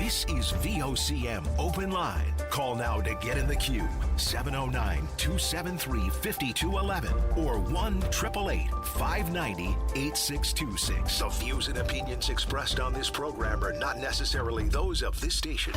This is VOCM Open Line. Call now to get in the queue. 709-273-5211 or 1-888-590-8626. The views and opinions expressed on this program are not necessarily those of this station.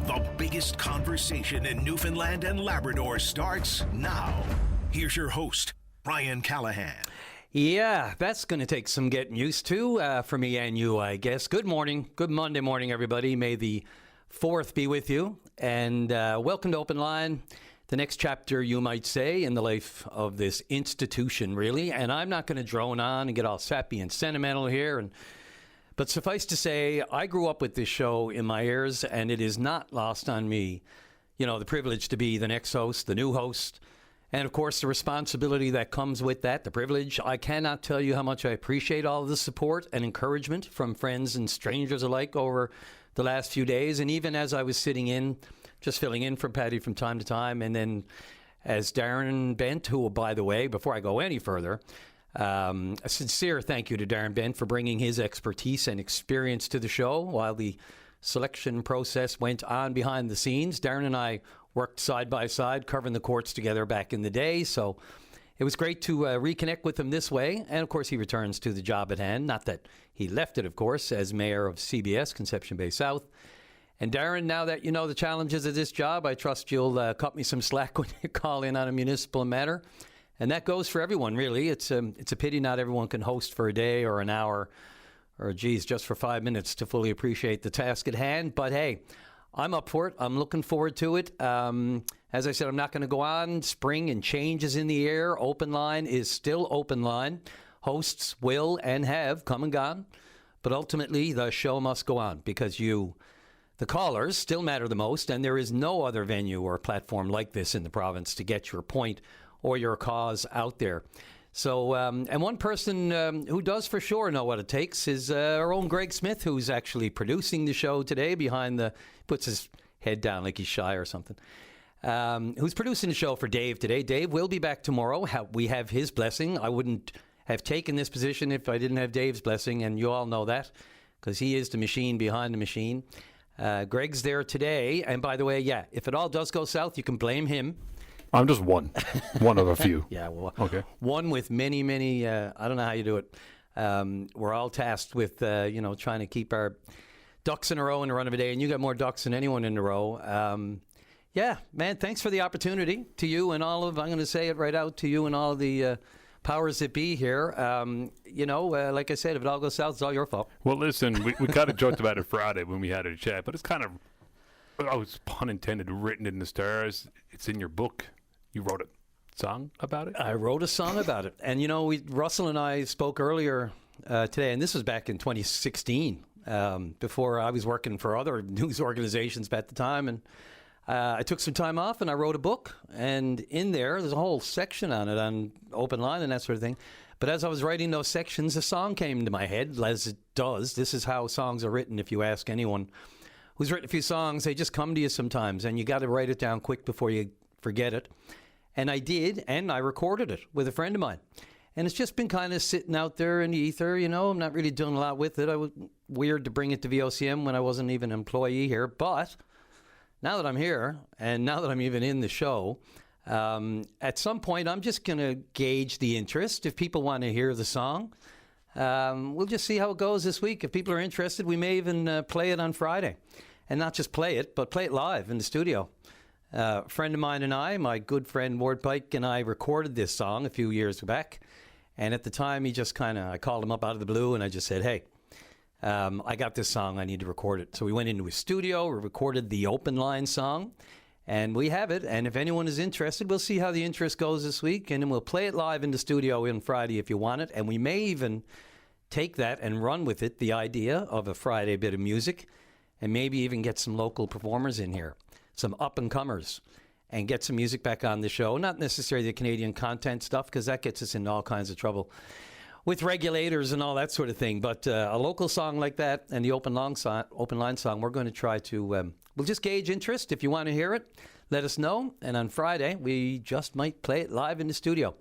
The biggest conversation in Newfoundland and Labrador starts now. Here's your host, Brian Callahan. Yeah, that's going to take some getting used to for me and you, I guess. Good morning. Good Monday morning, everybody. May the 4th be with you. And welcome to Open Line, the next chapter, you might say, in the life of this institution, really. And I'm not going to drone on and get all sappy and sentimental here. But suffice to say, I grew up with this show in my ears, and it is not lost on me, you know, the privilege to be the next host, the new host. And, of course, the responsibility that comes with that, the privilege. I cannot tell you how much I appreciate all of the support and encouragement from friends and strangers alike over the last few days. And even as I was sitting in, just filling in for Patty from time to time, and then as Darren Bent, who, by the way, before I go any further, a sincere thank you to Darren Bent for bringing his expertise and experience to the show while the selection process went on behind the scenes. Darren and I worked side by side, covering the courts together back in the day. So it was great to reconnect with him this way. And, of course, he returns to the job at hand. Not that he left it, of course, as mayor of CBS, Conception Bay South. And, Darren, now that you know the challenges of this job, I trust you'll cut me some slack when you call in on a municipal matter. And that goes for everyone, really. It's a pity not everyone can host for a day or an hour or, geez, just for 5 minutes to fully appreciate the task at hand. But, hey, I'm up for it. I'm looking forward to it. As I said, I'm not going to go on. Spring and change is in the air. Open Line is still Open Line. Hosts will and have come and gone. But ultimately, the show must go on because you, the callers, still matter the most. And there is no other venue or platform like this in the province to get your point or your cause out there. So, and one person who does for sure know what it takes is our own Greg Smith, who's actually producing the show today puts his head down like he's shy or something, who's producing the show for Dave today. Dave will be back tomorrow. We have his blessing. I wouldn't have taken this position if I didn't have Dave's blessing, and you all know that because he is the machine behind the machine. Greg's there today. And by the way, yeah, if it all does go south, you can blame him. I'm just one of a few. Yeah, well, okay. One with many, many, I don't know how you do it. We're all tasked with, trying to keep our ducks in a row in the run of a day, and you got more ducks than anyone in a row. Yeah, man, thanks for the opportunity to you and all of, I'm going to say it right out, to you and all of the powers that be here. Like I said, if it all goes south, it's all your fault. Well, listen, we kind of joked about it Friday when we had a chat, but it's kind of, pun intended, written in the stars. It's in your book. You wrote a song about it? I wrote a song about it. And, Russell and I spoke earlier today, and this was back in 2016, before I was working for other news organizations at the time. And I took some time off, and I wrote a book. And in there's a whole section on it, on Open Line and that sort of thing. But as I was writing those sections, a song came to my head, as it does. This is how songs are written. If you ask anyone who's written a few songs, they just come to you sometimes, and you got to write it down quick before you forget it. And I did, and I recorded it with a friend of mine. And it's just been kind of sitting out there in the ether, I'm not really doing a lot with it. I was weird to bring it to VOCM when I wasn't even an employee here. But now that I'm here, and now that I'm even in the show, at some point I'm just going to gauge the interest. If people want to hear the song, we'll just see how it goes this week. If people are interested, we may even play it on Friday. And not just play it, but play it live in the studio. A friend of mine and I, my good friend Ward Pike, and I recorded this song a few years back. And at the time, I called him up out of the blue, and I just said, hey, I got this song. I need to record it. So we went into his studio. We recorded the Open Line song, and we have it. And if anyone is interested, we'll see how the interest goes this week, and then we'll play it live in the studio on Friday if you want it. And we may even take that and run with it, the idea of a Friday bit of music, and maybe even get some local performers in here, some up-and-comers, and get some music back on the show. Not necessarily the Canadian content stuff, because that gets us into all kinds of trouble with regulators and all that sort of thing. But a local song like that and the Open Line song, we're going to try to, we'll just gauge interest. If you want to hear it, let us know. And on Friday, we just might play it live in the studio.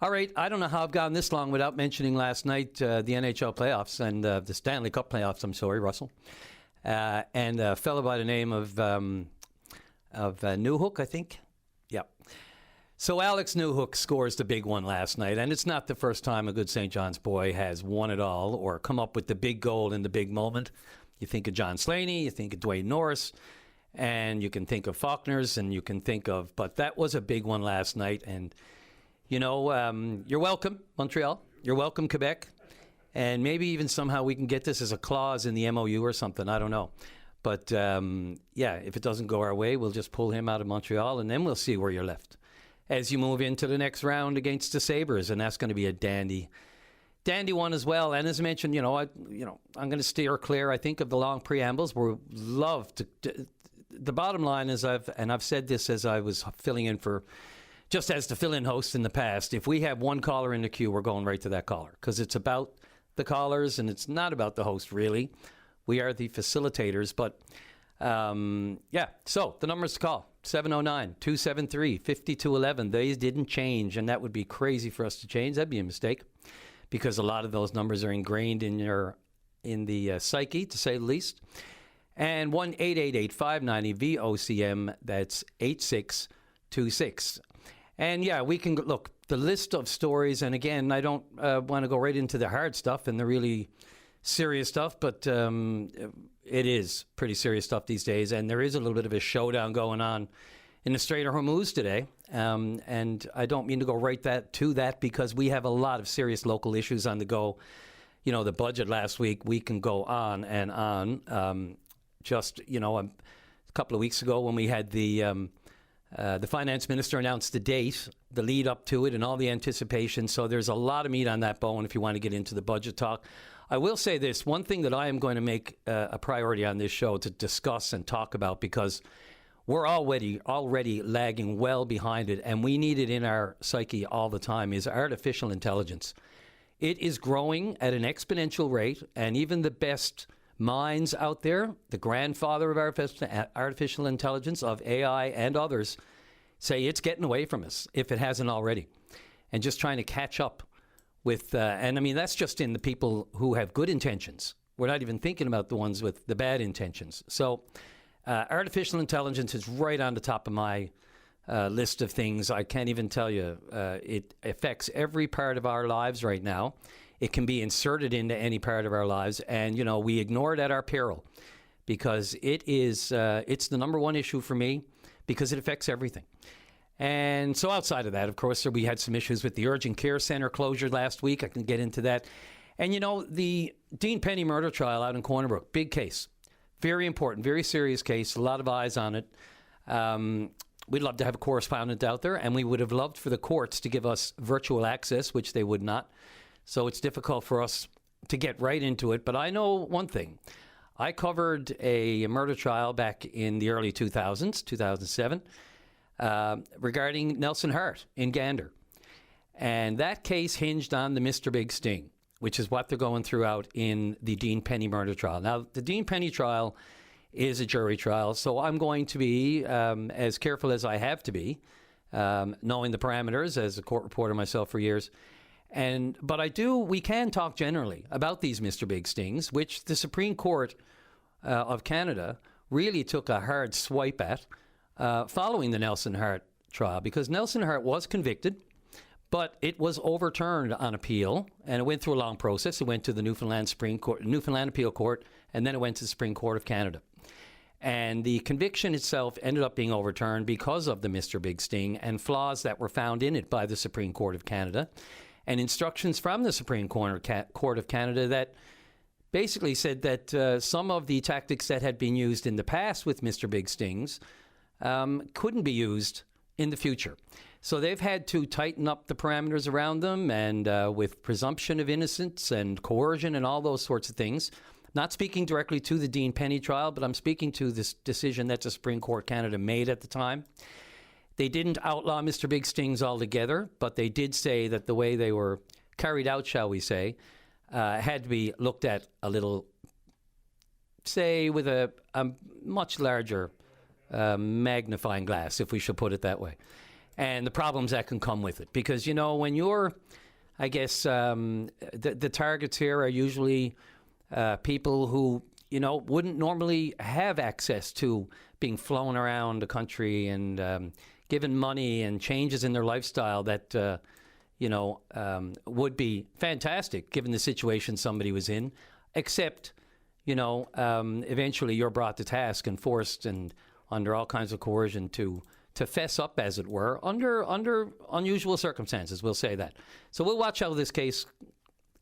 All right, I don't know how I've gone this long without mentioning last night the NHL playoffs and the Stanley Cup playoffs, I'm sorry, Russell. and a fellow by the name of Newhook, I think. Yep. So Alex Newhook scores the big one last night, and it's not the first time a good St. John's boy has won it all or come up with the big goal in the big moment. You think of John Slaney, you think of Dwayne Norris, and you can think of Faulkner's, and you can think of, but that was a big one last night. And, you know, you're welcome, Montreal. You're welcome, Quebec. And maybe even somehow we can get this as a clause in the MOU or something. I don't know. But, yeah, if it doesn't go our way, we'll just pull him out of Montreal, and then we'll see where you're left as you move into the next round against the Sabres. And that's going to be a dandy one as well. And as I mentioned, I'm going to steer clear, I think, of the long preambles. We love to. The bottom line is, I've said this as I was filling in for, just as the fill-in host in the past, if we have one caller in the queue, we're going right to that caller because it's about the callers and it's not about the host, really. We are the facilitators. But, yeah, so the numbers to call, 709-273-5211. They didn't change, and that would be crazy for us to change. That'd be a mistake because a lot of those numbers are ingrained in the psyche, to say the least. And 1-888-590-VOCM, that's 8626. And yeah, we can look, the list of stories, and again, I don't want to go right into the hard stuff and the really serious stuff, but it is pretty serious stuff these days, and there is a little bit of a showdown going on in the Strait of Hormuz today. And I don't mean to go right to that because we have a lot of serious local issues on the go. You know, the budget last week, we can go on and on. Just, a couple of weeks ago when we had the finance minister announce the date, the lead up to it, and all the anticipation. So there's a lot of meat on that bone if you want to get into the budget talk. I will say this, one thing that I am going to make a priority on this show to discuss and talk about, because we're already lagging well behind it, and we need it in our psyche all the time, is artificial intelligence. It is growing at an exponential rate, and even the best minds out there, the grandfather of artificial intelligence, of AI and others, say it's getting away from us if it hasn't already. And just trying to catch up with, and I mean, that's just in the people who have good intentions. We're not even thinking about the ones with the bad intentions. So artificial intelligence is right on the top of my list of things. I can't even tell you. It affects every part of our lives right now. It can be inserted into any part of our lives, and, we ignore it at our peril because it's the number one issue for me because it affects everything. And so outside of that, of course, we had some issues with the urgent care center closure last week. I can get into that. And, the Dean Penny murder trial out in Corner Brook, big case, very important, very serious case, a lot of eyes on it. We'd love to have a correspondent out there, and we would have loved for the courts to give us virtual access, which they would not. So it's difficult for us to get right into it. But I know one thing. I covered a murder trial back in the early 2000s, 2007, regarding Nelson Hart in Gander. And that case hinged on the Mr. Big Sting, which is what they're going through out in the Dean Penny murder trial. Now, the Dean Penny trial is a jury trial, so I'm going to be as careful as I have to be, knowing the parameters as a court reporter myself for years. But we can talk generally about these Mr. Big Stings, which the Supreme Court of Canada really took a hard swipe at following the Nelson Hart trial, because Nelson Hart was convicted, but it was overturned on appeal, and it went through a long process. It went to the Newfoundland Appeal Court, and then it went to the Supreme Court of Canada. And the conviction itself ended up being overturned because of the Mr. Big Sting and flaws that were found in it by the Supreme Court of Canada, and instructions from the Supreme Court of Canada that basically said that some of the tactics that had been used in the past with Mr. Big Stings couldn't be used in the future. So they've had to tighten up the parameters around them, and with presumption of innocence and coercion and all those sorts of things. Not speaking directly to the Dean Penny trial, but I'm speaking to this decision that the Supreme Court of Canada made at the time. They didn't outlaw Mr. Big Stings altogether, but they did say that the way they were carried out, shall we say, had to be looked at a little, say, with a much larger magnifying glass, if we should put it that way, and the problems that can come with it. Because, when you're, I guess, the targets here are usually people who, wouldn't normally have access to being flown around the country and given money and changes in their lifestyle that, would be fantastic given the situation somebody was in, except, eventually you're brought to task and forced and under all kinds of coercion to fess up, as it were, under unusual circumstances. We'll say that. So we'll watch how this case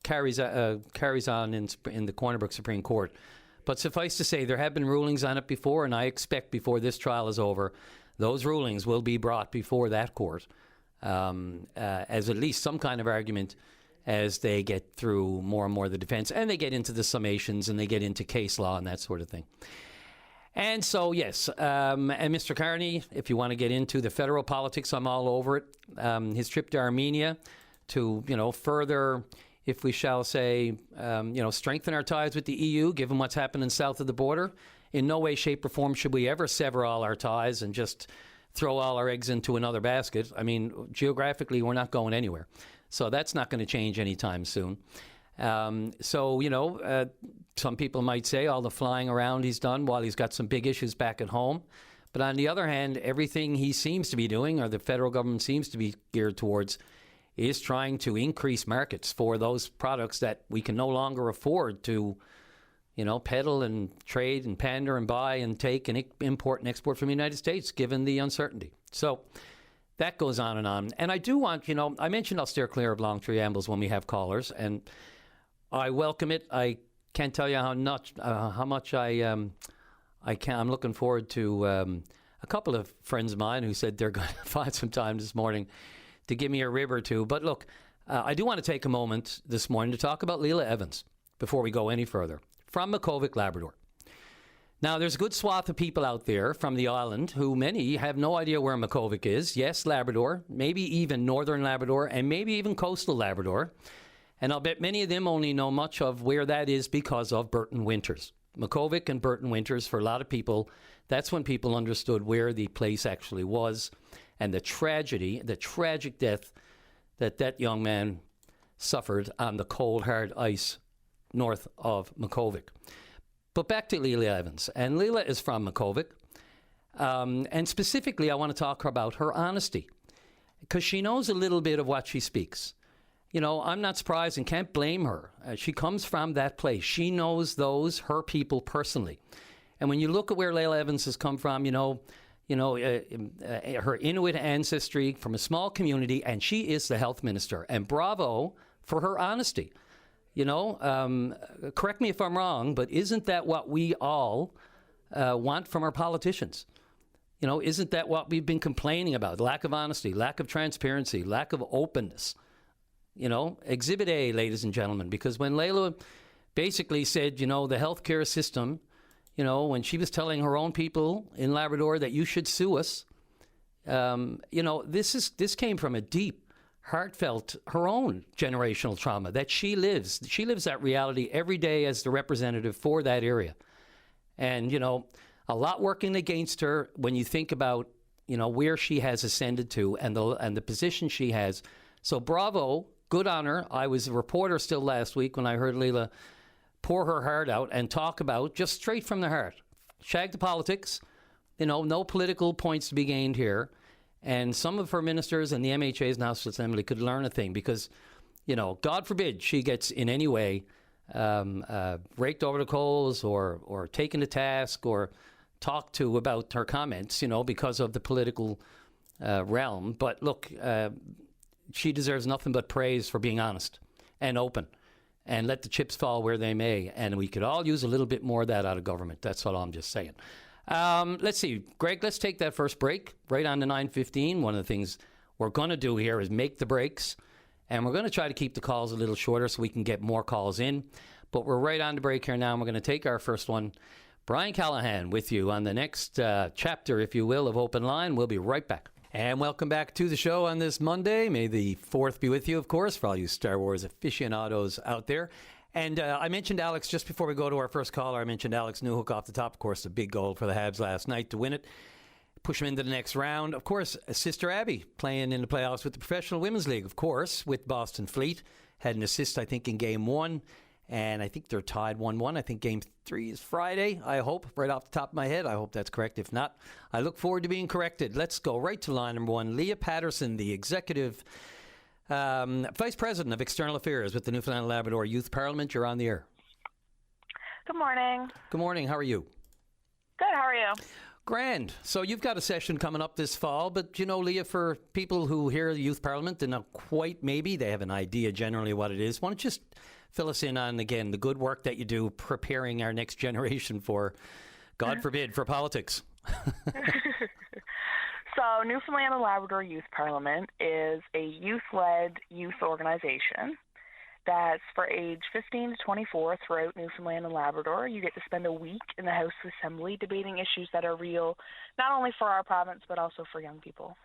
carries on in the Corner Brook Supreme Court. But suffice to say, there have been rulings on it before, and I expect before this trial is over, those rulings will be brought before that court as at least some kind of argument as they get through more and more of the defense, and they get into the summations, and they get into case law and that sort of thing. And so, yes, and Mr. Carney, if you want to get into the federal politics, I'm all over it. His trip to Armenia to, further, if we shall say, strengthen our ties with the EU, given what's happening south of the border. In no way, shape, or form should we ever sever all our ties and just throw all our eggs into another basket. I mean, geographically, we're not going anywhere. So that's not going to change anytime soon. Some people might say all the flying around he's done while he's got some big issues back at home. But on the other hand, everything he seems to be doing, or the federal government seems to be geared towards, is trying to increase markets for those products that we can no longer afford to, peddle and trade and pander and buy and take and import and export from the United States, given the uncertainty. So that goes on. And I do want, I mentioned I'll steer clear of long preambles when we have callers, and I welcome it. I can't tell you how much I'm looking forward to a couple of friends of mine who said they're going to find some time this morning to give me a rib or two. But look, I do want to take a moment this morning to talk about Leila Evans before we go any further, from Makkovik, Labrador. Now, there's a good swath of people out there from the island who many have no idea where Makkovik is. Yes, Labrador, maybe even northern Labrador, and maybe even coastal Labrador. And I'll bet many of them only know much of where that is because of Burton Winters. Makkovik and Burton Winters, for a lot of people, that's when people understood where the place actually was and the tragedy, the tragic death that young man suffered on the cold, hard ice north of Makkovik. But back to Leila Evans. And Leila is from Makkovik. And specifically, I want to talk about her honesty, because she knows a little bit of what she speaks. I'm not surprised and can't blame her. She comes from that place. She knows her people personally. And when you look at where Leila Evans has come from, her Inuit ancestry from a small community, and she is the health minister. And bravo for her honesty. Correct me if I'm wrong, but isn't that what we all want from our politicians? Isn't that what we've been complaining about? Lack of honesty, lack of transparency, lack of openness. Exhibit A, ladies and gentlemen, because when Leila basically said, the healthcare system, when she was telling her own people in Labrador that you should sue us, this came from a deep, heartfelt, her own generational trauma that she lives. She lives that reality every day as the representative for that area. And, a lot working against her when you think about, where she has ascended to and the position she has. So bravo, good on her. I was a reporter still last week when I heard Leila pour her heart out and talk about, just straight from the heart, shag the politics, no political points to be gained here. And some of her ministers and the MHA's National Assembly could learn a thing because, God forbid she gets in any way raked over the coals or taken to task or talked to about her comments, because of the political realm. But look, she deserves nothing but praise for being honest and open and let the chips fall where they may. And we could all use a little bit more of that out of government. That's what I'm just saying. Let's see. Greg, let's take that first break right on to 9:15. One of the things we're going to do here is make the breaks. And we're going to try to keep the calls a little shorter so we can get more calls in. But we're right on the break here now, and we're going to take our first one. Brian Callahan with you on the next chapter, if you will, of Open Line. We'll be right back. And welcome back to the show on this Monday. May the 4th be with you, of course, for all you Star Wars aficionados out there. And I mentioned Alex, just before we go to our first caller, I mentioned Alex Newhook off the top. Of course, a big goal for the Habs last night to win it, push them into the next round. Of course, Sister Abby playing in the playoffs with the Professional Women's League, of course, with Boston Fleet. Had an assist, I think, in Game 1. And I think they're tied 1-1. I think Game 3 is Friday, I hope, right off the top of my head. I hope that's correct. If not, I look forward to being corrected. Let's go right to line number one. Leah Patterson, the Executive Vice President of External Affairs with the Newfoundland and Labrador Youth Parliament. You're on the air. Good morning. Good morning. How are you? Good. How are you? Grand. So you've got a session coming up this fall, but you know, Leah, for people who hear the Youth Parliament, they're not quite maybe, they have an idea generally what it is. Why don't you just fill us in on, again, the good work that you do preparing our next generation for, God forbid, for politics? So Newfoundland and Labrador Youth Parliament is a youth-led youth organization that's for age 15 to 24 throughout Newfoundland and Labrador. You get to spend a week in the House of Assembly debating issues that are real, not only for our province, but also for young people.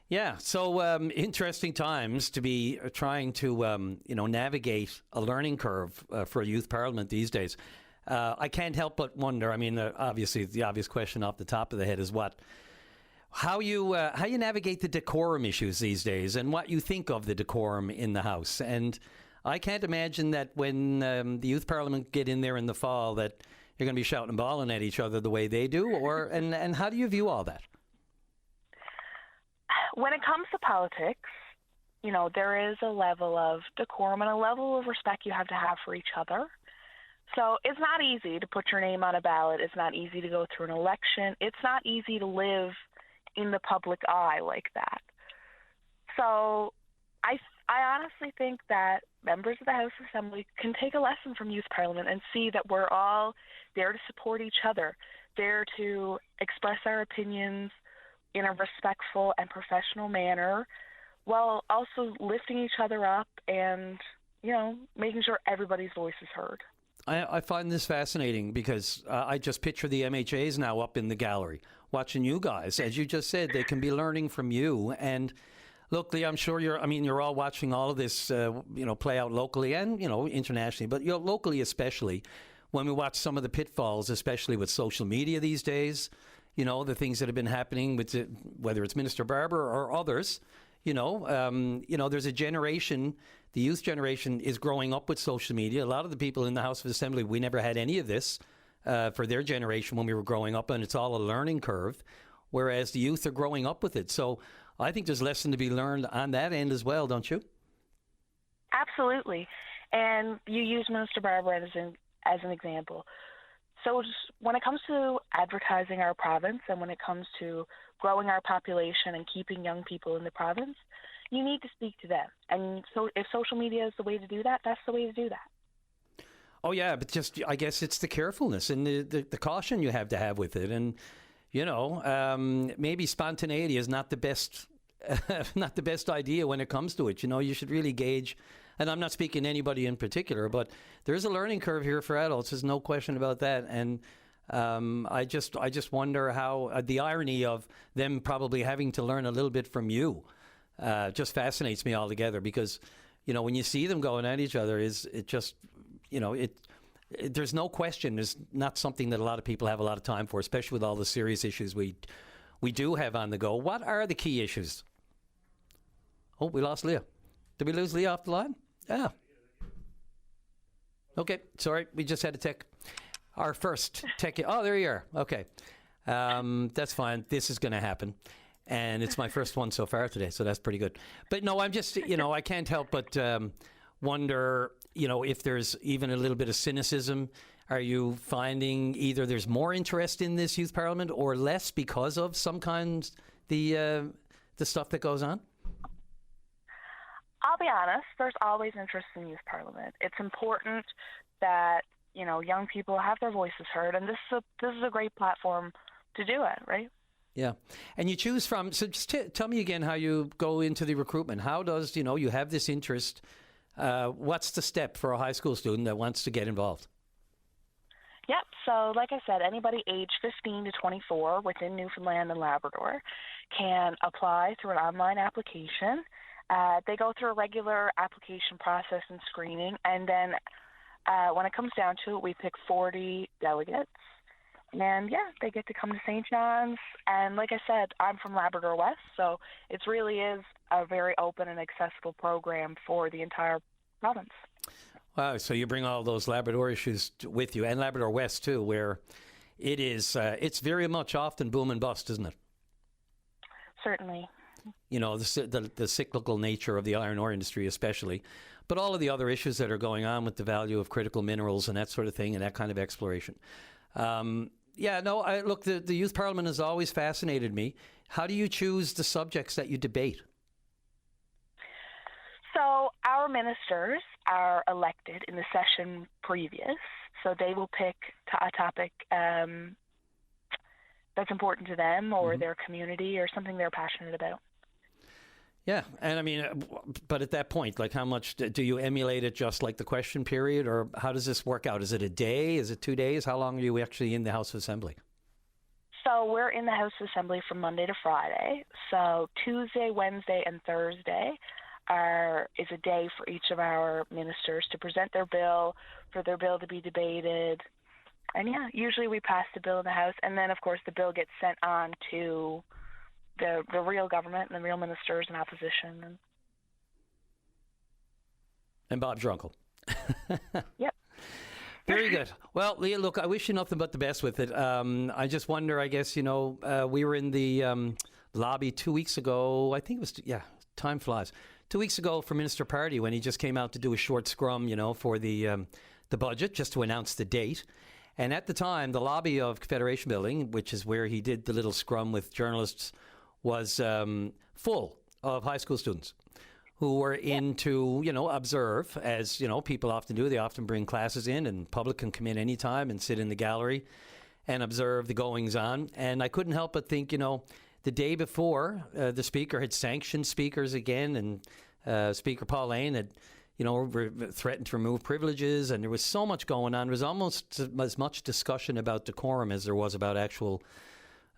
Yeah, so interesting times to be trying to, navigate a learning curve for a youth parliament these days. I can't help but wonder, I mean, obviously the obvious question off the top of the head is how you navigate the decorum issues these days and what you think of the decorum in the House. And I can't imagine that when the youth parliament get in there in the fall that you're going to be shouting and bawling at each other the way they do, and how do you view all that? When it comes to politics, you know, there is a level of decorum and a level of respect you have to have for each other. So it's not easy to put your name on a ballot. It's not easy to go through an election. It's not easy to live in the public eye like that. So I honestly think that members of the House Assembly can take a lesson from Youth Parliament and see that we're all there to support each other, there to express our opinions in a respectful and professional manner, while also lifting each other up and, you know, making sure everybody's voice is heard. I find this fascinating because I just picture the MHAs now up in the gallery watching you guys. As you just said, they can be learning from you. And look, Lee, I'm sure you're all watching all of this, play out locally and, internationally, but locally especially when we watch some of the pitfalls, especially with social media these days, the things that have been happening with whether it's Minister Barber or others, there's a generation. The youth generation is growing up with social media. A lot of the people in the House of Assembly, we never had any of this for their generation when we were growing up, and it's all a learning curve, whereas the youth are growing up with it. So I think there's a lesson to be learned on that end as well, don't you? Absolutely. And you use Minister Barber as an example. So when it comes to advertising our province and when it comes to growing our population and keeping young people in the province, you need to speak to them. And so if social media is the way to do that, that's the way to do that. Oh, yeah, but just I guess it's the carefulness and the caution you have to have with it. And, maybe spontaneity is not the best not the best idea when it comes to it. You should really gauge. And I'm not speaking to anybody in particular, but there's a learning curve here for adults. There's no question about that. And I just wonder how the irony of them probably having to learn a little bit from you just fascinates me altogether, because, when you see them going at each other, there's no question. It's not something that a lot of people have a lot of time for, especially with all the serious issues we do have on the go. What are the key issues? Oh, we lost Leah. Did we lose Leah off the line? Yeah. Okay, sorry. We just had to take our first tech. Oh, there you are. Okay. That's fine. This is going to happen. And it's my first one so far today, so that's pretty good. But no, I'm just, I can't help but wonder, if there's even a little bit of cynicism. Are you finding either there's more interest in this youth parliament or less because of sometimes the stuff that goes on? I'll be honest, there's always interest in youth parliament. It's important that, young people have their voices heard, and this is a great platform to do it, right? Yeah. And you choose from, so just tell me again how you go into the recruitment. How does, you have this interest, what's the step for a high school student that wants to get involved? Yep. So like I said, anybody age 15 to 24 within Newfoundland and Labrador can apply through an online application. They go through a regular application process and screening, and then when it comes down to it, we pick 40 delegates. And, they get to come to St. John's. And like I said, I'm from Labrador West, so it really is a very open and accessible program for the entire province. Wow, so you bring all those Labrador issues with you, and Labrador West too, where it is, it's very much often boom and bust, isn't it? Certainly. You know, the cyclical nature of the iron ore industry especially, but all of the other issues that are going on with the value of critical minerals and that sort of thing and that kind of exploration. Look, the Youth Parliament has always fascinated me. How do you choose the subjects that you debate? So our ministers are elected in the session previous, so they will pick a topic that's important to them or their community or something they're passionate about. Yeah, and I mean, but at that point, like how much do you emulate it just like the question period, or how does this work out? Is it a day? Is it 2 days? How long are you actually in the House of Assembly? So we're in the House of Assembly from Monday to Friday. So Tuesday, Wednesday, and Thursday is a day for each of our ministers to present their bill, for their bill to be debated. And yeah, usually we pass the bill in the House, and then of course the bill gets sent on to the real government and the real ministers and opposition. And Bob's your uncle. Yep. Very good. Well, Leah, look, I wish you nothing but the best with it. I just wonder, I guess, we were in the lobby 2 weeks ago. I think it was, time flies. 2 weeks ago for Minister Pardee when he just came out to do a short scrum, for the budget, just to announce the date. And at the time, the lobby of Confederation Building, which is where he did the little scrum with journalists, was full of high school students who were in to, observe, as, people often do. They often bring classes in, and public can come in anytime and sit in the gallery and observe the goings-on. And I couldn't help but think, the day before, the Speaker had sanctioned speakers again, and Speaker Paul Lane had, threatened to remove privileges, and there was so much going on. There was almost as much discussion about decorum as there was about actual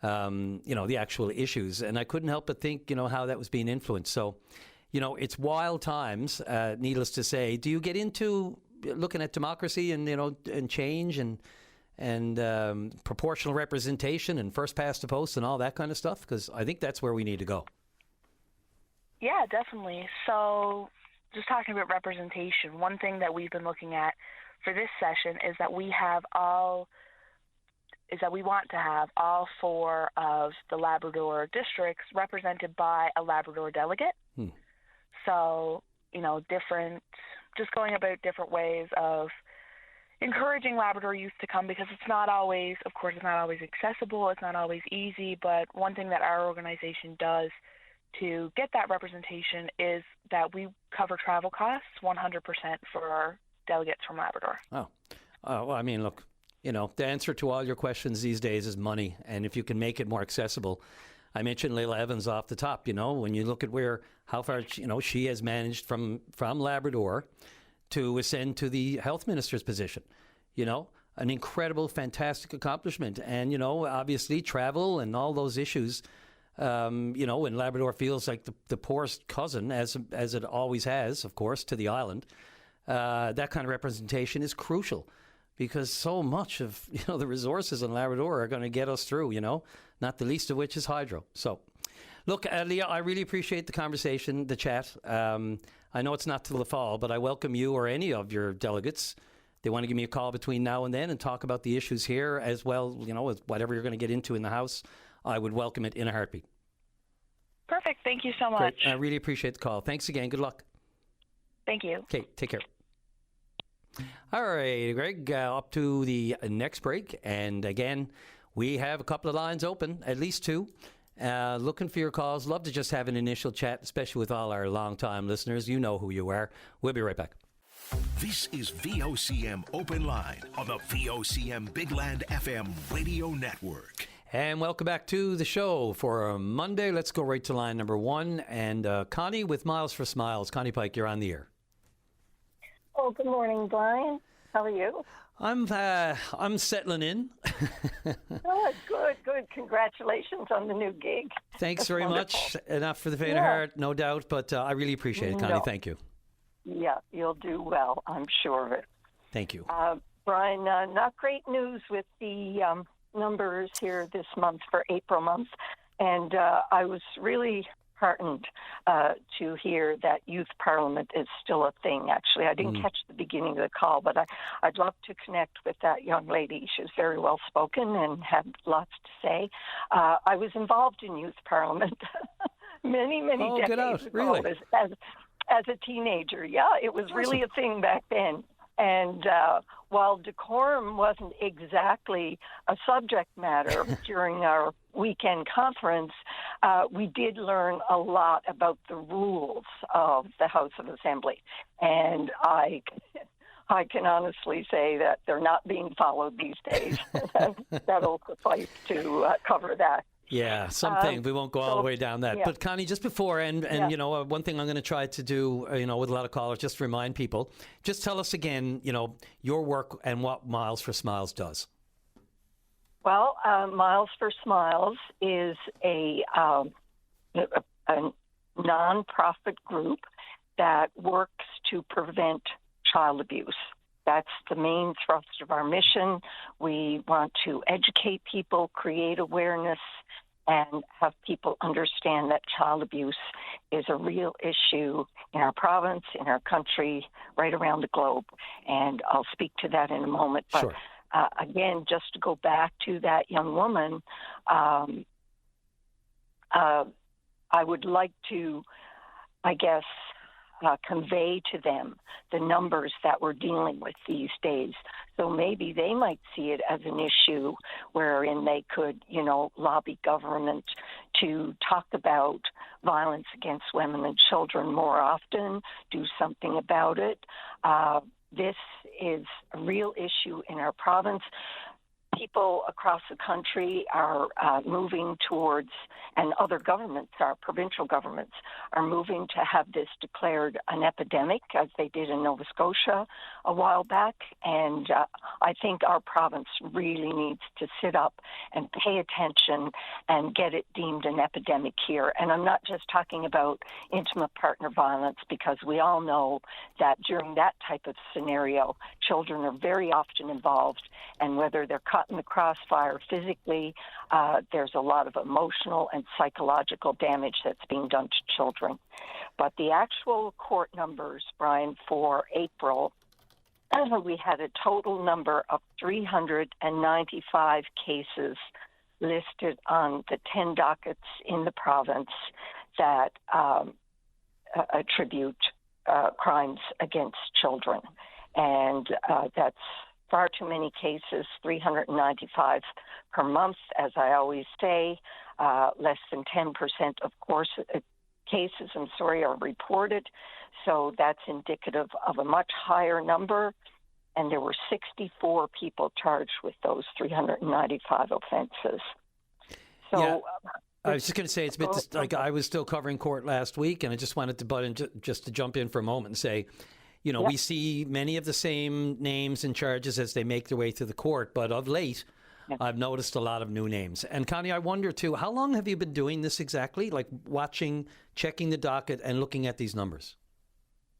the actual issues. And I couldn't help but think, how that was being influenced. So, it's wild times, needless to say. Do you get into looking at democracy and, and change and proportional representation and first past the post and all that kind of stuff? Because I think that's where we need to go. Yeah, definitely. So just talking about representation, one thing that we've been looking at for this session is that we want to have all 4 of the Labrador districts represented by a Labrador delegate. So, just going about different ways of encouraging Labrador youth to come, because it's not always accessible, it's not always easy, but one thing that our organization does to get that representation is that we cover travel costs 100% for our delegates from Labrador. Well, I mean, look, the answer to all your questions these days is money. And if you can make it more accessible, I mentioned Layla Evans off the top, when you look at how far, she has managed from Labrador to ascend to the health minister's position, an incredible, fantastic accomplishment. And, obviously travel and all those issues, when Labrador feels like the poorest cousin, as it always has, of course, to the island, that kind of representation is crucial. Because so much of the resources in Labrador are going to get us through, not the least of which is hydro. So, look, Leah, I really appreciate the conversation, the chat. I know it's not till the fall, but I welcome you or any of your delegates. They want to give me a call between now and then and talk about the issues here as well, as whatever you're going to get into in the House. I would welcome it in a heartbeat. Perfect. Thank you so much. Great. I really appreciate the call. Thanks again. Good luck. Thank you. Okay, take care. All right, Greg, up to the next break. And again, we have a couple of lines open, at least 2. Looking for your calls. Love to just have an initial chat, especially with all our longtime listeners. You know who you are. We'll be right back. This is VOCM Open Line on the VOCM Big Land FM radio network. And welcome back to the show for Monday. Let's go right to line number 1. And Connie with Miles for Smiles. Connie Pike, you're on the air. Oh, good morning, Brian. How are you? I'm settling in. Oh, good. Congratulations on the new gig. Thanks very much. Enough for the faint of Yeah. heart, no doubt. But I really appreciate it, Connie. No. Thank you. Yeah, you'll do well. I'm sure of it. Thank you. Brian, not great news with the numbers here this month for April month. And I was really heartened to hear that youth parliament is still a thing. Actually, I didn't catch the beginning of the call, but I'd love to connect with that young lady. She was very well spoken and had lots to say. I was involved in youth parliament many decades ago really? as a teenager. Yeah, it was really a thing back then. And while decorum wasn't exactly a subject matter during our weekend conference, we did learn a lot about the rules of the House of Assembly. And I can honestly say that they're not being followed these days. That'll suffice to cover that. Yeah, something. We won't go all the way down that. Yeah. But Connie, just before, and you know, one thing I'm going to try to do, you know, with a lot of callers, just to remind people, just tell us again, you know, your work and what Miles for Smiles does. Well, Miles for Smiles is a nonprofit group that works to prevent child abuse. That's the main thrust of our mission. We want to educate people, create awareness, and have people understand that child abuse is a real issue in our province, in our country, right around the globe. And I'll speak to that in a moment. But Sure. Again, just to go back to that young woman, I would like to, I guess, convey to them the numbers that we're dealing with these days. So maybe they might see it as an issue wherein they could, you know, lobby government to talk about violence against women and children more often, do something about it. This is a real issue in our province. People across the country are moving towards, and other governments, our provincial governments, are moving to have this declared an epidemic, as they did in Nova Scotia a while back. And I think our province really needs to sit up and pay attention and get it deemed an epidemic here. And I'm not just talking about intimate partner violence, because we all know that during that type of scenario, children are very often involved, and whether they're caught in the crossfire physically, there's a lot of emotional and psychological damage that's being done to children. But the actual court numbers, Brian, for April, we had a total number of 395 cases listed on the 10 dockets in the province that attribute crimes against children. And that's far too many cases, 395 per month, as I always say. Less than 10% of cases, are reported. So that's indicative of a much higher number. And there were 64 people charged with those 395 offenses. So Yeah. I was just going to say, it's a bit like I was still covering court last week, and I just wanted to butt in just to jump in for a moment and say, you know, we see many of the same names and charges as they make their way through the court, but of late, I've noticed a lot of new names. And Connie, I wonder too, how long have you been doing this exactly? Like watching, checking the docket and looking at these numbers?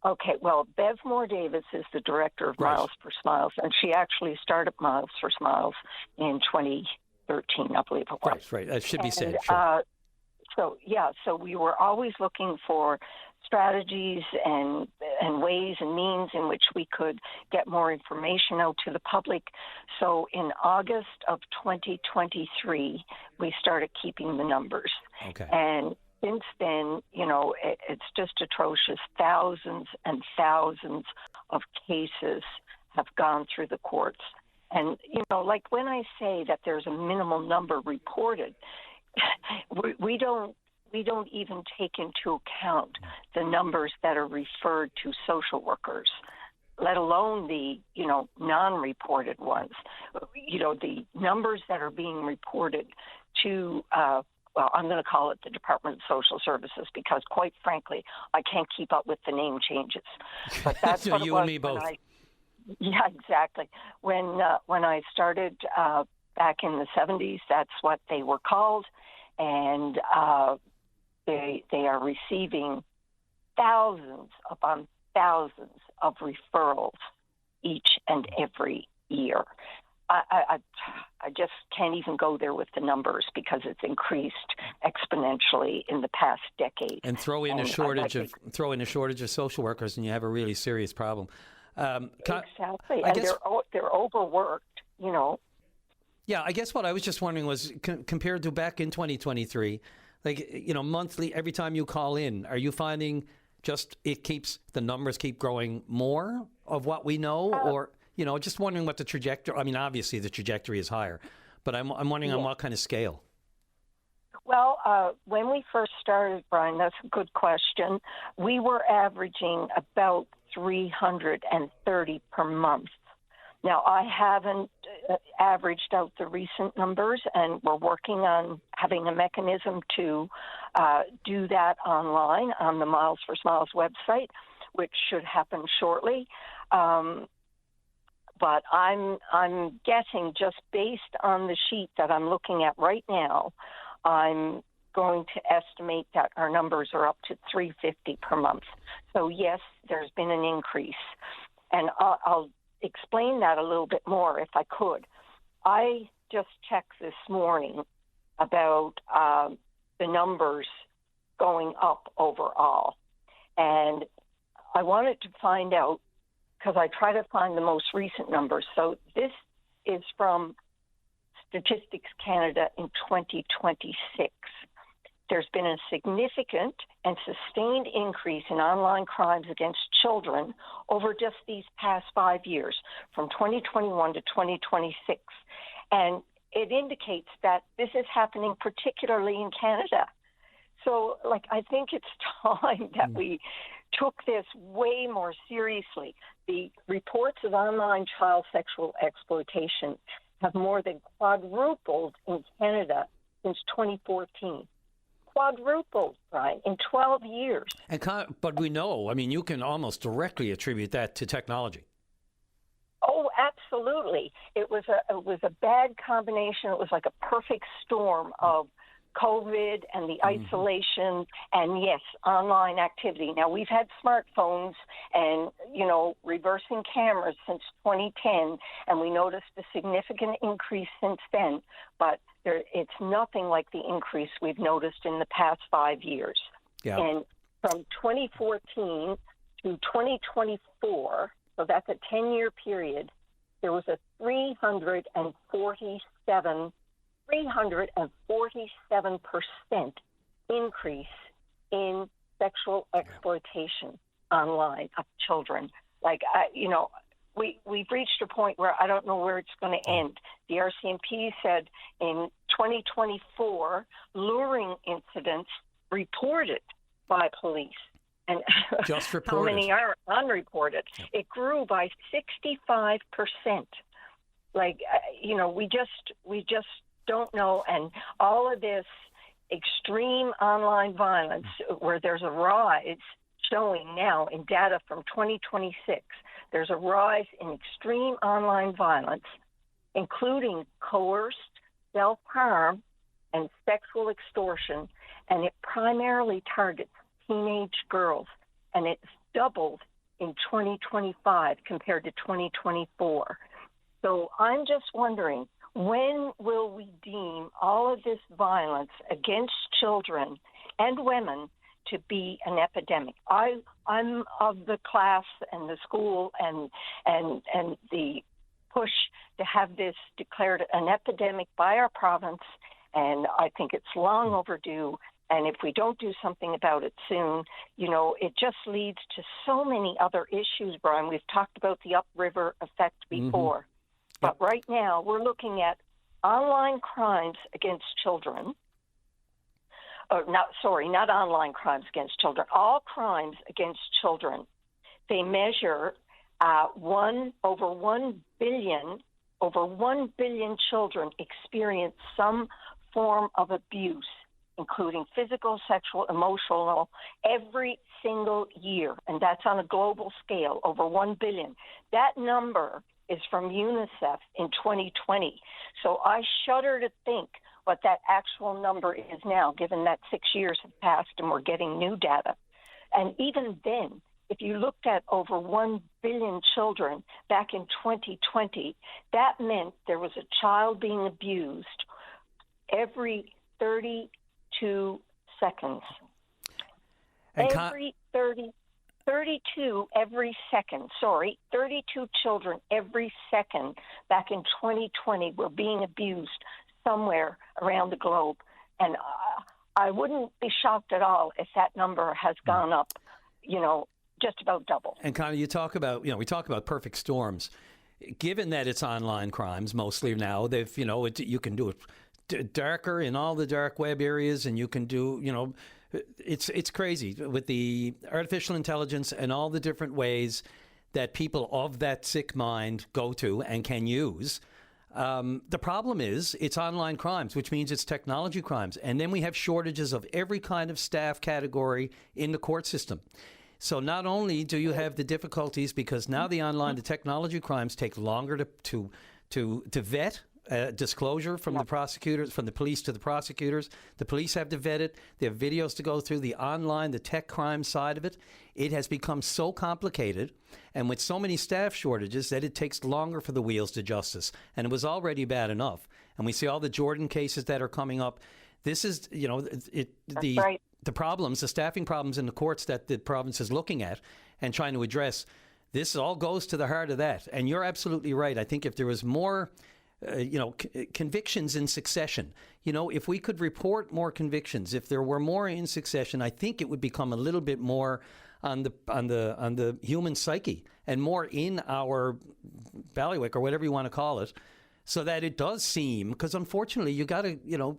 Okay, well, Bev Moore-Davis is the director of Miles for Smiles, and she actually started Miles for Smiles in 2013, I believe it was. Right. That should be said, sure. So we were always looking for strategies and ways and means in which we could get more information out to the public. So in August of 2023, we started keeping the numbers. Okay. And since then, you know, it's just atrocious. Thousands and thousands of cases have gone through the courts. And, you know, like when I say that there's a minimal number reported, we don't even take into account the numbers that are referred to social workers, let alone the, you know, non-reported ones. You know, the numbers that are being reported to, well, I'm going to call it the Department of Social Services, because quite frankly, I can't keep up with the name changes. But that's So what you it was and me both. Yeah, exactly. When I started back in the 70s, that's what they were called. And they are receiving thousands upon thousands of referrals each and every year. I just can't even go there with the numbers because it's increased exponentially in the past decade. And throw in a shortage of social workers, and you have a really serious problem. Exactly, and they're overworked. You know. Yeah, I guess what I was just wondering was compared to back in 2023, monthly, every time you call in, are you finding just the numbers keep growing more of what we know, or just wondering what the trajectory. I mean, obviously the trajectory is higher, but I'm wondering on what kind of scale. Well, when we first started, Brian, that's a good question. We were averaging about 330 per month. Now, I haven't averaged out the recent numbers, and we're working on having a mechanism to do that online on the Miles for Smiles website, which should happen shortly. But I'm guessing, just based on the sheet that I'm looking at right now, I'm going to estimate that our numbers are up to 350 per month. So yes, there's been an increase, and I'll explain that a little bit more if I could. I just checked this morning about the numbers going up overall, and I wanted to find out, because I try to find the most recent numbers. So this is from Statistics Canada in 2026. There's been a significant and sustained increase in online crimes against children over just these past 5 years, from 2021 to 2026. And it indicates that this is happening particularly in Canada. So, I think it's time that we took this way more seriously. The reports of online child sexual exploitation have more than quadrupled in Canada since 2014. Quadrupled, Brian, in 12 years. But we know, you can almost directly attribute that to technology. Oh, absolutely. It was a bad combination. It was like a perfect storm of COVID and the isolation and, yes, online activity. Now, we've had smartphones and, reversing cameras since 2010, and we noticed a significant increase since then, but it's nothing like the increase we've noticed in the past 5 years. Yeah. And from 2014 to 2024, so that's a 10-year period, there was a 347% increase in sexual exploitation online of children. We've reached a point where I don't know where it's going to end. The RCMP said in 2024, luring incidents reported by police, and just reported. How many are unreported? Yeah. It grew by 65%. We just don't know, and all of this extreme online violence, where there's a rise showing now in data from 2026, there's a rise in extreme online violence, including coerced self-harm and sexual extortion, and it primarily targets teenage girls, and it's doubled in 2025 compared to 2024. So I'm just wondering, when will we deem all of this violence against children and women to be an epidemic? I'm of the class and the school and the push to have this declared an epidemic by our province, and I think it's long overdue. And if we don't do something about it soon, it just leads to so many other issues, Brian. We've talked about the upriver effect before. But right now, we're looking at online crimes against children. Not online crimes against children. All crimes against children. They measure over 1 billion children experience some form of abuse, including physical, sexual, emotional, every single year. And that's on a global scale, over 1 billion. That number is from UNICEF in 2020. So I shudder to think what that actual number is now, given that 6 years have passed and we're getting new data. And even then, if you looked at over 1 billion children back in 2020, that meant there was a child being abused every 32 seconds. And 32 every second. 32 children every second back in 2020 were being abused somewhere around the globe. And I wouldn't be shocked at all if that number has gone up, just about double. And Connie, we talk about perfect storms. Given that it's online crimes mostly now, you can do it darker in all the dark web areas, and you can do, it's crazy with the artificial intelligence and all the different ways that people of that sick mind go to and can use. The problem is it's online crimes, which means it's technology crimes. And then we have shortages of every kind of staff category in the court system. So not only do you have the difficulties because now the technology crimes take longer to vet. Disclosure from the prosecutors, from the police to the prosecutors. The police have to vet it. They have videos to go through. The tech crime side of it. It has become so complicated, and with so many staff shortages, that it takes longer for the wheels to justice. And it was already bad enough. And we see all the Jordan cases that are coming up. This is, Right. The problems, the staffing problems in the courts that the province is looking at and trying to address. This all goes to the heart of that. And you're absolutely right. I think if there was more convictions in succession. If we could report more convictions, if there were more in succession, I think it would become a little bit more on the human psyche and more in our bailiwick or whatever you want to call it, so that it does seem, because unfortunately you got to,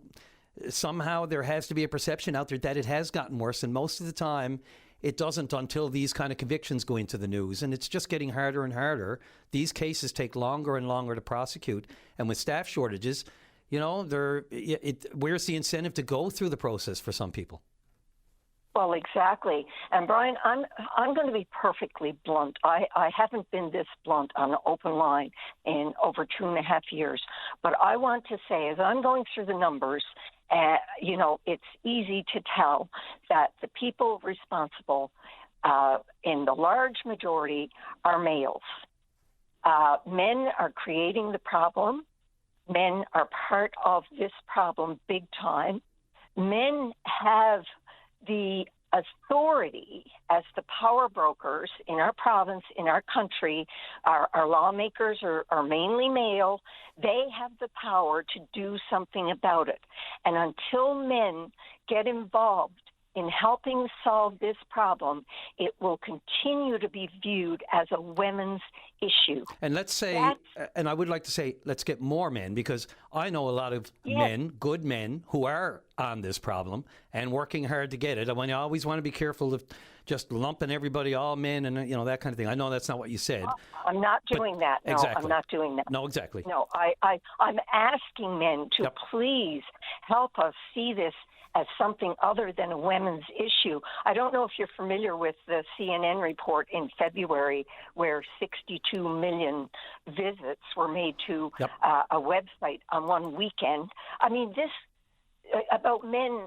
somehow there has to be a perception out there that it has gotten worse, and most of the time it doesn't until these kind of convictions go into the news, and it's just getting harder and harder. These cases take longer and longer to prosecute, and with staff shortages, where's the incentive to go through the process for some people? Well, exactly. And Brian, I'm going to be perfectly blunt. I haven't been this blunt on the open line in over 2.5 years. But I want to say, as I'm going through the numbers, it's easy to tell that the people responsible in the large majority are males. Men are creating the problem. Men are part of this problem big time. Men have the authority as the power brokers in our province, in our country. Our lawmakers are mainly male. They have the power to do something about it. And until men get involved in helping solve this problem, it will continue to be viewed as a women's issue. And let's say, and I would like to say, let's get more men, because I know a lot of men, good men, who are on this problem and working hard to get it. I always want to be careful of just lumping everybody, all men, and that kind of thing. I know that's not what you said. I'm not doing that. No, exactly. I'm not doing that. No, exactly. No, I'm asking men to please help us see this as something other than a women's issue. I don't know if you're familiar with the CNN report in February where 62 million visits were made to a website on one weekend. I mean, this about men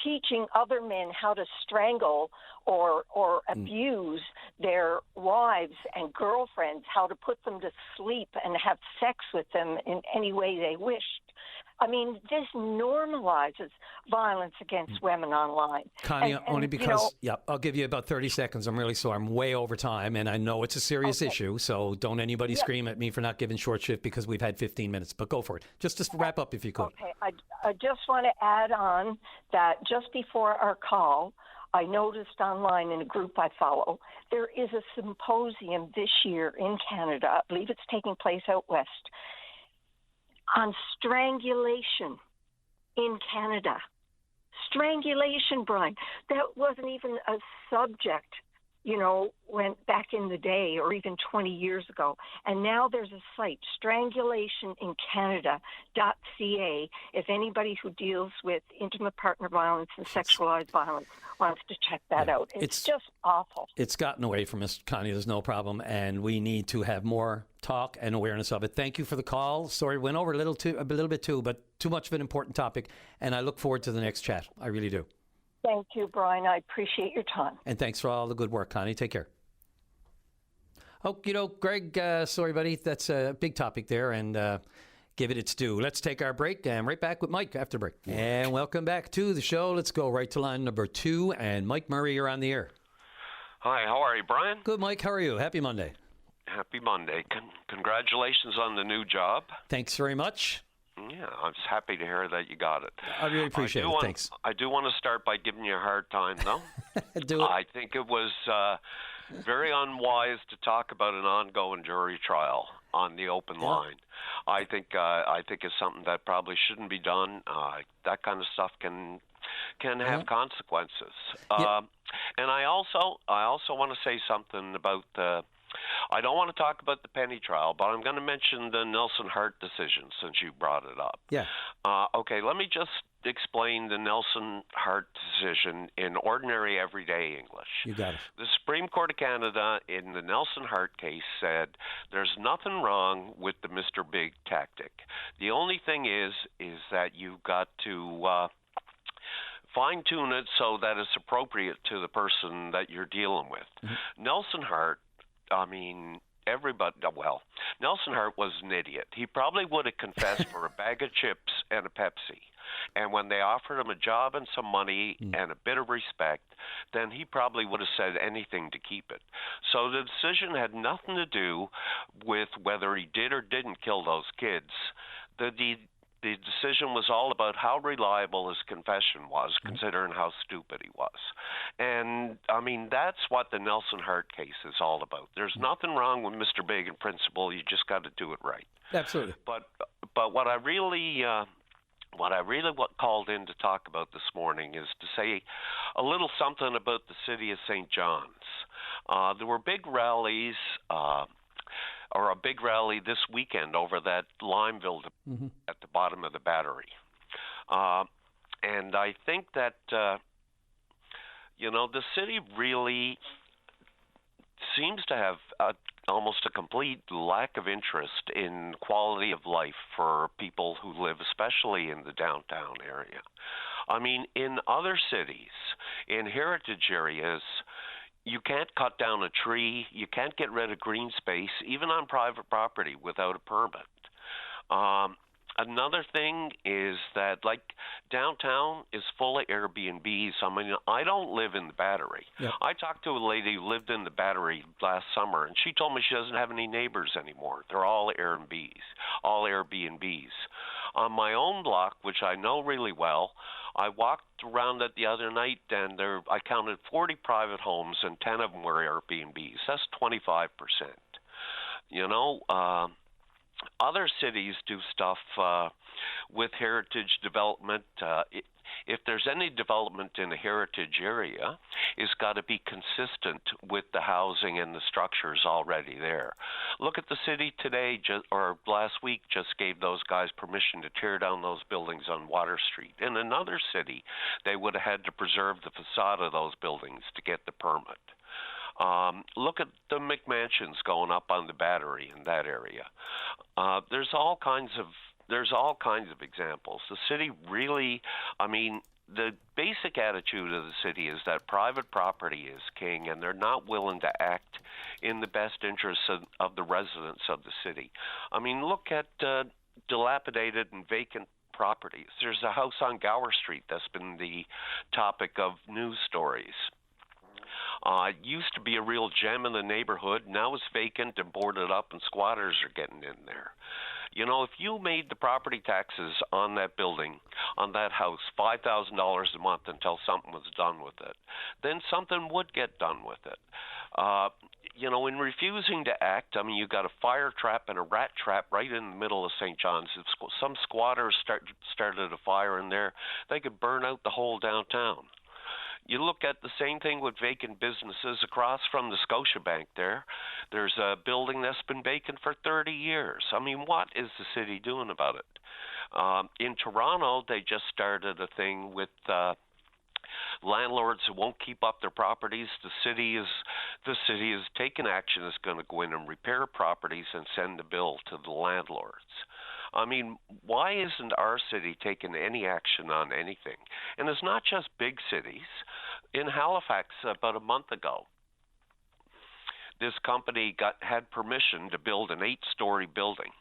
teaching other men how to strangle or abuse their wives and girlfriends, how to put them to sleep and have sex with them in any way they wished. I mean, this normalizes violence against women online. Connie, only because, I'll give you about 30 seconds. I'm really sorry. I'm way over time, and I know it's a serious issue, so don't anybody scream at me for not giving short shift because we've had 15 minutes. But go for it. Just to wrap up if you could. Okay. I just want to add on that just before our call, I noticed online in a group I follow, there is a symposium this year in Canada. I believe it's taking place out west, on strangulation in Canada. Strangulation, Brian. That wasn't even a subject, when back in the day or even 20 years ago. And now there's a site, strangulationincanada.ca, if anybody who deals with intimate partner violence and sexualized violence wants to check that out. It's just awful. It's gotten away from us, Connie. There's no problem. And we need to have more talk and awareness of it. Thank you for the call. Sorry, went over a little bit too, but too much of an important topic. And I look forward to the next chat. I really do. Thank you, Brian. I appreciate your time. And thanks for all the good work, Connie. Take care. Oh, Greg, sorry, buddy. That's a big topic there, and give it its due. Let's take our break, and right back with Mike after break. And welcome back to the show. Let's go right to line number 2, and Mike Murray, you're on the air. Hi, how are you, Brian? Good, Mike. How are you? Happy Monday. Happy Monday. Congratulations on the new job. Thanks very much. Yeah, I'm just happy to hear that you got it. I really appreciate it. Thanks. I do want to start by giving you a hard time, though. Do it. I think it was very unwise to talk about an ongoing jury trial on the open line. I think it's something that probably shouldn't be done. That kind of stuff can have consequences. And I also want to say something about I don't want to talk about the Penny trial, but I'm going to mention the Nelson Hart decision since you brought it up. Yeah. Okay, let me just explain the Nelson Hart decision in ordinary, everyday English. You got it. The Supreme Court of Canada in the Nelson Hart case said there's nothing wrong with the Mr. Big tactic. The only thing is that you've got to fine-tune it so that it's appropriate to the person that you're dealing with. Mm-hmm. Nelson Hart, Nelson Hart was an idiot. He probably would have confessed for a bag of chips and a Pepsi. And when they offered him a job and some money and a bit of respect, then he probably would have said anything to keep it. So the decision had nothing to do with whether he did or didn't kill those kids. The decision was all about how reliable his confession was, considering how stupid he was. And, that's what the Nelson Hart case is all about. There's nothing wrong with Mr. Big in principle. You just got to do it right. Absolutely. But what I really called in to talk about this morning is to say a little something about the city of St. John's. There were big rallies or a big rally this weekend over that Limeville at the bottom of the Battery. And I think that, the city really seems to have almost a complete lack of interest in quality of life for people who live especially in the downtown area. In other cities, in heritage areas, you can't cut down a tree. You can't get rid of green space, even on private property, without a permit. Another thing is that, downtown is full of Airbnbs. I don't live in the Battery. Yep. I talked to a lady who lived in the Battery last summer, and she told me she doesn't have any neighbors anymore. They're all Airbnbs. On my own block, which I know really well, I walked around it the other night, and I counted 40 private homes, and 10 of them were Airbnbs. That's 25%. Other cities do stuff with heritage development. If there's any development in a heritage area, it's got to be consistent with the housing and the structures already there. Look at the city today, or last week, just gave those guys permission to tear down those buildings on Water Street. In another city, they would have had to preserve the facade of those buildings to get the permit. Look at the McMansions going up on the Battery in that area. There's all kinds of examples. The city really, the basic attitude of the city is that private property is king, and they're not willing to act in the best interests of the residents of the city. Look at dilapidated and vacant properties. There's a house on Gower Street that's been the topic of news stories. It used to be a real gem in the neighborhood. Now it's vacant and boarded up, and squatters are getting in there. If you made the property taxes on that building, on that house, $5,000 a month until something was done with it, then something would get done with it. In refusing to act, you got a fire trap and a rat trap right in the middle of St. John's. If some squatters started a fire in there, they could burn out the whole downtown. You look at the same thing with vacant businesses across from the Scotiabank there. There's a building that's been vacant for 30 years. What is the city doing about it? In Toronto, they just started a thing with landlords who won't keep up their properties. The city is taking action. Is going to go in and repair properties and send the bill to the landlords. I mean, why isn't our city taking any action on anything? And it's not just big cities. In Halifax, about a month ago, this company had permission to build an 8-story building.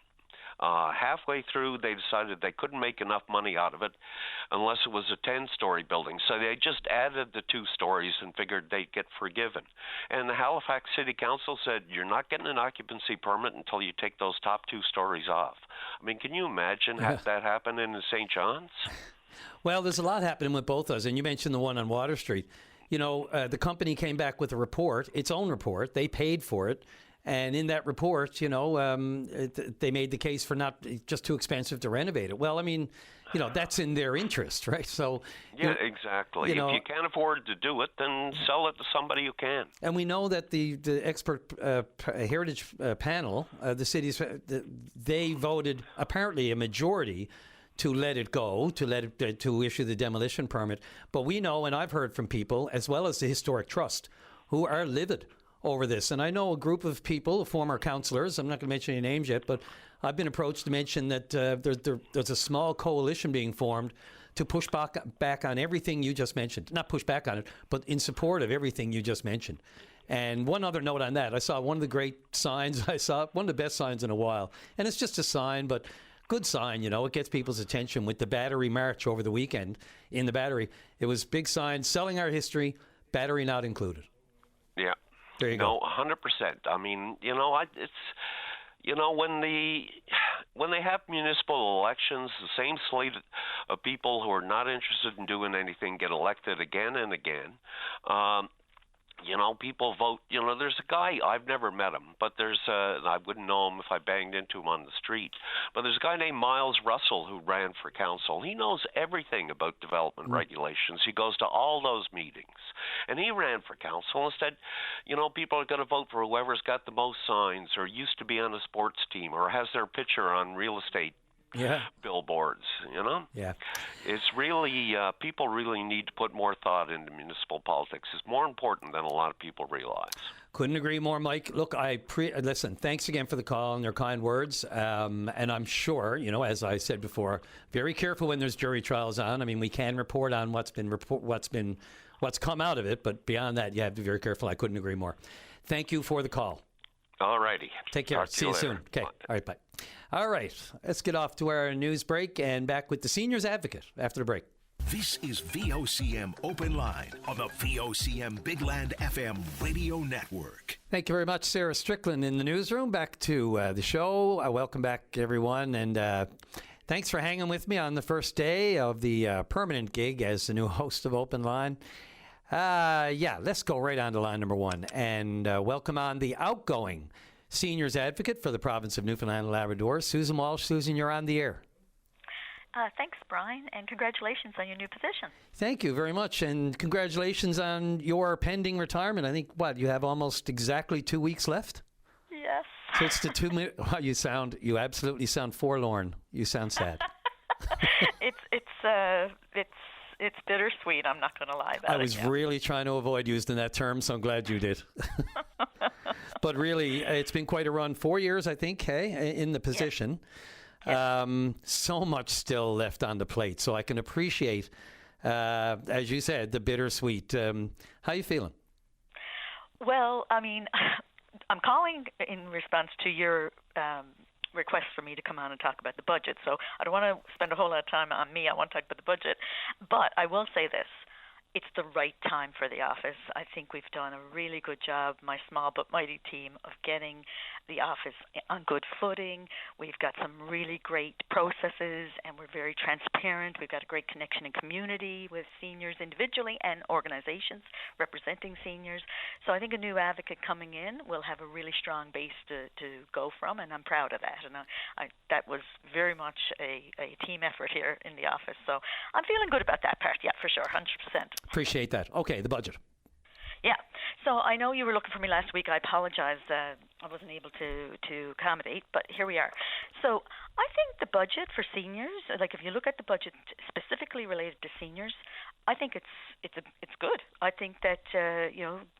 Halfway through, they decided they couldn't make enough money out of it unless it was a 10-story building. So they just added the 2 stories and figured they'd get forgiven. And the Halifax City Council said, you're not getting an occupancy permit until you take those top 2 stories off. I mean, can you imagine that happening in St. John's? Well, there's a lot happening with both those, and you mentioned the one on Water Street. You know, the company came back with a report, its own report. They paid for it. And in that report, you know, they made the case for not just too expensive to renovate it. Well, I mean, you know, that's in their interest, right? So yeah, exactly. If you can't afford to do it, then sell it to somebody who can. And we know that the expert heritage panel, the cities, they voted apparently a majority to let it go, to issue the demolition permit. But we know, and I've heard from people, as well as the Historic Trust, who are livid over this. And I know a group of people, former councillors, I'm not going to mention any names yet, but I've been approached to mention that there's a small coalition being formed to push back on everything you just mentioned. Not push back on it, but in support of everything you just mentioned. And one other note on that, I saw one of the great signs, one of the best signs in a while. And it's just a sign, but good sign, you know, it gets people's attention with the Battery March over the weekend in the Battery. It was big sign, selling our history, battery not included. Yeah. There you go. 100%. I mean, you know, it's, you know, when they have municipal elections, the same slate of people who are not interested in doing anything get elected again and again. You know, people vote. You know, there's a guy, I've never met him, but I wouldn't know him if I banged into him on the street. But there's a guy named Miles Russell who ran for council. He knows everything about development regulations. He goes to all those meetings. And he ran for council and said, you know, people are going to vote for whoever's got the most signs or used to be on a sports team or has their picture on real estate billboards, you know? Yeah. It's really, people really need to put more thought into municipal politics. It's more important than a lot of people realize. Couldn't agree more, Mike. Look, listen, thanks again for the call and your kind words. And I'm sure, you know, as I said before, very careful when there's jury trials on. I mean, we can report on what's come out of it, but beyond that, you have to be very careful. I couldn't agree more. Thank you for the call. All righty. Take care. See you soon. Okay. All right. Bye. All right. Let's get off to our news break and back with the Seniors Advocate after the break. This is VOCM Open Line on the VOCM Big Land FM radio network. Thank you very much, Sarah Strickland in the newsroom. Back to the show. Welcome back, everyone. And thanks for hanging with me on the first day of the permanent gig as the new host of Open Line. Let's go right on to line number 1 and welcome on the outgoing Seniors Advocate for the province of Newfoundland and Labrador, Susan Walsh. Susan, you're on the air. Thanks, Brian, and congratulations on your new position. Thank you very much, and congratulations on your pending retirement. I think, you have almost exactly 2 weeks left? Yes. So it's the 2 minutes. Wow, you absolutely sound forlorn. You sound sad. It's bittersweet, I'm not going to lie about it. I was really trying to avoid using that term, so I'm glad you did. But really, it's been quite a run. 4 years, I think, in the position. Yes. So much still left on the plate, so I can appreciate, as you said, the bittersweet. How are you feeling? Well, I mean, I'm calling in response to your request for me to come on and talk about the budget. So I don't want to spend a whole lot of time on me. I want to talk about the budget. But I will say this. It's the right time for the office. I think we've done a really good job, my small but mighty team, of getting the office on good footing. We've got some really great processes, and we're very transparent. We've got a great connection and community with seniors individually and organizations representing seniors. So I think a new advocate coming in will have a really strong base to go from, and I'm proud of that. And that was very much a team effort here in the office. So I'm feeling good about that part, for sure, 100%. Appreciate that. Okay, the budget. Yeah. So I know you were looking for me last week. I apologize. I wasn't able to accommodate, but here we are. So I think the budget for seniors, like if you look at the budget specifically related to seniors, I think it's good. I think that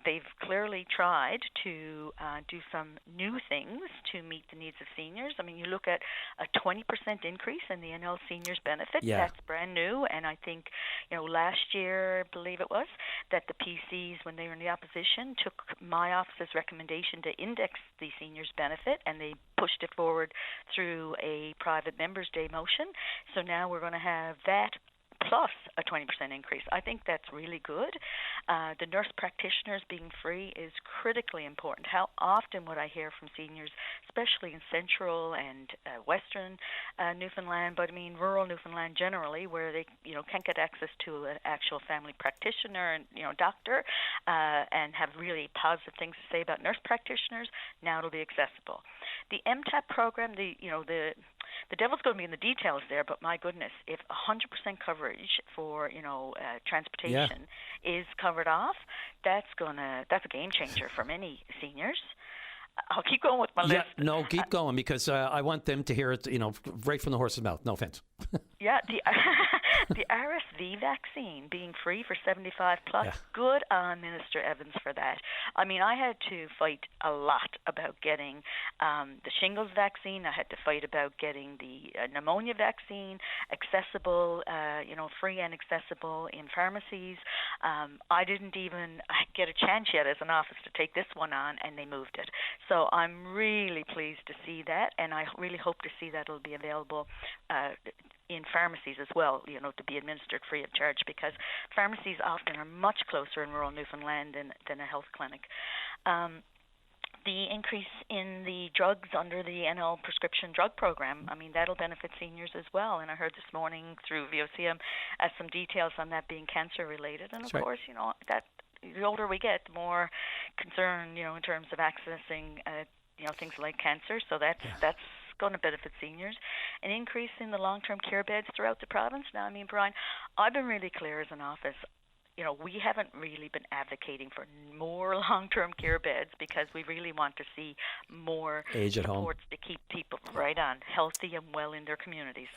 they've clearly tried to do some new things to meet the needs of seniors. I mean, you look at a 20% increase in the NL Seniors benefit. Yeah. That's brand new, and I think last year, I believe it was, that the PCs, when they were in the opposition, took my office's recommendation to index the seniors benefit, and they pushed it forward through a private members' day motion. So now we're going to have that plus a 20% increase. I think that's really good. The nurse practitioners being free is critically important. How often would I hear from seniors, especially in central and western Newfoundland, but I mean rural Newfoundland generally, where they can't get access to an actual family practitioner and doctor, and have really positive things to say about nurse practitioners. Now it'll be accessible. The MTAP program, the devil's going to be in the details there, but my goodness, if 100% coverage for transportation is covered off, that's a game changer for many seniors. I'll keep going with my list. No, keep going, because I want them to hear it, right from the horse's mouth. No offense. Yeah, the RSV vaccine being free for 75 plus, good on Minister Evans for that. I mean, I had to fight a lot about getting the shingles vaccine. I had to fight about getting the pneumonia vaccine accessible, free and accessible in pharmacies. I didn't even get a chance yet as an office to take this one on, and they moved it. So I'm really pleased to see that, and I really hope to see that it'll be available in pharmacies as well, to be administered free of charge, because pharmacies often are much closer in rural Newfoundland than a health clinic. The increase in the drugs under the NL prescription drug program, I mean, that'll benefit seniors as well. And I heard this morning through VOCM some details on that being cancer related. And of course, that the older we get, the more concern, in terms of accessing, things like cancer. So that's going to benefit seniors. An increase in the long-term care beds throughout the province. Now, I mean, Brian, I've been really clear as an office. We haven't really been advocating for more long-term care beds, because we really want to see more supports to keep people healthy and well in their communities.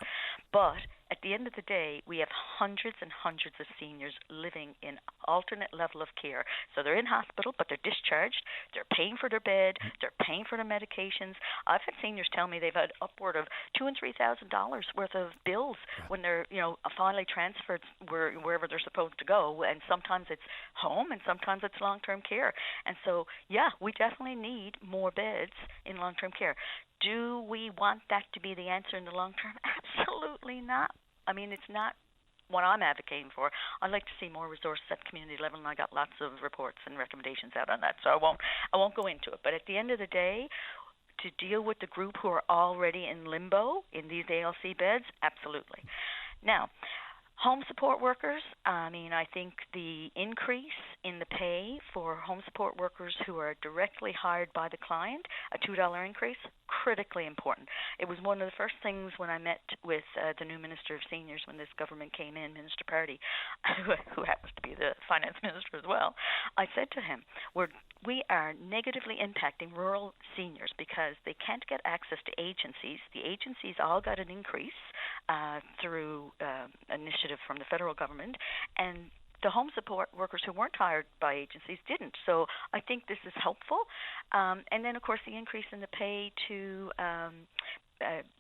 But at the end of the day, we have hundreds and hundreds of seniors living in alternate level of care. So they're in hospital, but they're discharged. They're paying for their bed. They're paying for their medications. I've had seniors tell me they've had upward of $2,000 and $3,000 worth of bills when they're, finally transferred wherever they're supposed to go. And sometimes it's home, and sometimes it's long-term care. And so, we definitely need more beds in long-term care. Do we want that to be the answer in the long term? Absolutely not. I mean, it's not what I'm advocating for. I'd like to see more resources at the community level, and I got lots of reports and recommendations out on that, so I won't go into it. But at the end of the day, to deal with the group who are already in limbo in these ALC beds, absolutely. Now, home support workers, I think the increase in the pay for home support workers who are directly hired by the client, a $2 increase, critically important. It was one of the first things when I met with the new Minister of Seniors when this government came in, Minister Party, who happens to be the finance minister as well. I said to him, we are negatively impacting rural seniors because they can't get access to agencies. The agencies all got an increase through initiative from the federal government, and the home support workers who weren't hired by agencies didn't. So I think this is helpful. And then, of course, the increase in the pay to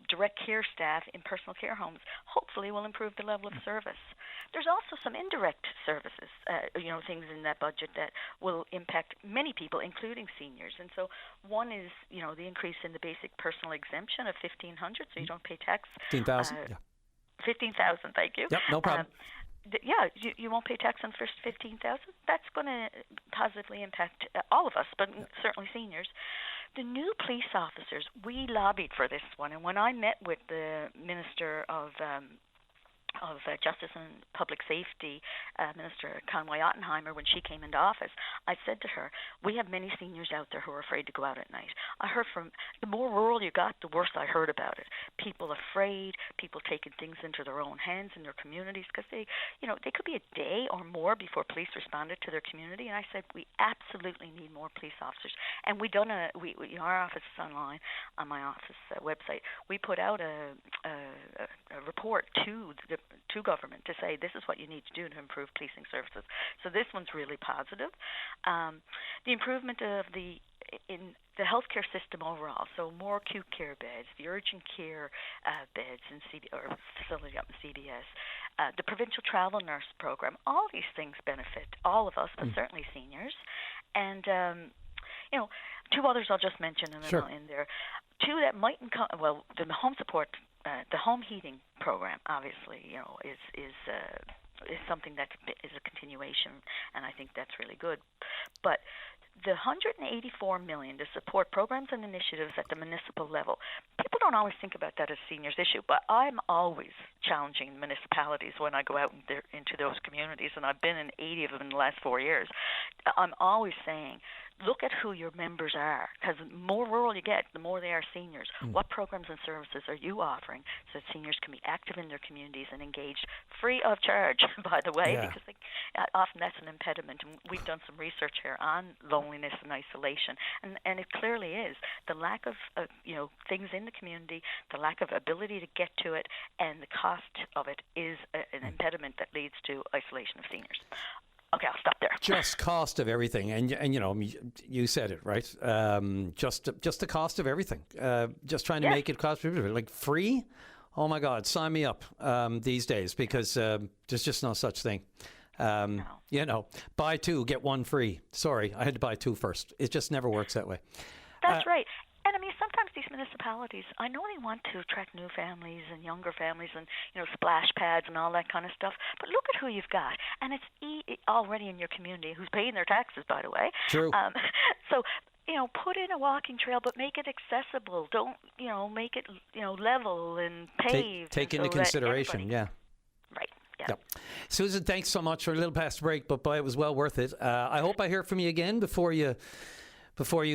direct care staff in personal care homes hopefully will improve the level of service. There's also some indirect services, things in that budget that will impact many people, including seniors. And so one is, the increase in the basic personal exemption of $1,500, so you don't pay tax. $15,000, $15,000, thank you. Yep, no problem. You won't pay tax on the first $15,000. That's going to positively impact all of us, but certainly seniors. The new police officers, we lobbied for this one, and when I met with the Minister of Justice and Public Safety, Minister Conway Ottenheimer, when she came into office, I said to her, we have many seniors out there who are afraid to go out at night. I heard from, the more rural you got, the worse I heard about it. People afraid, people taking things into their own hands in their communities, because they could be a day or more before police responded to their community. And I said, we absolutely need more police officers. And our office is online, on my office website. We put out a report to the to government to say this is what you need to do to improve policing services. So this one's really positive. The improvement of in the healthcare system overall, so more acute care beds, the urgent care beds in or facility up in CBS, the provincial travel nurse program, all these things benefit all of us, but certainly seniors. And, two others I'll just mention and then I'll end there. Two that mightn't come, well, the home support, the home heating program, obviously, is something that is a continuation, and I think that's really good. But the $184 million to support programs and initiatives at the municipal level, people don't always think about that as a seniors issue, but I'm always challenging municipalities when I go out into those communities, and I've been in 80 of them in the last 4 years. I'm always saying, look at who your members are, because the more rural you get, the more they are seniors. What programs and services are you offering so that seniors can be active in their communities and engaged free of charge, by the way, because often that's an impediment. And we've done some research here on loneliness and isolation, and it clearly is. The lack of things in the community, the lack of ability to get to it, and the cost of it is an impediment that leads to isolation of seniors. Okay, I'll stop there. Just cost of everything, and you said it right. Just the cost of everything. Just trying to make it cost prohibitive, like free. Oh my God, sign me up these days, because there's just no such thing. Buy two, get one free. Sorry, I had to buy two first. It just never works that way. That's right. And I mean, sometimes these municipalities, I know they want to attract new families and younger families and, splash pads and all that kind of stuff, but look at who you've got. And it's already in your community, who's paying their taxes, by the way. True. So, put in a walking trail, but make it accessible. Don't, make it, level and paved. Take into consideration, Right. Yeah. Yep. Susan, thanks so much. We're a little past the break, but boy, it was well worth it. I hope I hear from you again before you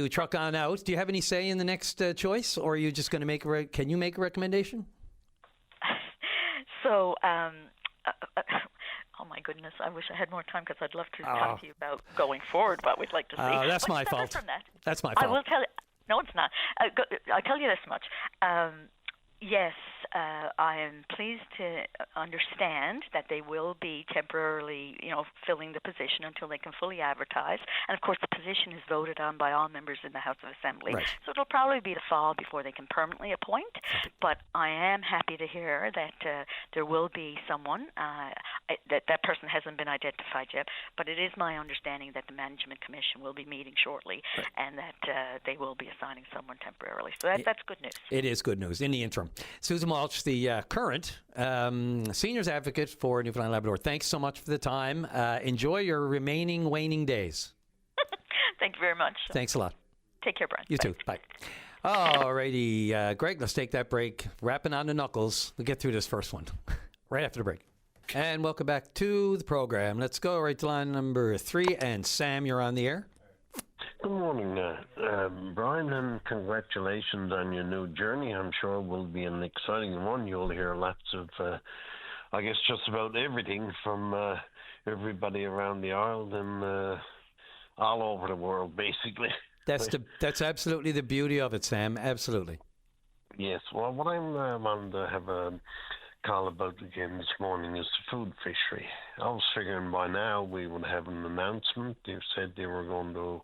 truck on out. Do you have any say in the next choice, or are you just going to can you make a recommendation? So, oh my goodness, I wish I had more time, because I'd love to talk to you about going forward, what we'd like to see. That's my fault. From that, that's my fault. I will tell you. No, it's not. I'll tell you this much. Yes, I am pleased to understand that they will be temporarily, filling the position until they can fully advertise. And, of course, the position is voted on by all members in the House of Assembly. Right. So it'll probably be the fall before they can permanently appoint. But I am happy to hear that there will be someone. That person hasn't been identified yet. But it is my understanding that the Management Commission will be meeting shortly, and that they will be assigning someone temporarily. So that's good news. It is good news in the interim. Susan Walsh, the current seniors advocate for Newfoundland and Labrador. Thanks so much for the time. Enjoy your remaining waning days. Thank you very much. Thanks a lot. Take care, Brian. You too. Bye. All righty, Greg, let's take that break. Wrapping on the knuckles. We'll get through this first one right after the break. And welcome back to the program. Let's go right to line number 3. And Sam, you're on the air. Good morning, Brian, and congratulations on your new journey. I'm sure it will be an exciting one. You'll hear lots of, I guess, just about everything from everybody around the island and all over the world, basically. That's absolutely the beauty of it, Sam. Absolutely. Yes. Well, what I wanted to have a call about again this morning is the food fishery. I was figuring by now we would have an announcement. They said they were going to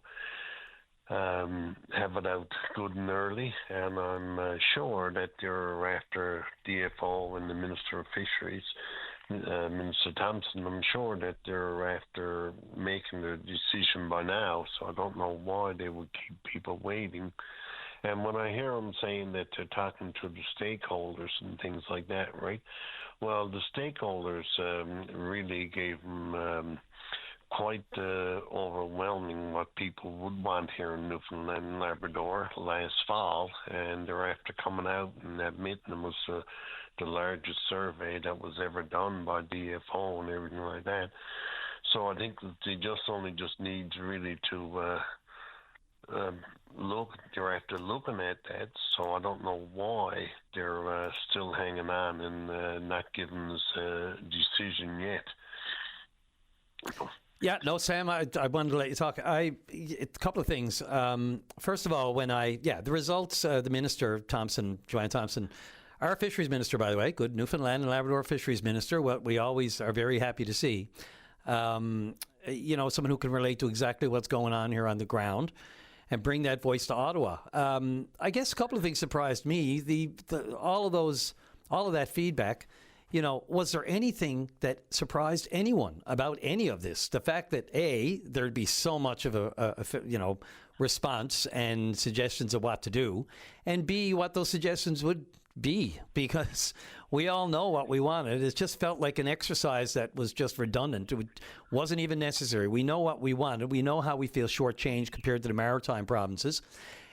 have it out good and early, and I'm sure that they're after DFO and the Minister of Fisheries, Minister Thompson. I'm sure that they're after making their decision by now, so I don't know why they would keep people waiting. And when I hear them saying that they're talking to the stakeholders and things like that, right? Well, the stakeholders really gave them quite overwhelming what people would want here in Newfoundland and Labrador last fall, and they're after coming out and admitting it was the largest survey that was ever done by DFO and everything like that. So I think that they just need really to they're after looking at that, so I don't know why they're still hanging on and not giving us a decision yet. Yeah, no, Sam, I wanted to let you talk. A couple of things. First of all, the results, the Minister, Joanne Thompson, Our fisheries minister, by the way, good Newfoundland and Labrador fisheries minister, what we always are very happy to see. Someone who can relate to exactly what's going on here on the ground and bring that voice to Ottawa. I guess a couple of things surprised me. All of that feedback. Was there anything that surprised anyone about any of this? The fact that there'd be so much of a response and suggestions of what to do, and B, what those suggestions would be, because we all know what we wanted. It just felt like an exercise that was just redundant. It wasn't even necessary. We know what we wanted. We know how we feel shortchanged compared to the maritime provinces.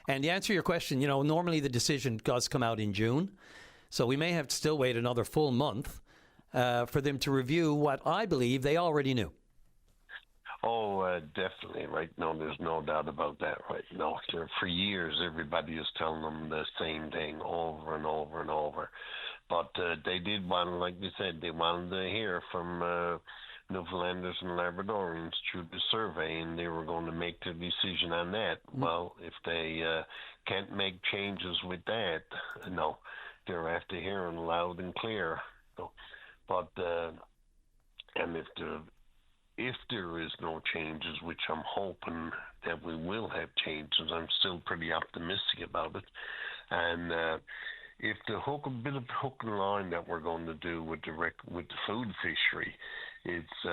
And to answer your question, normally the decision does come out in June. So we may have to still wait another full month for them to review what I believe they already knew. Oh, definitely. Right. No, there's no doubt about that. Right. No, for years, everybody is telling them the same thing over and over and over. But they did want, like you said, they wanted to hear from Newfoundlanders and Labradorians through the survey, and they were going to make their decision on that. Well, if they can't make changes with that, no, they're after hearing loud and clear. So, but and if there is no changes, which I'm hoping that we will have changes, I'm still pretty optimistic about it. And if the bit of hook and line that we're going to do with the food fishery, it's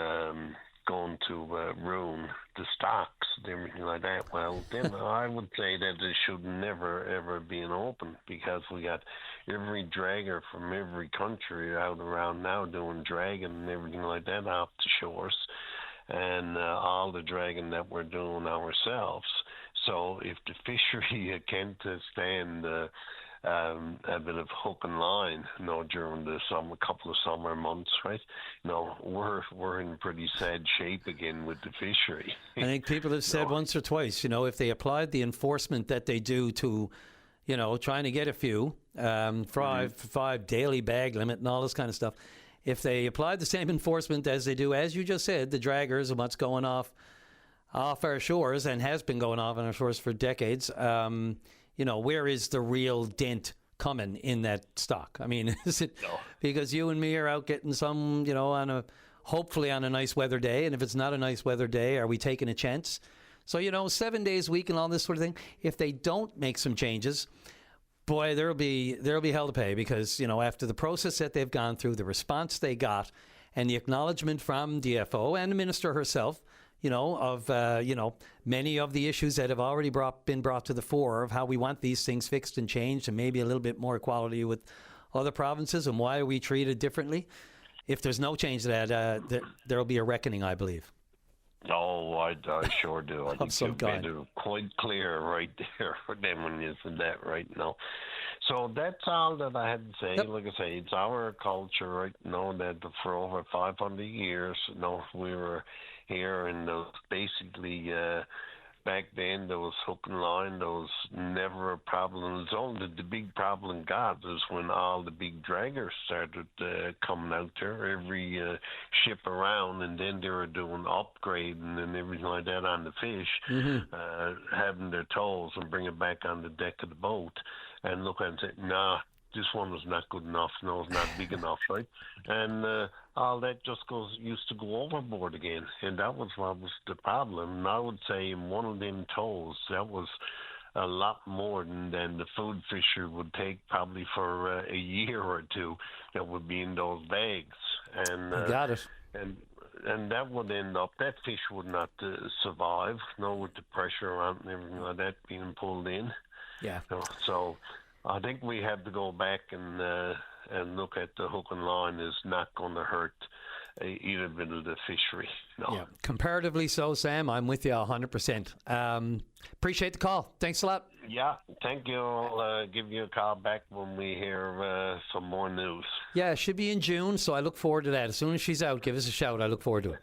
going to ruin the stocks and everything like that, well, then I would say that it should never, ever be open, because we got every dragger from every country out around now doing dragging and everything like that off the shores, and all the dragging that we're doing ourselves. So if the fishery can't stand a bit of hook and line, during the couple of summer months, right? We're in pretty sad shape again with the fishery. I think people have said once or twice, if they applied the enforcement that they do to, trying to get a few, five daily bag limit and all this kind of stuff, if they applied the same enforcement as they do, as you just said, the draggers and what's going off our shores and has been going off on our shores for decades, where is the real dent coming in that stock? I mean, is it because you and me are out getting some, hopefully on a nice weather day, and if it's not a nice weather day, are we taking a chance? So, 7 days a week and all this sort of thing. If they don't make some changes, boy, there'll be hell to pay, because, after the process that they've gone through, the response they got, and the acknowledgement from DFO and the minister herself, of many of the issues that have already been brought to the fore of how we want these things fixed and changed, and maybe a little bit more equality with other provinces, and why are we treated differently. If there's no change to that, there'll be a reckoning, I believe. Oh, I sure do. I think you've made it quite clear right there for them when you said that right now. So that's all that I had to say. Yep. Like I say, it's our culture, right? That for over 500 years, we were here, and basically back then there was hook and line. There was never a problem. It was only the big problem got was when all the big draggers started coming out there, every ship around, and then they were doing upgrading and everything like that on the fish, having their tows and bring it back on the deck of the boat, and look and say, nah, this one was not good enough. No, it's not big enough, right? And all that just used to go overboard again, and that was what was the problem. And I would say in one of them tows, that was a lot more than the food fisher would take probably for a year or two. That would be in those bags, and got it. And that would end up, that fish would not survive, with the pressure around and everything like that being pulled in. Yeah. So I think we have to go back and look at the hook and line is not going to hurt either bit of the fishery. No. Yeah, comparatively so, Sam. I'm with you 100%. Appreciate the call. Thanks a lot. Yeah, thank you. I'll give you a call back when we hear some more news. Yeah, it should be in June, so I look forward to that. As soon as she's out, give us a shout. I look forward to it.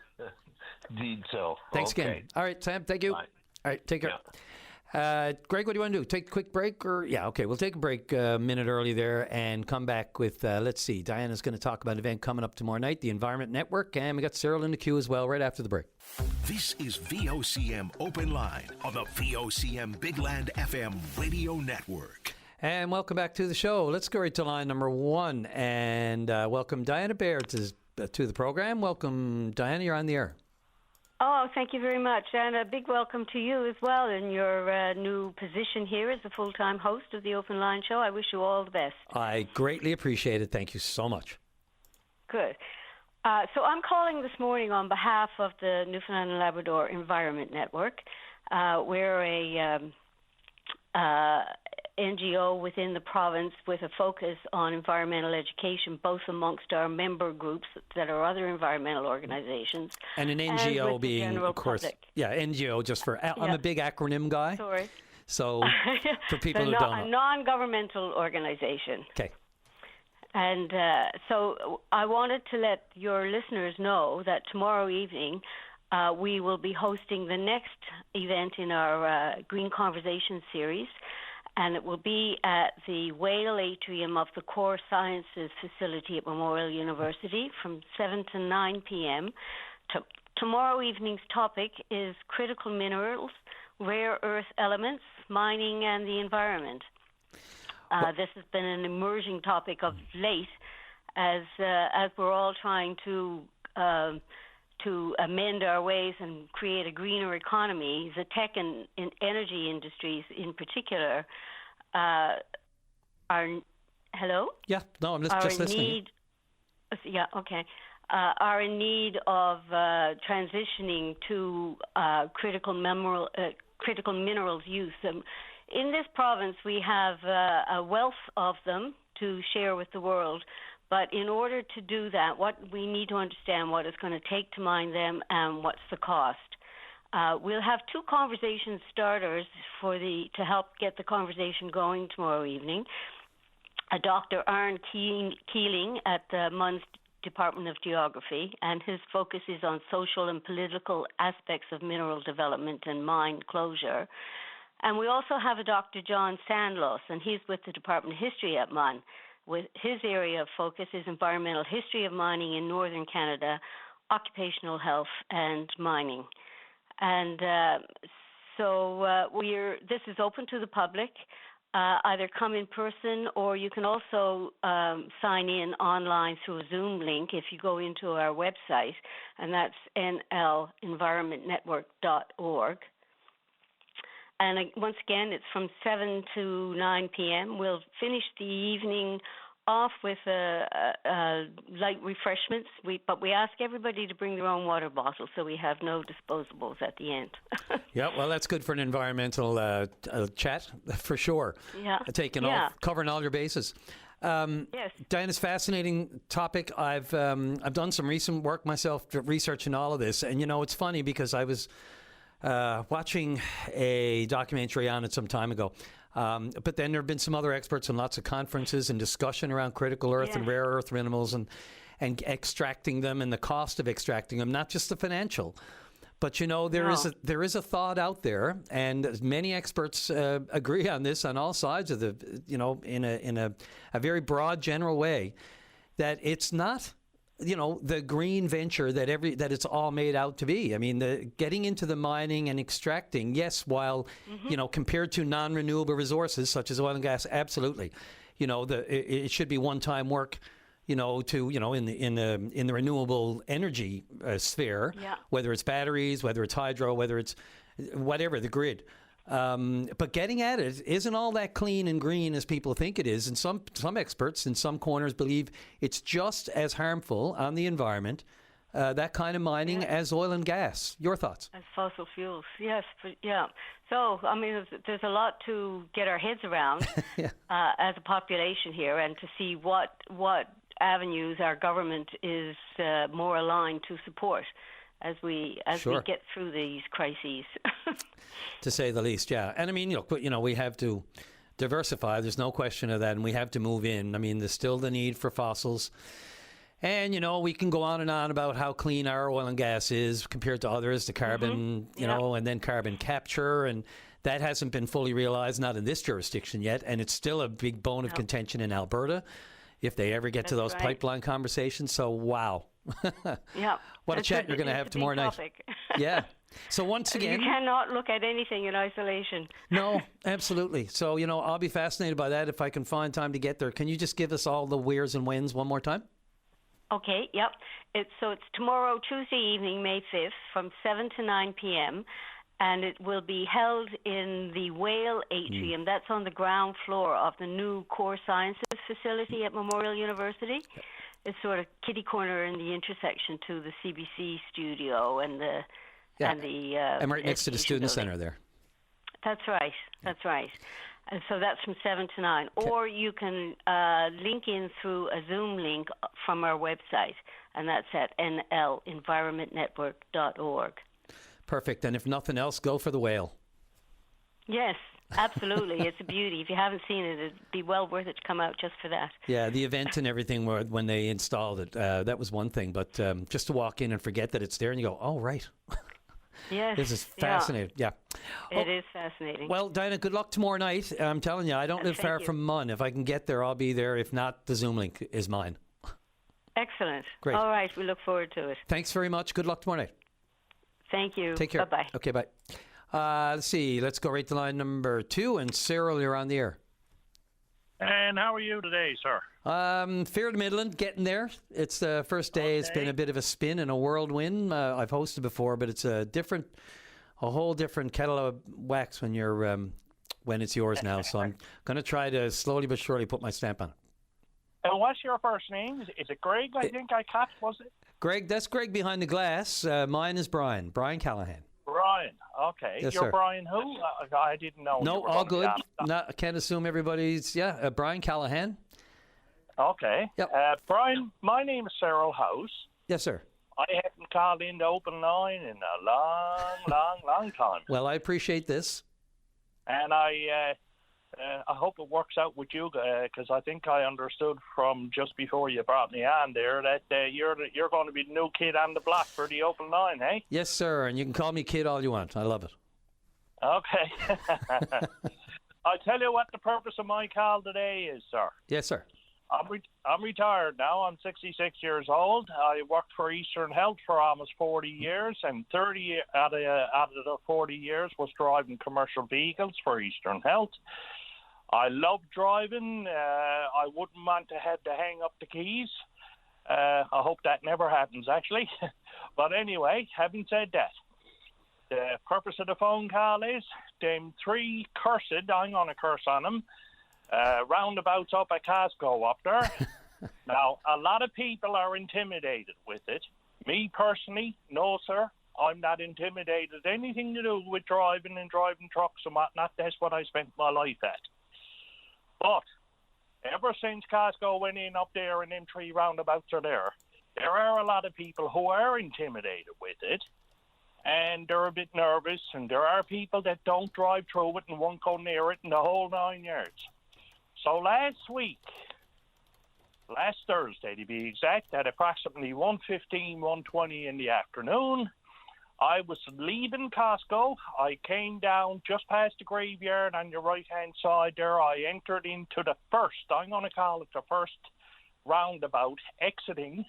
Indeed so. Thanks again. All right, Sam, thank you. Bye. All right, take care. Yeah. Greg, what do you want to do? Take a quick break? Okay, we'll take a break a minute early there and come back with, let's see, Diana's going to talk about an event coming up tomorrow night, the Environment Network, and we got Cyril in the queue as well right after the break. This is VOCM Open Line on the VOCM Big Land FM radio network. And welcome back to the show. Let's go right to line number 1 and welcome Diana Baird to the program. Welcome, Diana. You're on the air. Oh, thank you very much. And a big welcome to you as well in your new position here as the full-time host of the Open Line Show. I wish you all the best. I greatly appreciate it. Thank you so much. Good. So I'm calling this morning on behalf of the Newfoundland and Labrador Environment Network. We're a NGO within the province with a focus on environmental education, both amongst our member groups that are other environmental organizations. And an NGO being, of course, public. Yeah, NGO just for, I'm a big acronym guy. Sorry. So for people who don't know. A non-governmental organization. Okay. And so I wanted to let your listeners know that tomorrow evening we will be hosting the next event in our Green Conversation series, and it will be at the Whale Atrium of the Core Sciences facility at Memorial University from 7 to 9 p.m. Tomorrow evening's topic is critical minerals, rare earth elements, mining, and the environment. This has been an emerging topic of late, as we're all trying to amend our ways and create a greener economy. The tech and energy industries, in particular, are hello. Yeah, no, I'm just listening. Are in need of transitioning to critical minerals use. In this province, we have a wealth of them to share with the world. But in order to do that, we need to understand what it's going to take to mine them and what's the cost. We'll have 2 conversation starters to help get the conversation going tomorrow evening. Dr. Aaron Keeling at the MUN's Department of Geography, and his focus is on social and political aspects of mineral development and mine closure. And we also have a Dr. John Sandlos, and he's with the Department of History at MUN. With his area of focus is environmental history of mining in northern Canada, occupational health, and mining. And this is open to the public. Either come in person, or you can also sign in online through a Zoom link if you go into our website, and that's nlenvironmentnetwork.org. And once again, it's from 7 to 9 p.m. We'll finish the evening off with light refreshments, but we ask everybody to bring their own water bottle so we have no disposables at the end. Yeah, well, that's good for an environmental chat, for sure. Yeah. Covering all your bases. Yes. Diana's fascinating topic. I've done some recent work myself researching all of this, and it's funny because I was watching a documentary on it some time ago. But then there have been some other experts and lots of conferences and discussion around critical earth and rare earth minerals and extracting them and the cost of extracting them, not just the financial. But there is a thought out there, and many experts agree on this on all sides of the in a very broad general way, that it's not the green venture that it's all made out to be. I mean, getting into the mining and extracting, yes, while compared to non-renewable resources such as oil and gas, absolutely, it should be one-time work. In the renewable energy sphere, whether it's batteries, whether it's hydro, whether it's whatever, the grid. But getting at it isn't all that clean and green as people think it is. And some experts in some corners believe it's just as harmful on the environment, that kind of mining, as oil and gas. Your thoughts? As fossil fuels, yes. So, I mean, there's a lot to get our heads around as a population here, and to see what avenues our government is more aligned to support as we get through these crises. To say the least, yeah. And I mean, we have to diversify. There's no question of that, and we have to move in. I mean, there's still the need for fossils. And, we can go on and on about how clean our oil and gas is compared to others, the carbon, and then carbon capture. And that hasn't been fully realized, not in this jurisdiction yet. And it's still a big bone of contention in Alberta if they ever get to those pipeline conversations. So, wow. Yeah. What a chat you're going to have tomorrow night. Yeah. So once again, you cannot look at anything in isolation. No, absolutely. So, I'll be fascinated by that if I can find time to get there. Can you just give us all the wheres and whens one more time? Okay, yep. It's tomorrow, Tuesday evening, May 5th, from 7 to 9 p.m., and it will be held in the Whale Atrium. That's on the ground floor of the new Core Sciences facility at Memorial University. It's sort of kitty corner in the intersection to the CBC studio and the I'm right next to the student center there. That's right. That's right. And so that's from 7 to 9. Okay. Or you can link in through a Zoom link from our website, and that's at nlenvironmentnetwork.org. Perfect. And if nothing else, go for the whale. Yes, absolutely. It's a beauty. If you haven't seen it, it'd be well worth it to come out just for that. Yeah, the event and everything when they installed it, that was one thing. But just to walk in and forget that it's there and you go, oh, right. Yes. This is fascinating. Yeah. It is fascinating. Well, Diana, good luck tomorrow night. I'm telling you, I don't live far from Munn. If I can get there, I'll be there. If not, the Zoom link is mine. Excellent. Great. All right. We look forward to it. Thanks very much. Good luck tomorrow night. Thank you. Take care. Bye-bye. Okay, bye. Let's see. Let's go right to line number 2. And Cyril, you're on the air. And how are you today, sir? Fair to Midland, getting there. It's the first day. Okay. It's been a bit of a spin and a whirlwind. I've hosted before, but it's a whole different kettle of wax when it's yours now. So I'm going to try to slowly but surely put my stamp on it. And what's your first name? Is it Greg? I think I caught, was it? Greg, that's Greg behind the glass. Mine is Brian Callahan. Brian, okay. Yes, You're sir. Brian who? I didn't know. No, all good. I can't assume everybody's, Brian Callahan. Okay. Yep. Brian, my name is Cyril House. Yes, sir. I haven't called in the open line in a long time. Well, I appreciate this. And I hope it works out with you, because I think I understood from just before you brought me on there that you're going to be the new kid on the block for the open line, hey? Yes, sir, and you can call me kid all you want. I love it. Okay. I'll tell you what the purpose of my call today is, sir. Yes, sir. I'm retired now. I'm 66 years old. I worked for Eastern Health for almost 40 years, and 30 out of the 40 years was driving commercial vehicles for Eastern Health. I love driving. I wouldn't want to have to hang up the keys. I hope that never happens, actually. But anyway, having said that, the purpose of the phone call is them 3 cursed, I'm going to curse on them, roundabouts up at Costco up there. Now, a lot of people are intimidated with it. Me personally, no, sir. I'm not intimidated. Anything to do with driving and driving trucks and whatnot, that's what I spent my life at. But ever since Costco went in up there and them 3 roundabouts are there are a lot of people who are intimidated with it, and they're a bit nervous, and there are people that don't drive through it and won't go near it in the whole 9 yards. So last Thursday to be exact, at approximately 1:15, 1:20 in the afternoon, I was leaving Costco. I came down just past the graveyard on your right-hand side there. I entered into the first, I'm going to call it the first roundabout, exiting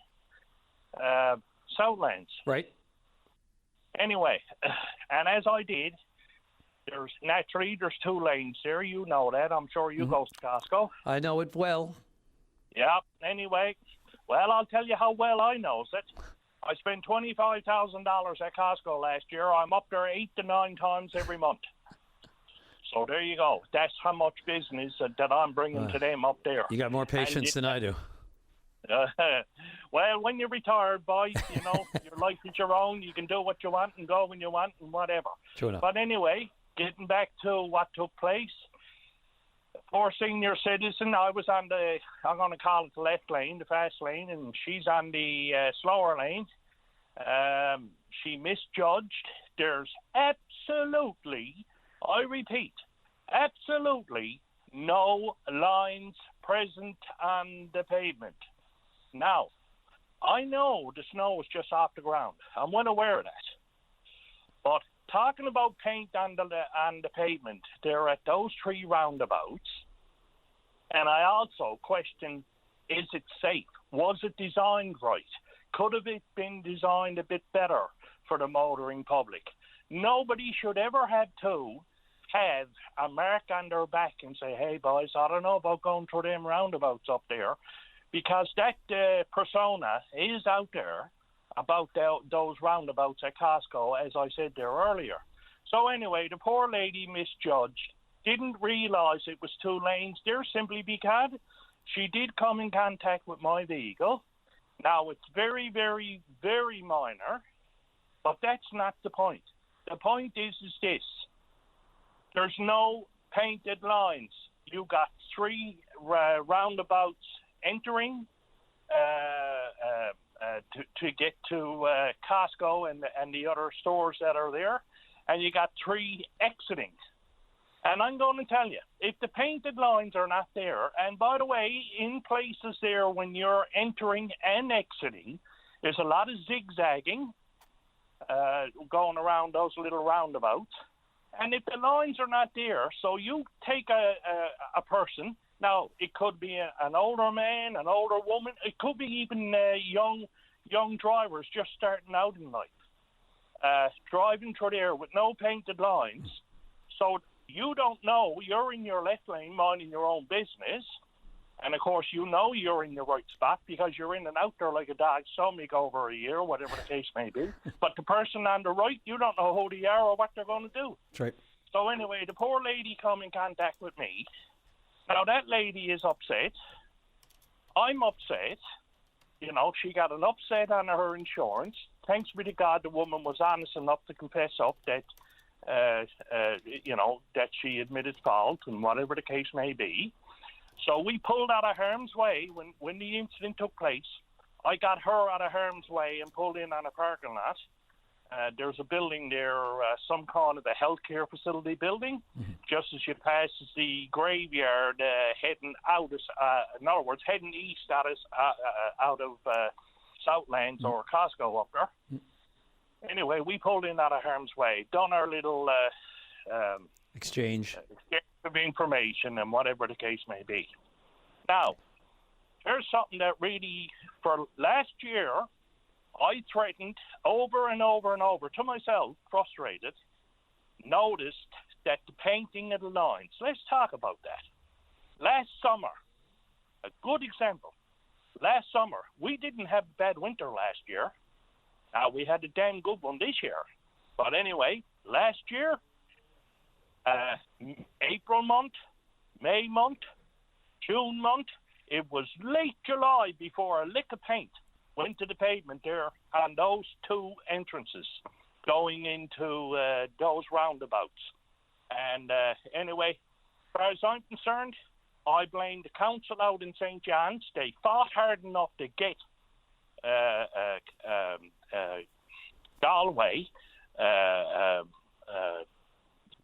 Southlands. Right. Anyway, and as I did, there's 2 lanes there. You know that. I'm sure you go to Costco. I know it well. Yeah. Anyway, well, I'll tell you how well I knows it. I spent $25,000 at Costco last year. I'm up there 8 to 9 times every month. So there you go. That's how much business that I'm bringing to them up there. You got more patience than I do. Well, when you're retired, boy, your life is your own. You can do what you want and go when you want and whatever. True enough. But anyway, getting back to what took place, poor senior citizen, I was on I'm going to call it the left lane, the fast lane, and she's on the slower lane. She misjudged. There's absolutely, I repeat, absolutely no lines present on the pavement. Now, I know the snow is just off the ground. I'm well aware of that. But talking about paint on the pavement, they're at those 3 roundabouts. And I also question, is it safe? Was it designed right? Could have it been designed a bit better for the motoring public? Nobody should ever have to have a mark on their back and say, hey, boys, I don't know about going through them roundabouts up there, because that persona is out there about those roundabouts at Costco, as I said there earlier. So anyway, the poor lady misjudged, didn't realise it was 2 lanes there simply because she did come in contact with my vehicle. Now, it's very, very, very minor, but that's not the point. The point is this. There's no painted lines. You got 3 roundabouts entering to get to Costco and the other stores that are there, and you got 3 exiting. And I'm going to tell you, if the painted lines are not there, and by the way, in places there when you're entering and exiting, there's a lot of zigzagging going around those little roundabouts. And if the lines are not there, so you take a person, now it could be an older man, an older woman, it could be even young drivers just starting out in life, driving through there with no painted lines. So you don't know, you're in your left lane minding your own business, and of course you know you're in the right spot because you're in and out there like a dog stomach over a year, whatever the case may be. But the person on the right, you don't know who they are or what they're going to do. That's right. So anyway, the poor lady come in contact with me. Now that lady is upset. I'm upset. You know, she got an upset on her insurance. Thanks be to God, the woman was honest enough to confess up that that she admitted fault and whatever the case may be. So we pulled out of harm's way when the incident took place. I got her out of harm's way and pulled in on a parking lot. There's a building there, some kind of a healthcare facility building, just as you pass the graveyard, heading out, in other words, heading east out of Southlands or Costco up there. Anyway, we pulled in out of harm's way, done our little exchange of information and whatever the case may be. Now, here's something that really, for last year, I threatened over and over and over to myself, frustrated, noticed that the painting of the lines, let's talk about that. Last summer, a good example, last summer, we didn't have a bad winter last year. Now, we had a damn good one this year. But anyway, last year, April month, May month, June month, it was late July before a lick of paint went to the pavement there on those 2 entrances going into those roundabouts. And anyway, as far as I'm concerned, I blame the council out in St. John's. They fought hard enough to get Galway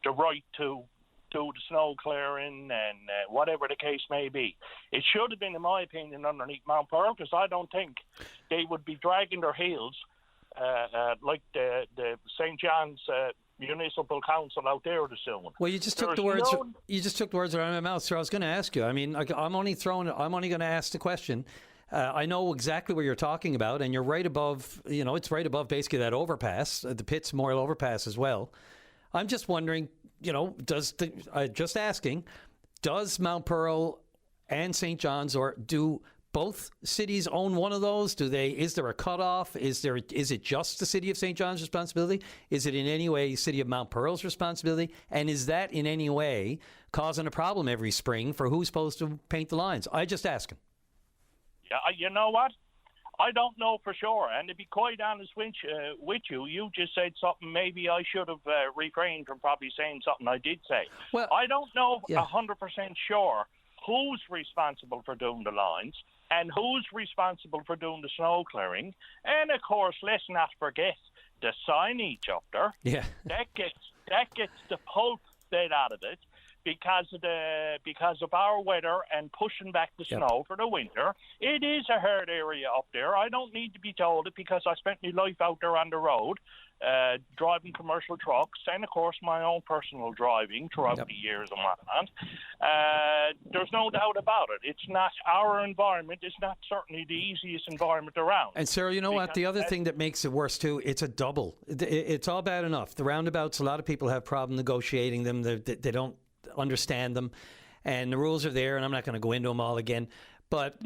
the right to do the snow clearing and whatever the case may be. It should have been, in my opinion, underneath Mount Pearl, because I don't think they would be dragging their heels like the St. John's Municipal Council out there this soon. Well, you just took the words. You just took the words out of my mouth, sir. I was going to ask you. I mean, I'm only going to ask the question. I know exactly what you're talking about, and you're right above. You know, it's right above basically that overpass, the Pitts Memorial overpass as well. I'm just wondering. You know, just asking, does Mount Pearl and St. John's, or do both cities own one of those? Is there a cutoff? Is it just the city of St. John's responsibility? Is it in any way city of Mount Pearl's responsibility? And is that in any way causing a problem every spring for who's supposed to paint the lines? I just asking. Yeah, you know what? I don't know for sure, and to be quite honest with you, you just said something maybe I should have refrained from probably saying something I did say. Well, I don't know 100% sure who's responsible for doing the lines and who's responsible for doing the snow clearing, and of course, let's not forget the signage up there. Yeah, that gets the pulp bit out of it. Because of our weather and pushing back the snow for the winter, it is a hard area up there. I don't need to be told it because I spent my life out there on the road, driving commercial trucks, and of course my own personal driving throughout the years and whatnot. There's no doubt about it. It's not our environment. It's not certainly the easiest environment around. And Sarah, you know what? The other thing that makes it worse too, it's a double. It's all bad enough. The roundabouts, a lot of people have problem negotiating them. They don't understand them, and the rules are there. And I'm not going to go into them all again. But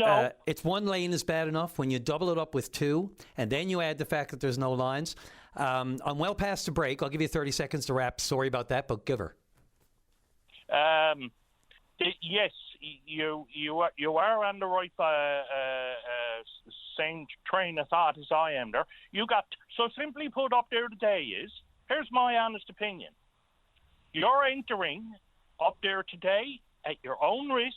it's one lane is bad enough. When you double it up with two, and then you add the fact that there's no lines. I'm well past the break. I'll give you 30 seconds to wrap. Sorry about that, but give her. Yes, you are on the right same train of thought as I am there. So simply put up there today here's my honest opinion. You're entering up there today at your own risk.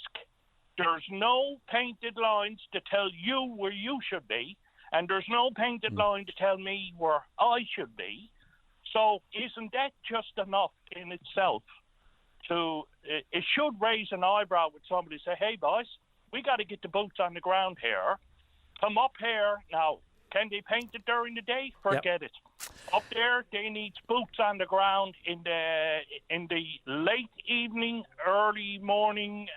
There's no painted lines to tell you where you should be. And there's no painted line to tell me where I should be. So isn't that just enough in itself it should raise an eyebrow with somebody say, hey, boys, we got to get the boots on the ground here. Come up here. Now, can they paint it during the day? Forget it. Up there, they need boots on the ground in the late evening, early morning.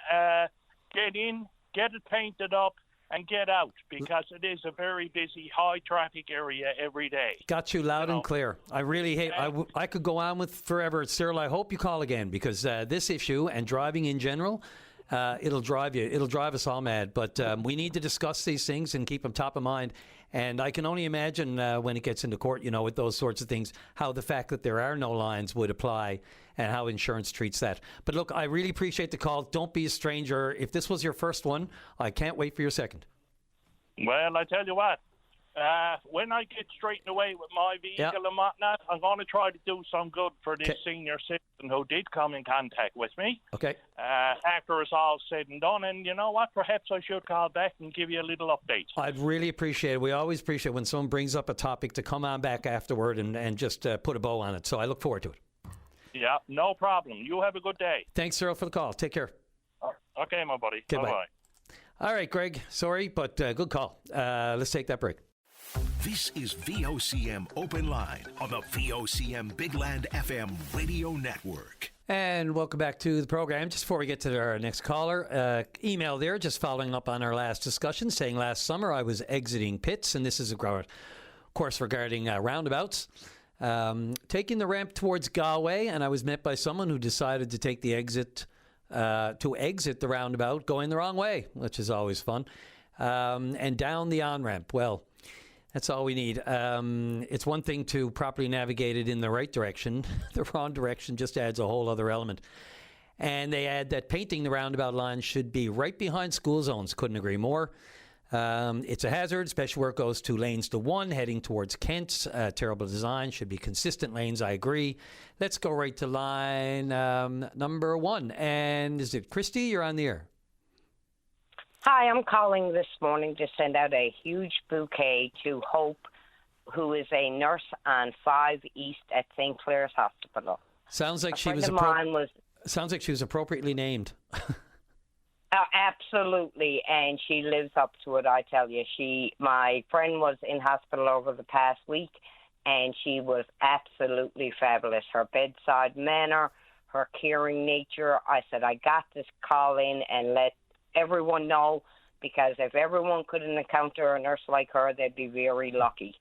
Get in, get it painted up, and get out, because it is a very busy, high-traffic area every day. Got you loud and clear. I really hate. I could go on with forever. Cyril, I hope you call again, because this issue and driving in general, it'll drive us all mad. But we need to discuss these things and keep them top of mind. And I can only imagine when it gets into court, with those sorts of things, how the fact that there are no lines would apply and how insurance treats that. But look, I really appreciate the call. Don't be a stranger. If this was your first one, I can't wait for your second. Well, I tell you what, when I get straightened away with my vehicle and whatnot, I'm going to try to do some good for this senior citizen who did come in contact with me. Okay. After it's all said and done, and you know what? Perhaps I should call back and give you a little update. I'd really appreciate it. We always appreciate when someone brings up a topic to come on back afterward and just put a bow on it. So I look forward to it. Yeah, no problem. You have a good day. Thanks, Cyril, for the call. Take care. Okay, my buddy. Okay, bye-bye. All right, Greg. Sorry, but good call. Let's take that break. This is VOCM Open Line on the VOCM Big Land FM radio network. And welcome back to the program. Just before we get to our next caller, email there, just following up on our last discussion, saying last summer I was exiting pits, and this is, of course, regarding roundabouts. Taking the ramp towards Galway, and I was met by someone who decided to take the exit the roundabout going the wrong way, which is always fun, and down the on-ramp. Well, that's all we need. It's one thing to properly navigate it in the right direction. The wrong direction just adds a whole other element. And they add that painting the roundabout line should be right behind school zones. Couldn't agree more. It's a hazard. Special work goes to lanes to one, heading towards Kent. Terrible design. Should be consistent lanes. I agree. Let's go right to line number one. And is it Christy? You're on the air. Hi, I'm calling this morning to send out a huge bouquet to Hope, who is a nurse on 5 East at St. Clair's Hospital. Sounds like she was appropriately named. Absolutely, and she lives up to it, I tell you. My friend was in hospital over the past week, and she was absolutely fabulous. Her bedside manner, her caring nature. I said, I got to call in and let everyone know, because if everyone could encounter a nurse like her, they'd be very lucky.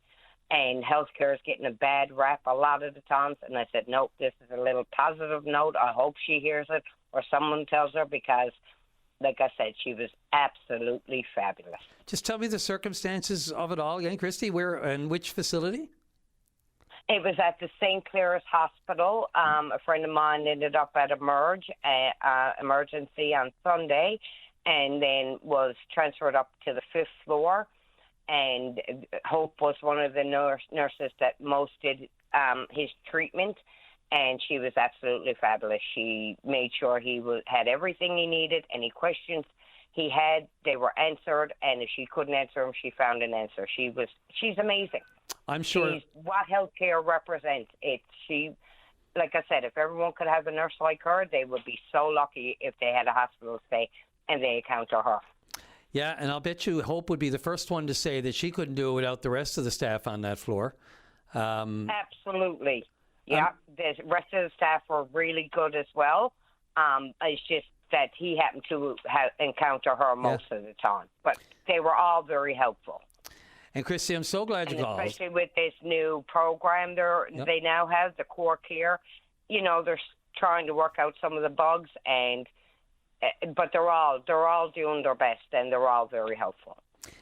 And healthcare is getting a bad rap a lot of the times, and I said, nope, this is a little positive note. I hope she hears it or someone tells her, because like I said, she was absolutely fabulous. Just tell me the circumstances of it all again, Christy. Where and which facility? It was at the St. Clair's Hospital. A friend of mine ended up at emergency on Sunday, and then was transferred up to the 5th floor. And Hope was one of the nurses that most did his treatment. And she was absolutely fabulous. She made sure he had everything he needed. Any questions he had, they were answered. And if she couldn't answer them, she found an answer. She's amazing. I'm sure. She's what healthcare represents. Like I said, if everyone could have a nurse like her, they would be so lucky if they had a hospital stay and they encounter her. Yeah, and I'll bet you Hope would be the first one to say that she couldn't do it without the rest of the staff on that floor. Absolutely. Yeah, the rest of the staff were really good as well. It's just that he happened to encounter her most of the time. But they were all very helpful. And Christy, I'm so glad you called. Especially with this new program they now have, the Core Care. You know, they're trying to work out some of the bugs, but they're all doing their best, and they're all very helpful.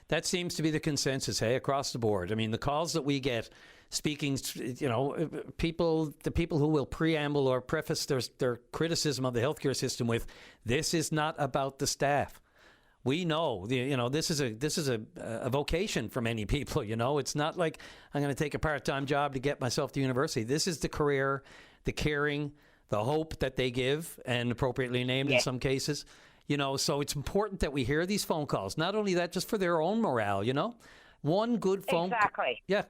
That seems to be the consensus, across the board. I mean, the calls that we get, speaking, the people who will preamble or preface their criticism of the healthcare system with, "This is not about the staff." We know, this is a vocation for many people. It's not like I'm going to take a part-time job to get myself to university. This is the career, the caring, the hope that they give, and appropriately named in some cases. So it's important that we hear these phone calls. Not only that, just for their own morale. One good phone. Exactly. Yeah.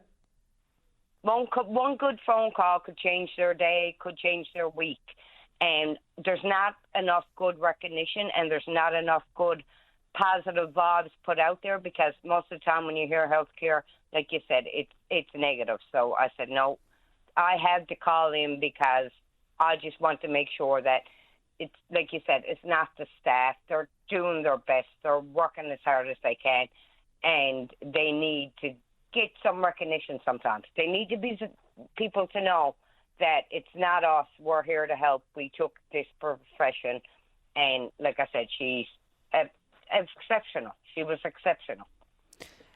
One good phone call could change their day, could change their week, and there's not enough good recognition, and there's not enough good positive vibes put out there, because most of the time when you hear healthcare, like you said, it's negative. So I said, no, I had to call in because I just want to make sure that it's, like you said, it's not the staff. They're doing their best. They're working as hard as they can, and they need to get some recognition sometimes. They need to be people to know that it's not us. We're here to help. We took this profession, and like I said, she's exceptional. She was exceptional.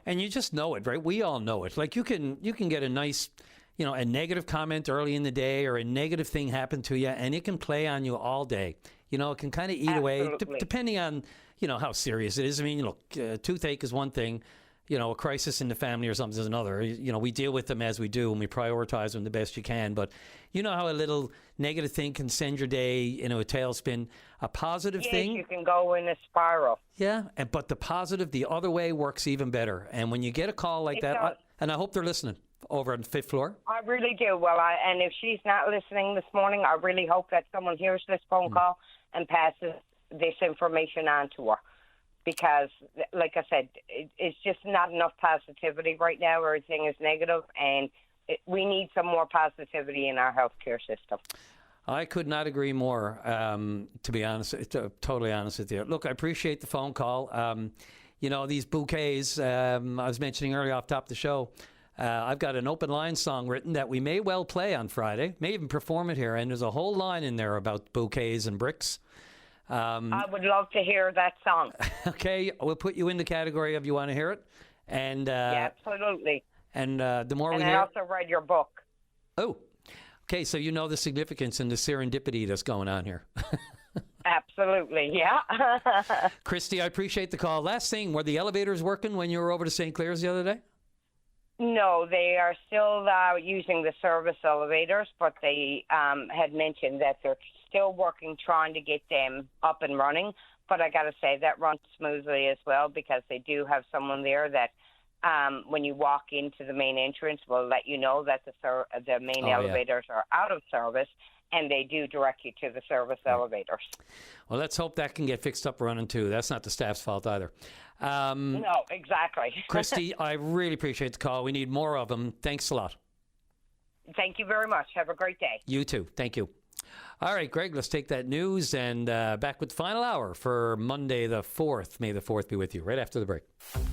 And you just know it, right? We all know it. Like you can get a nice, a negative comment early in the day, or a negative thing happen to you, and it can play on you all day. It can kind of eat away, depending on, how serious it is. I mean, toothache is one thing. A crisis in the family or something is another. We deal with them as we do, and we prioritize them the best you can. But you know how a little negative thing can send your day into a tailspin. A positive thing, you can go in a spiral. Yeah, but the positive, the other way, works even better. And when you get a call like that, and I hope they're listening over on the 5th floor. I really do. Well, and if she's not listening this morning, I really hope that someone hears this phone call and passes this information on to her. Because, like I said, it's just not enough positivity right now. Everything is negative, and we need some more positivity in our healthcare system. I could not agree more, to be honest, totally honest with you. Look, I appreciate the phone call. These bouquets, I was mentioning earlier off top of the show, I've got an open line song written that we may well play on Friday, may even perform it here, and there's a whole line in there about bouquets and bricks. I would love to hear that song. Okay, we'll put you in the category of you want to hear it. And yeah, absolutely. And the more we hear... And I also read your book. Oh, okay, so you know the significance and the serendipity that's going on here. Absolutely, yeah. Christy, I appreciate the call. Last thing, were the elevators working when you were over to St. Clair's the other day? No, they are still using the service elevators, but they had mentioned that they're still working, trying to get them up and running. But I got to say, that runs smoothly as well, because they do have someone there that when you walk into the main entrance will let you know that the main elevators are out of service, and they do direct you to the service elevators. Well, let's hope that can get fixed up running too. That's not the staff's fault either. No, exactly. Christy, I really appreciate the call. We need more of them. Thanks a lot. Thank you very much. Have a great day. You too. Thank you. All right, Greg, let's take that news and back with the final hour for Monday the 4th. May the 4th be with you right after the break.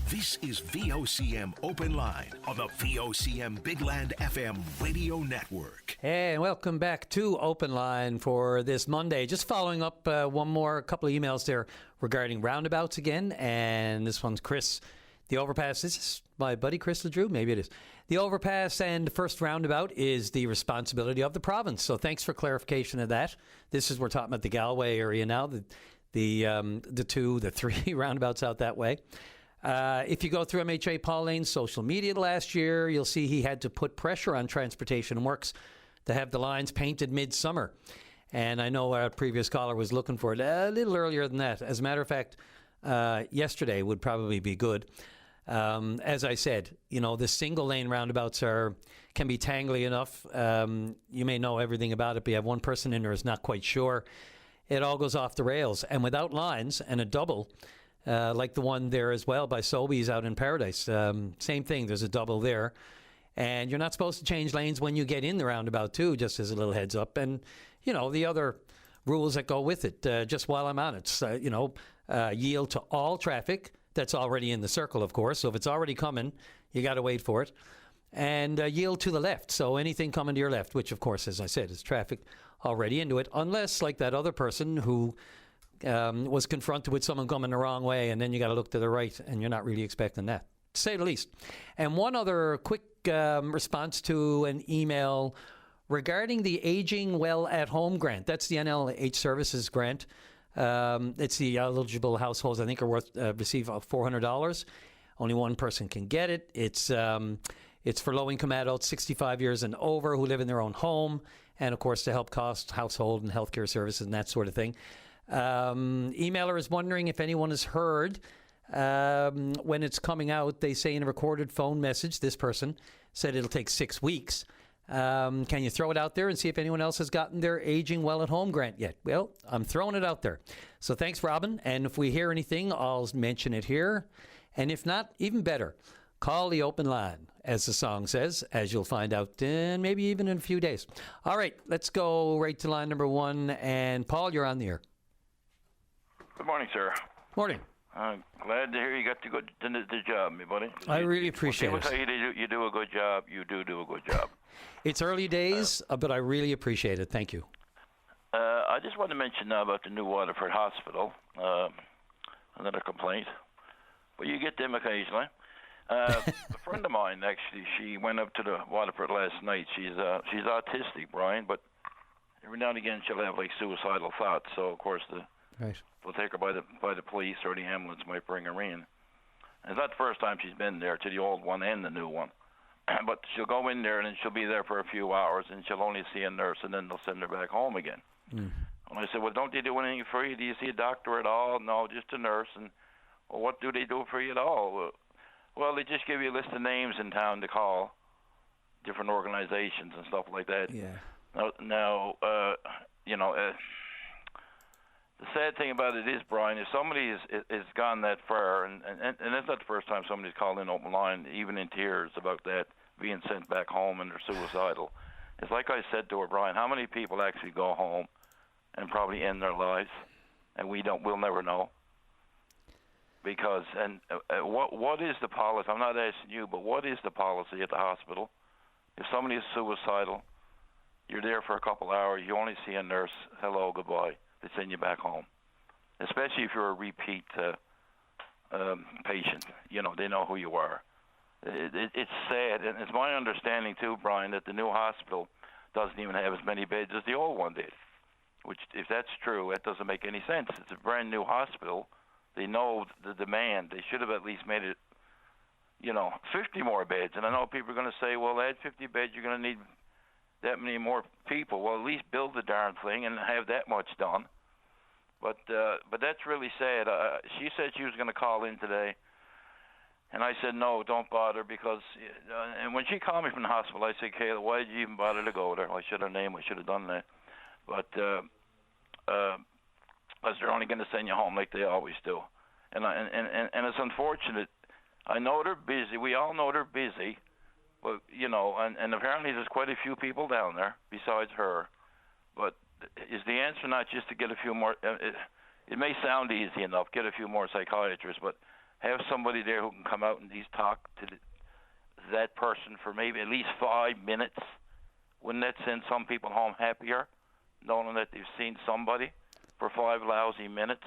This is VOCM Open Line on the VOCM Big Land FM radio network. And welcome back to Open Line for this Monday. Just following up couple of emails there regarding roundabouts again. And this one's Chris. The overpass, this is my buddy Chris LeDrew, maybe it is. The overpass and the first roundabout is the responsibility of the province. So thanks for clarification of that. We're talking about the Galway area now, the 3 roundabouts out that way. If you go through MHA Paul Lane's social media last year, you'll see he had to put pressure on Transportation Works to have the lines painted midsummer. And I know our previous caller was looking for it a little earlier than that. As a matter of fact, yesterday would probably be good. As I said, the single lane roundabouts can be tangly enough. You may know everything about it, but you have one person in there who's not quite sure. It all goes off the rails. And without lines and a double, like the one there as well by Sobeys out in Paradise, same thing, there's a double there. And you're not supposed to change lanes when you get in the roundabout, too, just as a little heads up. And, the other rules that go with it, just while I'm on it, yield to all traffic that's already in the circle, of course. So if it's already coming, you got to wait for it. And yield to the left. So anything coming to your left, which, of course, as I said, is traffic already into it, unless like that other person who was confronted with someone coming the wrong way, and then you got to look to the right, and you're not really expecting that, to say the least. And one other quick response to an email regarding the Aging Well at Home grant. That's the NLH Services grant. It's the eligible households, I think, are receive $400. Only one person can get it. It's for low-income adults 65 years and over who live in their own home, and, of course, to help cost household and healthcare services and that sort of thing. Emailer is wondering if anyone has heard when it's coming out. They say in a recorded phone message, this person said it'll take 6 weeks. Can you throw it out there and see if anyone else has gotten their Aging Well at Home grant yet? Well, I'm throwing it out there. So thanks, Robin. And if we hear anything, I'll mention it here. And if not, even better, call the open line, as the song says, as you'll find out in maybe even in a few days. All right, let's go right to line number 1. And Paul, you're on the air. Good morning, sir. Morning. I'm glad to hear you got to go to the job, my buddy. I really appreciate it. People tell you do a good job. You do a good job. It's early days, but I really appreciate it. Thank you. I just want to mention now about the new Waterford Hospital. Another complaint. But you get them occasionally. A friend of mine, actually, she went up to the Waterford last night. She's autistic, Brian, but every now and again she'll have like suicidal thoughts. So of course they'll take her by the police, or the ambulance might bring her in. And it's not the first time she's been there, to the old one and the new one. But she'll go in there and then she'll be there for a few hours, and she'll only see a nurse, and then they'll send her back home again. And I said, well, don't they do anything for you? Do you see a doctor at all? No, just a nurse. And well, what do they do for you at all? Well, they just give you a list of names in town to call, different organizations and stuff like that. Yeah. Now, the sad thing about it is, Brian, if somebody is gone that far, and it's not the first time somebody's called in open line, even in tears about that, being sent back home and they're suicidal. It's like I said to her, Brian, how many people actually go home and probably end their lives, and we'll never know. Because, what is the policy? I'm not asking you, but what is the policy at the hospital? If somebody is suicidal, you're there for a couple hours, you only see a nurse, hello, goodbye. They send you back home, especially if you're a repeat patient. They know who you are. It's sad, and it's my understanding too, Brian, that the new hospital doesn't even have as many beds as the old one did. Which, if that's true, that doesn't make any sense. It's a brand new hospital. They know the demand. They should have at least made it, 50 more beds. And I know people are going to say, well, add 50 beds, you're going to need that many more people. Well, at least build the darn thing and have that much done. But that's really sad. She said she was going to call in today, and I said, no, don't bother, because and when she called me from the hospital, I said, Kayla, why did you even bother to go there? I should have named, I should have done that. But because they're only going to send you home like they always do. And it's unfortunate. I know they're busy. We all know they're busy. But, and apparently there's quite a few people down there besides her. But is the answer not just to get a few more? It may sound easy enough, get a few more psychiatrists, but have somebody there who can come out and at least talk to that person for maybe at least 5 minutes. Wouldn't that send some people home happier, knowing that they've seen somebody for 5 lousy minutes?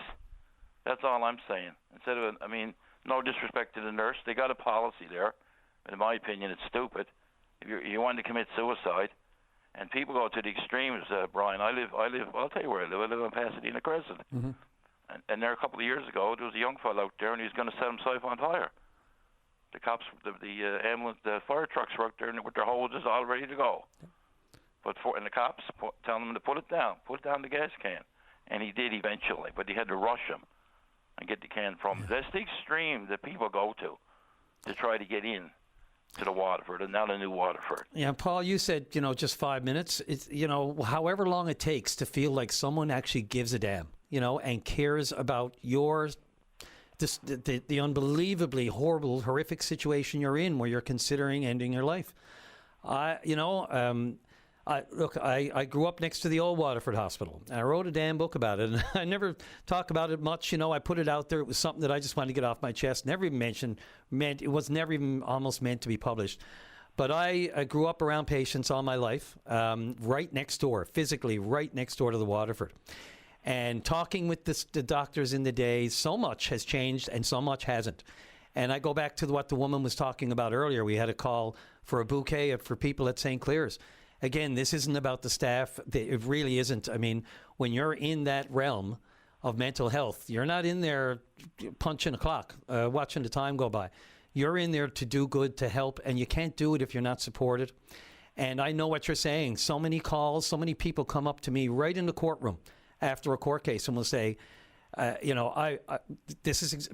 That's all I'm saying. Instead of, no disrespect to the nurse, they got a policy there. In my opinion, it's stupid. If you want to commit suicide, and people go to the extremes, Brian. I'll tell you where I live. I live on Pasadena Crescent. Mm-hmm. And there a couple of years ago, there was a young fellow out there, and he was going to set himself on fire. The cops, the ambulance, the fire trucks were out there with their hoses all ready to go. And the cops telling him to put down the gas can. And he did eventually, but he had to rush him and get the can from him. That's the extreme that people go to try to get in to the Waterford, and now the new Waterford. Yeah, Paul, you said, just 5 minutes. It's, however long it takes to feel like someone actually gives a damn, and cares about the unbelievably horrible, horrific situation you're in where you're considering ending your life. I grew up next to the old Waterford Hospital. I wrote a damn book about it, and I never talk about it much. I put it out there. It was something that I just wanted to get off my chest. Never even it was never even almost meant to be published. But I grew up around patients all my life, right next door, physically right next door to the Waterford. And talking with the doctors in the day, so much has changed and so much hasn't. And I go back to what the woman was talking about earlier. We had a call for a bouquet for people at St. Clair's. Again, this isn't about the staff. It really isn't. I mean, when you're in that realm of mental health, you're not in there punching a clock, watching the time go by. You're in there to do good, to help, and you can't do it if you're not supported. And I know what you're saying. So many calls, so many people come up to me right in the courtroom after a court case and will say, this is,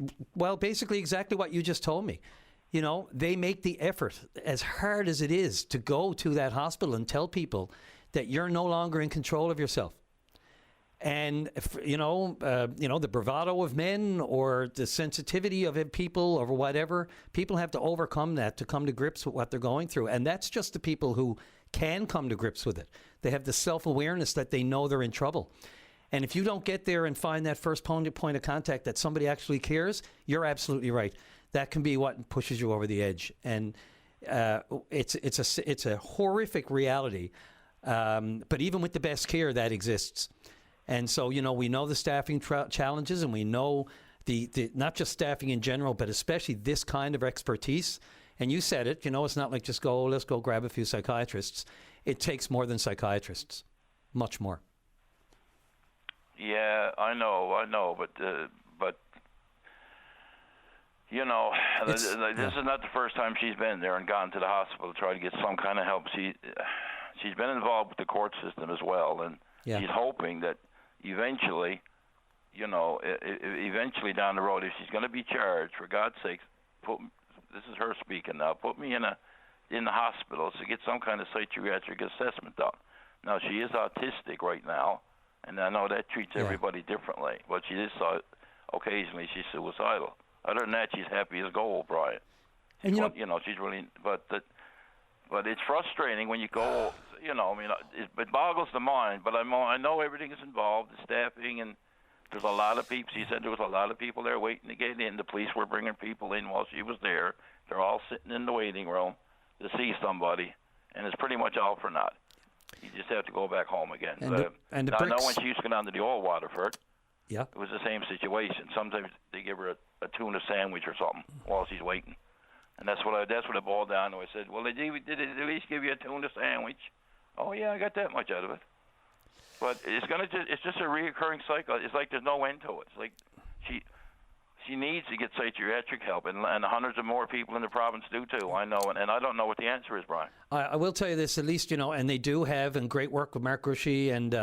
basically exactly what you just told me. They make the effort, as hard as it is, to go to that hospital and tell people that you're no longer in control of yourself. And, the bravado of men or the sensitivity of people or whatever, people have to overcome that to come to grips with what they're going through. And that's just the people who can come to grips with it. They have the self-awareness that they know they're in trouble. And if you don't get there and find that first point of contact that somebody actually cares, you're absolutely right. That can be what pushes you over the edge. And it's a horrific reality. But even with the best care, that exists. And so, we know the staffing challenges, and we know the not just staffing in general, but especially this kind of expertise. And you said it, it's not like just let's go grab a few psychiatrists. It takes more than psychiatrists, much more. Yeah, I know, but this is not the first time she's been there and gone to the hospital to try to get some kind of help. She's been involved with the court system as well, and she's hoping that eventually, eventually down the road, if she's going to be charged, for God's sake, this is her speaking now, put me in the hospital to get some kind of psychiatric assessment done. Now, she is autistic right now, and I know that treats everybody differently, but she is occasionally she's suicidal. Other than that, she's happy as gold, Brian. And she's really, but it's frustrating when you go. It boggles the mind. But I know everything is involved, the staffing, and there's a lot of people. She said there was a lot of people there waiting to get in. The police were bringing people in while she was there. They're all sitting in the waiting room to see somebody, and it's pretty much all for naught. You just have to go back home again. I know when she used to go down to the old Waterford, it was the same situation. Sometimes they give her a tuna sandwich or something while she's waiting, and that's what it boiled down to. I said, "Well, did they at least give you a tuna sandwich?" "Oh yeah, I got that much out of it." But it's just a reoccurring cycle. It's like there's no end to it. It's like she needs to get psychiatric help, and hundreds of more people in the province do too. I know, and I don't know what the answer is, Brian. I will tell you this, at least, and they do have, and great work with Mark Rushy and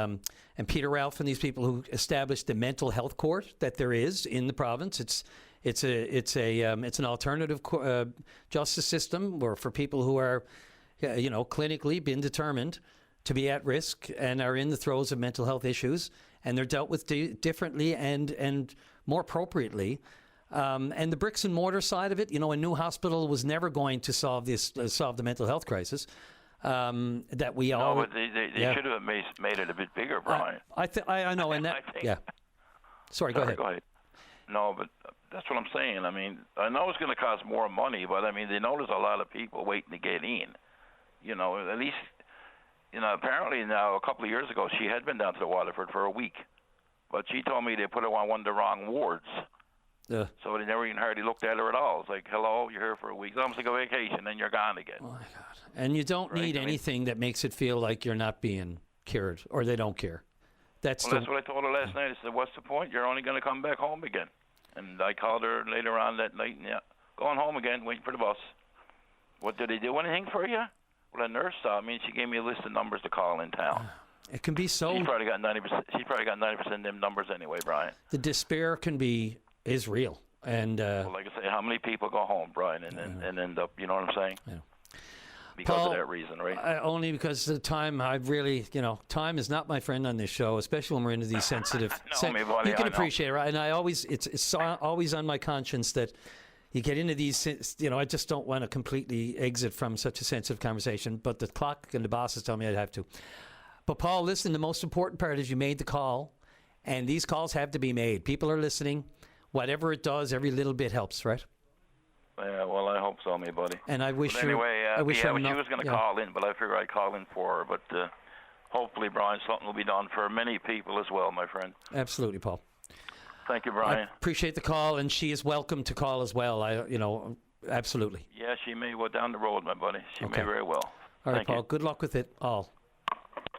Peter Ralph and these people who established the mental health court that there is in the province. It's an alternative justice system where for people who are, clinically been determined to be at risk and are in the throes of mental health issues, and they're dealt with differently and more appropriately. And the bricks and mortar side of it, a new hospital was never going to solve the mental health crisis that we all. No, but they should have made it a bit bigger, Brian. I know, and that Sorry, go ahead. No, but that's what I'm saying. I mean, I know it's going to cost more money, but I mean, they know there's a lot of people waiting to get in. At least, apparently now a couple of years ago she had been down to the Waterford for a week, but she told me they put her on one of the wrong wards. So they never even hardly looked at her at all. It's like, hello, you're here for a week. It's almost like a vacation, then you're gone again. Oh, my God. And you don't need anything that makes it feel like you're not being cured or they don't care. That's what I told her last night. I said, what's the point? You're only going to come back home again. And I called her later on that night, and going home again, waiting for the bus. What, did they do anything for you? Well, a nurse saw me, and she gave me a list of numbers to call in town. It can be so. She's probably got 90% of them numbers anyway, Brian. The despair is real. And well, like I say, how many people go home, Brian, and end up, you know what I'm saying? Yeah. Because Paul, of that reason, right? Only because of the time. Time is not my friend on this show, especially when we're into these sensitive. Buddy, you can appreciate it, right? And it's always on my conscience that, you get into these, I just don't want to completely exit from such a sensitive conversation, but the clock and the bosses tell me I'd have to. But Paul, listen, the most important part is you made the call, and these calls have to be made. People are listening. Whatever it does, every little bit helps, right? Yeah, well, I hope so, me buddy. And I wish she was going to call in, but I figure I'd call in for her. But hopefully, Brian, something will be done for many people as well, my friend. Absolutely, Paul. Thank you, Brian. I appreciate the call, and she is welcome to call as well. Absolutely. Yeah, she may go down the road, my buddy. She may very well. All right, Thank Paul. you. Good luck with it all.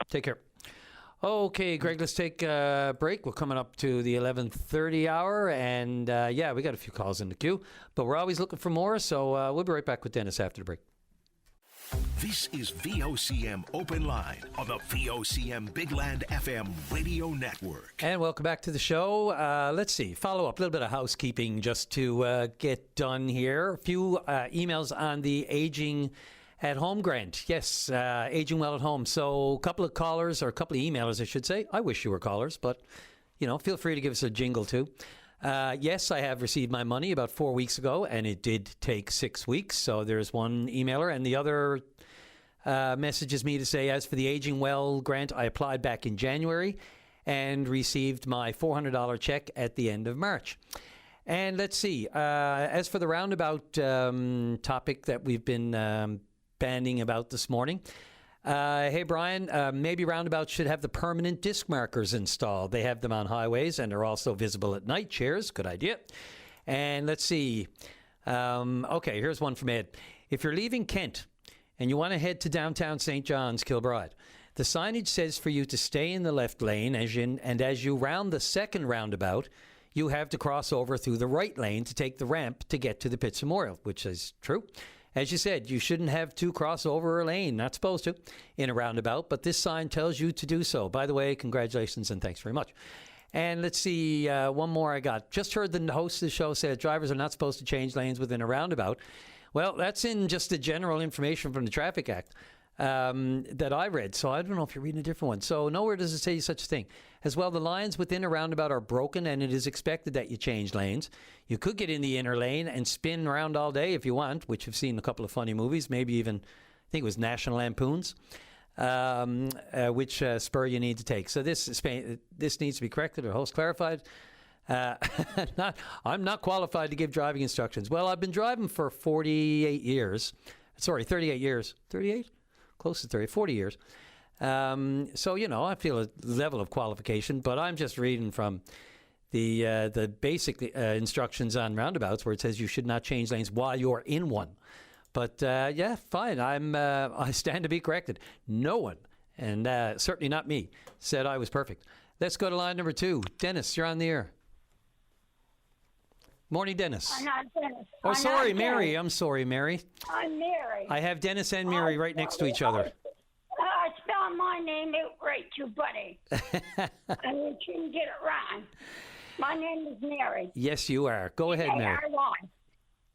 Take care. Okay, Greg, let's take a break. We're coming up to the 11:30 hour, and we got a few calls in the queue, but we're always looking for more, so we'll be right back with Dennis after the break. This is VOCM Open Line on the VOCM Big Land FM radio network. And welcome back to the show. Let's see, follow up, a little bit of housekeeping just to get done here. A few emails on the Aging at Home grant. Yes, Aging Well at Home. So a couple of callers, or a couple of emailers, I should say. I wish you were callers, but, feel free to give us a jingle too. Yes, I have received my money about 4 weeks ago, and it did take 6 weeks. So there's one emailer, and the other messages me to say, as for the Aging Well grant, I applied back in January and received my $400 check at the end of March. And let's see, as for the roundabout topic that we've been banding about this morning, hey, Brian, maybe roundabouts should have the permanent disc markers installed. They have them on highways and are also visible at night. Cheers. Good idea. And let's see. Okay, here's one from Ed. If you're leaving Kent and you want to head to downtown St. John's, Kilbride, the signage says for you to stay in the left lane, and as you round the second roundabout, you have to cross over through the right lane to take the ramp to get to the Pitts Memorial, which is true. As you said, you shouldn't have to cross over a lane, not supposed to, in a roundabout, but this sign tells you to do so. By the way, congratulations and thanks very much. And let's see, one more I got. Just heard the host of the show say that drivers are not supposed to change lanes within a roundabout. Well, that's in just the general information from the Traffic Act that I read, so I don't know if you're reading a different one. So nowhere does it say such a thing. As well, the lines within a roundabout are broken, and it is expected that you change lanes. You could get in the inner lane and spin around all day if you want, which you've seen a couple of funny movies, maybe even, I think it was National Lampoons, which spur you need to take. So this needs to be corrected. The host clarified. I'm not qualified to give driving instructions. Well, I've been driving for 38 years. Sorry, 38 years. 38? Close to 30, 40 years. So, I feel a level of qualification, but I'm just reading from the basic instructions on roundabouts where it says you should not change lanes while you're in one. But, fine. I stand to be corrected. No one, and certainly not me, said I was perfect. Let's go to line number 2. Dennis, you're on the air. Morning, Dennis. I'm not Dennis. Oh, sorry, Mary. I'm sorry, Mary. I'm Mary. I have Dennis and Mary right next to each other. I spelled my name out right too, buddy. And you shouldn't get it wrong. My name is Mary. Yes, you are. Go ahead, Mary.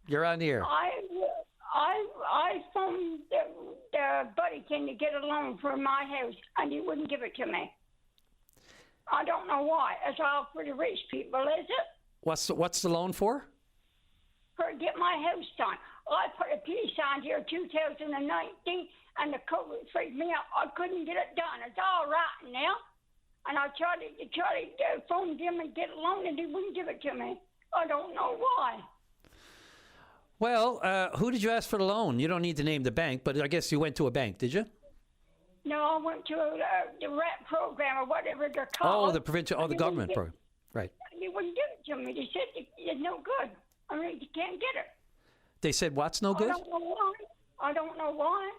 You're on the air. I phoned the buddy, can you get a loan for my house? And he wouldn't give it to me. I don't know why. It's all for the rich people, is it? What's the loan for? For get my house done. I put a piece on here 2019, and the COVID freaked me out. I couldn't get it done. It's all rotten now. And I tried to phone him and get a loan, and he wouldn't give it to me. I don't know why. Well, who did you ask for the loan? You don't need to name the bank, but I guess you went to a bank, did you? No, I went to the RAP program or whatever they're called. Oh, the provincial, the government program. Right. They wouldn't give it to me. They said it's no good. I mean, you can't get it. They said what's no good? I don't know why.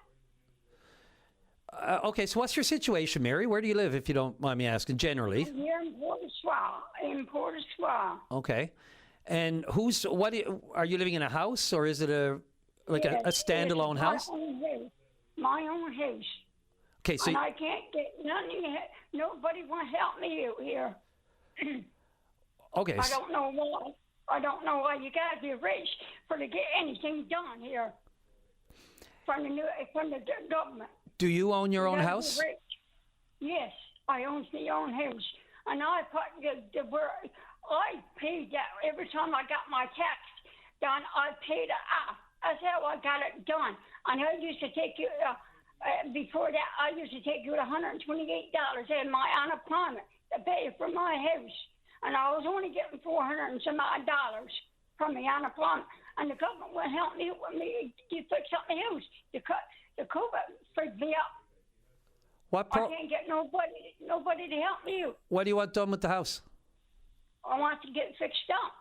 Okay, so what's your situation, Mary? Where do you live, if you don't mind me asking, generally? I'm here in Port au Soir. Okay. And are you living in a house, or is it a standalone house? My own house. Okay, so and I can't get nobody want to help me out here. Okay. I don't know why. I don't know why you got to be rich to get anything done here from the government. Do you own your own house? Yes, I own my own house, and I put I paid that every time I got my tax done, I paid it off. That's how I got it done. And I used to take you, before that, I used to take you $128 in my unemployment to pay for my house. And I was only getting $400 and some odd dollars from the unemployment. And the government would help me with me to fix up my house. The COVID freaked me up. I can't get nobody to help me. What do you want done with the house? I want to get it fixed up.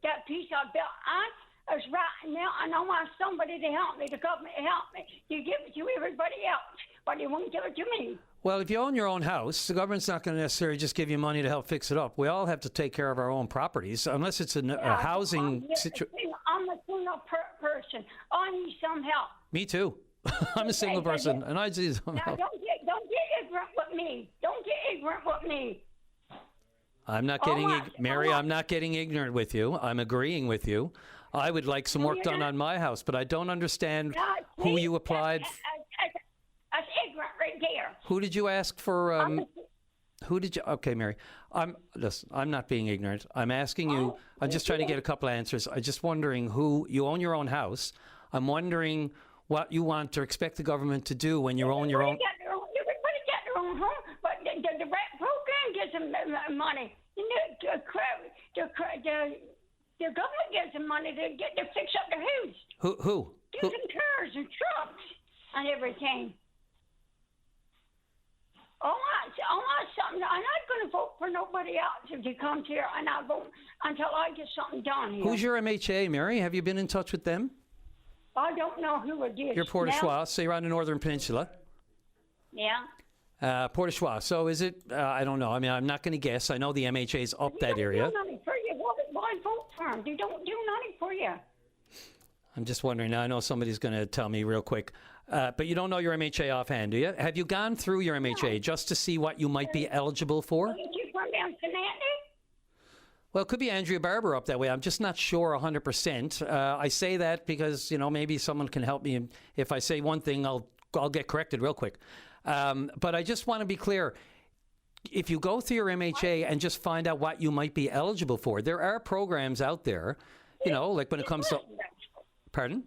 That piece I built on is rotten now, and I want somebody to help me, the government to help me. You give it to everybody else, but you won't give it to me. Well, if you own your own house, the government's not going to necessarily just give you money to help fix it up. We all have to take care of our own properties, unless it's a housing situation. I'm a single person. I need some help. Me too. I'm a single person, and I need some help. Don't get ignorant with me. Don't get ignorant with me. I'm not getting Mary. I'm not getting ignorant with you. I'm agreeing with you. I would like some work done on my house, but I don't understand who you applied. That's ignorant right there. Who did you ask for? Who did you? Okay, Mary. Listen, I'm not being ignorant. I'm asking you. I'm just trying to get a couple of answers. I'm just wondering who you own your own house. I'm wondering what you want or expect the government to do when you own your own. Everybody got their own home, but the RAP program gives them money. The government gives them money to fix up their house. Who? Gives them cars and trucks and everything. I want something. I'm not going to vote for nobody else if he comes here, and I vote until I get something done here. Who's your MHA, Mary? Have you been in touch with them? I don't know who it is. You're Port au Choix, so you're on the Northern Peninsula. Yeah. Port au Choix. So is it, I don't know. I mean, I'm not going to guess. I know the MHA's up that area. They don't do nothing for you. Why vote for them? They don't do nothing for you. I'm just wondering. Now, I know somebody's going to tell me real quick. But you don't know your MHA offhand, do you? Have you gone through your MHA just to see what you might be eligible for? Did you come down to Nancy? Well, it could be Andrea Barber up that way. I'm just not sure 100%. I say that because, maybe someone can help me. If I say one thing, I'll get corrected real quick. But I just want to be clear. If you go through your MHA and just find out what you might be eligible for, there are programs out there, like when it comes to... Pardon?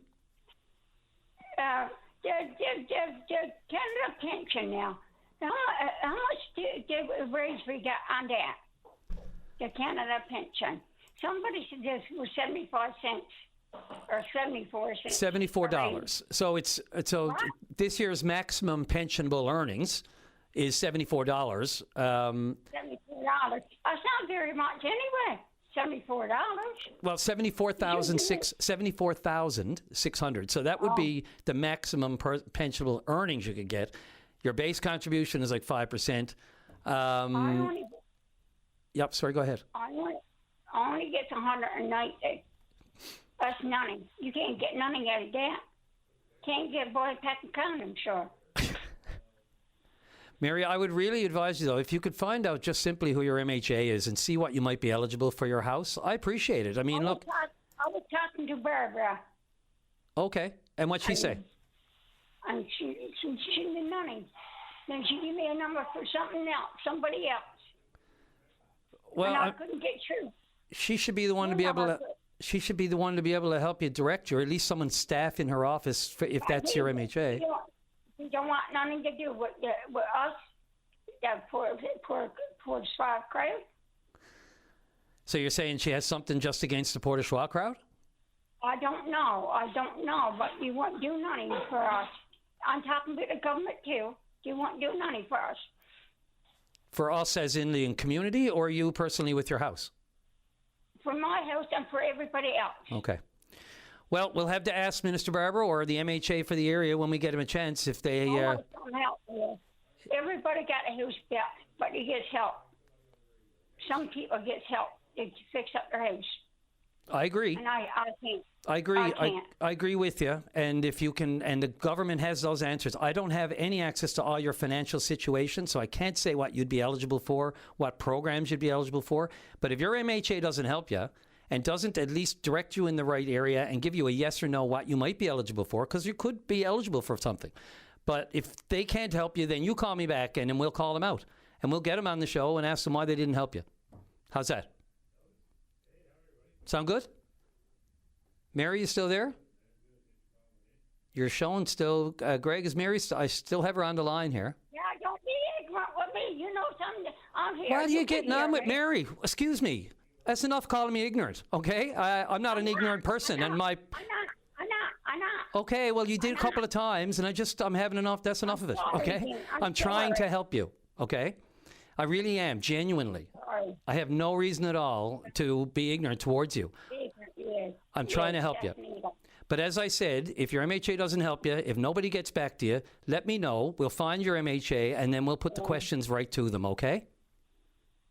The Canada pension now. How much did raise we got on that? The Canada pension. Somebody said this was 75 cents or 74 cents. $74. So this year's maximum pensionable earnings is $74. $74. That's not very much anyway. $74. Well, 74,600. So that would be the maximum pensionable earnings you could get. Your base contribution is like 5%. Yep. Sorry. Go ahead. I only get 190. That's nothing. You can't get nothing out of that. Can't get a boy pack of condoms, sure. Mary, I would really advise you, though, if you could find out just simply who your MHA is and see what you might be eligible for your house, I appreciate it. I mean, look. I was talking to Barbara. Okay. And what'd she say? And she did nothing. Then she gave me a number for somebody else. Well, and I couldn't get through. She should be the one to be able to. She should be the one to be able to help you, direct you, or at least someone staff in her office, if that's your MHA. You don't want nothing to do with us, that poor Schwab crowd. So you're saying she has something just against the Port au Choix crowd? I don't know, but you won't do nothing for us. I'm talking to the government too. You won't do nothing for us. For us as in the community, or you personally with your house? For my house and for everybody else. Okay. Well, we'll have to ask Minister Barber or the MHA for the area when we get him a chance if they... Everybody got a house built, but he gets help. Some people get help to fix up their house. I agree. And I can't. I agree. I agree with you. And if you can, and the government has those answers. I don't have any access to all your financial situation, so I can't say what you'd be eligible for, what programs you'd be eligible for. But if your MHA doesn't help you and doesn't at least direct you in the right area and give you a yes or no what you might be eligible for, because you could be eligible for something. But if they can't help you, then you call me back and then we'll call them out. And we'll get them on the show and ask them why they didn't help you. How's that? Sound good? Mary, you still there? You're showing still. Greg, is Mary I still have her on the line here. Yeah, don't be ignorant with me. You know something. I'm here. Why are you can getting hear on with me. Mary? Excuse me. That's enough calling me ignorant, okay? I'm not an ignorant person, and my... I'm not. Okay, well, you did a couple of times, and I'm having enough. That's enough of it, okay? I'm trying to help you, okay? I really am, genuinely. Sorry. I have no reason at all to be ignorant towards you. Yes. I'm trying to help you. Definitely. But as I said, if your MHA doesn't help you, if nobody gets back to you, let me know. We'll find your MHA, and then we'll put the questions right to them, okay?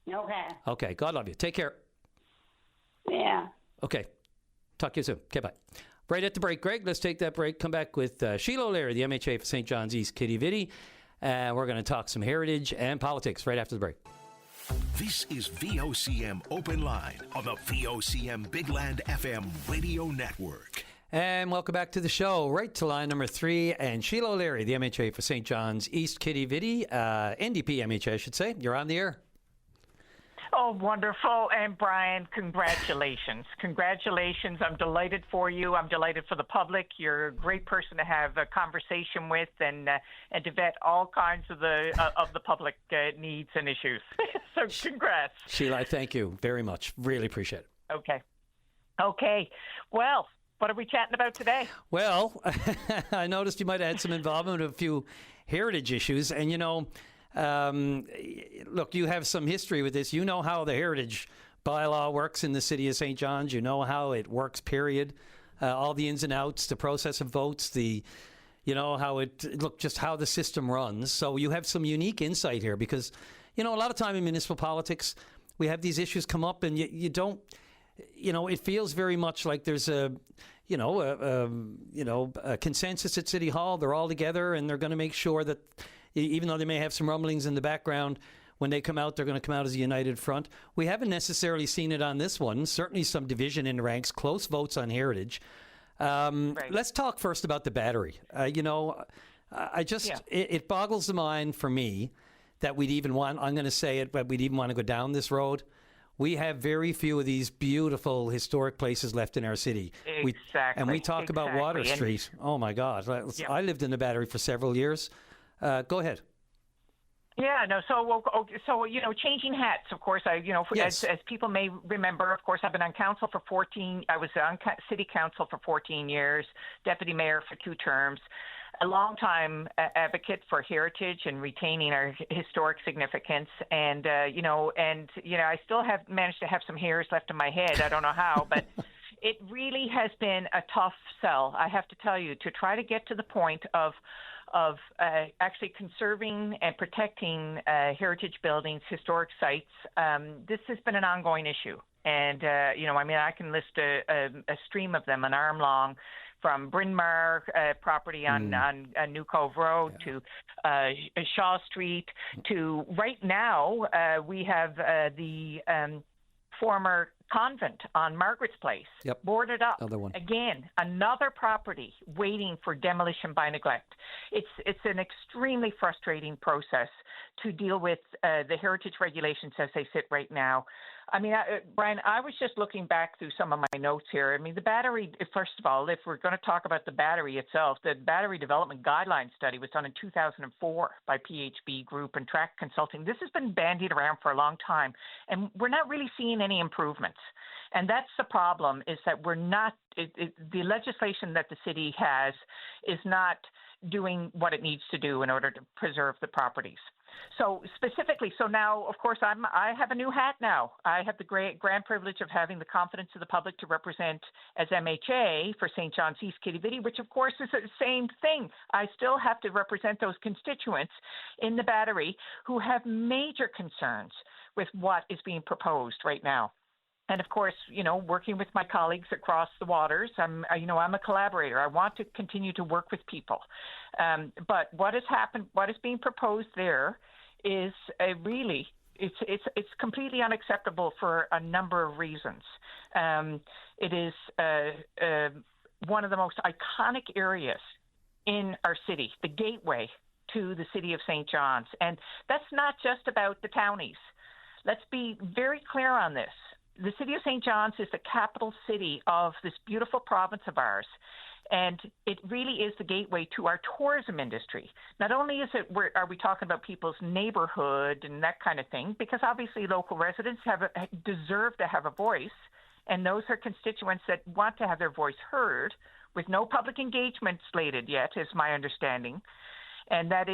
Okay. Okay, God love you. Take care. Yeah. Okay. Talk to you soon. Okay, bye. Right at the break, Greg, let's take that break. Come back with Sheila O'Leary, the MHA for St. John's East Kitty Vitty. We're going to talk some heritage and politics right after the break. This is VOCM Open Line on the VOCM Big Land FM radio network. And welcome back to the show. Right to line number 3. And Sheila O'Leary, the MHA for St. John's East Kitty Vitty. NDP MHA, I should say. You're on the air. Oh, wonderful. And Brian, congratulations. Congratulations. I'm delighted for you. I'm delighted for the public. You're a great person to have a conversation with and to vet all kinds of the public needs and issues. So congrats. Sheila, I thank you very much. Really appreciate it. Okay. Well, what are we chatting about today? Well, I noticed you might have had some involvement with a few heritage issues. And, look, you have some history with this. You know how the heritage bylaw works in the city of St. John's. You know how it works, period. All the ins and outs, the process of votes, how just how the system runs. So you have some unique insight here because, a lot of time in municipal politics, we have these issues come up and you don't, it feels very much like there's a consensus at City Hall. They're all together and they're going to make sure that even though they may have some rumblings in the background, when they come out, they're going to come out as a united front. We haven't necessarily seen it on this one. Certainly some division in ranks, close votes on heritage. Right. Let's talk first about the battery. It boggles the mind for me that we'd even want, I'm going to say it, but we'd even want to go down this road. We have very few of these beautiful historic places left in our city. Exactly. And we talk about Water Street. Oh, my God. I lived in the Battery for several years. Go ahead. Yeah, no. So changing hats. Of course, Yes. as people may remember, of course, I've been on council for 14. I was on city council for 14 years, deputy mayor for 2 terms, a long-time advocate for heritage and retaining our historic significance. And I still have managed to have some hairs left in my head. I don't know how, but. It really has been a tough sell, I have to tell you, to try to get to the point of actually conserving and protecting heritage buildings, historic sites. This has been an ongoing issue. And, I can list a stream of them, an arm long, from Bryn Mawr property on New Cove Road to Shaw Street to right now we have the former convent on Margaret's Place, boarded up. Again, another property waiting for demolition by neglect. It's an extremely frustrating process to deal with the heritage regulations as they sit right now. Brian, I was just looking back through some of my notes here. The battery, first of all, if we're going to talk about the battery itself, the Battery Development Guideline Study was done in 2004 by PHB Group and Track Consulting. This has been bandied around for a long time, and we're not really seeing any improvements. And that's the problem, is that we're not, the legislation that the city has is not doing what it needs to do in order to preserve the properties. So specifically, now, of course, I have a new hat now. I have the grand privilege of having the confidence of the public to represent as MHA for St. John's East Kitty Vitty, which, of course, is the same thing. I still have to represent those constituents in the Battery who have major concerns with what is being proposed right now. And of course, working with my colleagues across the waters, I'm a collaborator. I want to continue to work with people. But what has happened, what is being proposed there is it's completely unacceptable for a number of reasons. It is one of the most iconic areas in our city, the gateway to the city of St. John's. And that's not just about the townies. Let's be very clear on this. the city of St. John's is the capital city of this beautiful province of ours. And it really is the gateway to our tourism industry. Not only are we talking about people's neighborhood and that kind of thing, because obviously local residents deserve to have a voice, and those are constituents that want to have their voice heard, with no public engagement slated yet, is my understanding. And that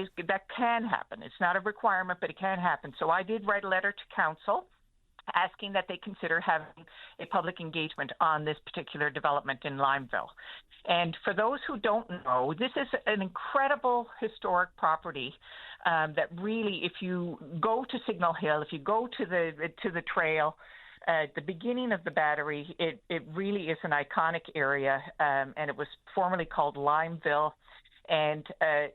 can happen. It's not a requirement, but it can happen. So I did write a letter to council asking that they consider having a public engagement on this particular development in Limeville. And for those who don't know, this is an incredible historic property that really, if you go to Signal Hill, if you go to the trail, at the beginning of the Battery, it really is an iconic area, and it was formerly called Limeville. And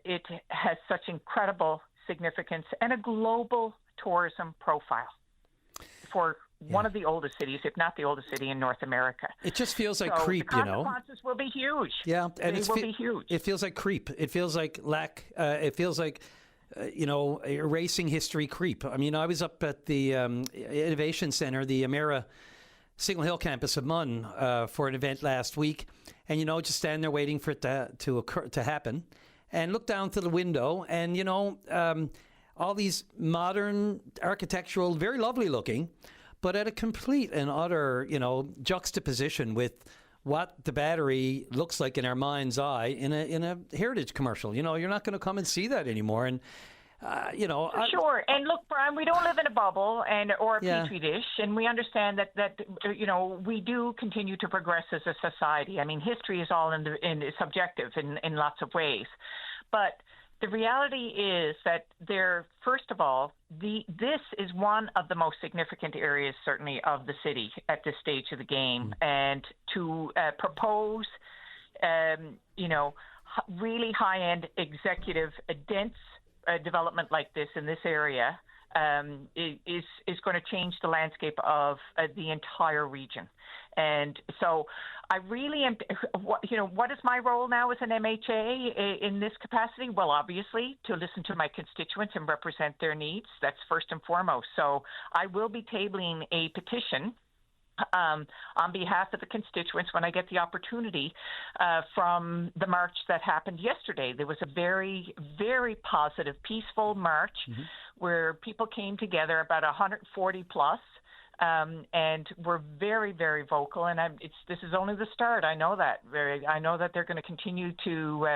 it has such incredible significance and a global tourism profile for one of the oldest cities, if not the oldest city in North America. It just feels like so creep, the consequences will be huge. Yeah, and they will be huge. It feels like creep. It feels like it feels like, erasing history creep. I mean, I was up at the Innovation Center, the Emera Signal Hill campus of Munn, for an event last week, and just stand there waiting for it to happen, and look down through the window, and all these modern architectural, very lovely looking, but at a complete and utter juxtaposition with what the Battery looks like in our mind's eye in a heritage commercial. You're not going to come and see that anymore, and. Sure. And look, Brian, we don't live in a bubble or a petri dish, and we understand that we do continue to progress as a society. I mean, history is all subjective in lots of ways, but the reality is that first of all, this is one of the most significant areas, certainly, of the city at this stage of the game, and to propose, really high-end executive, dense development like this in this area is going to change the landscape of the entire region. And so I really am, what is my role now as an MHA in this capacity? Well, obviously, to listen to my constituents and represent their needs. That's first and foremost. So I will be tabling a petition on behalf of the constituents when I get the opportunity from the march that happened yesterday. There was a very, very positive, peaceful march where people came together, about 140 plus, and were very, very vocal. And this is only the start. I know that. I know that they're going to continue to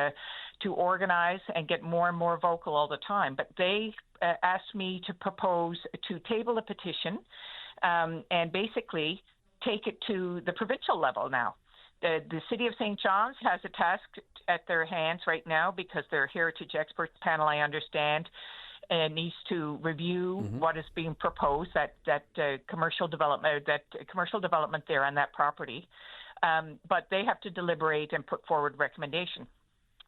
organize and get more and more vocal all the time. But they asked me to propose to table a petition and basically take it to the provincial level now. The City of St. John's has a task at their hands right now because their heritage experts panel, I understand, needs to review what is being proposed, that commercial development there on that property. But they have to deliberate and put forward recommendation.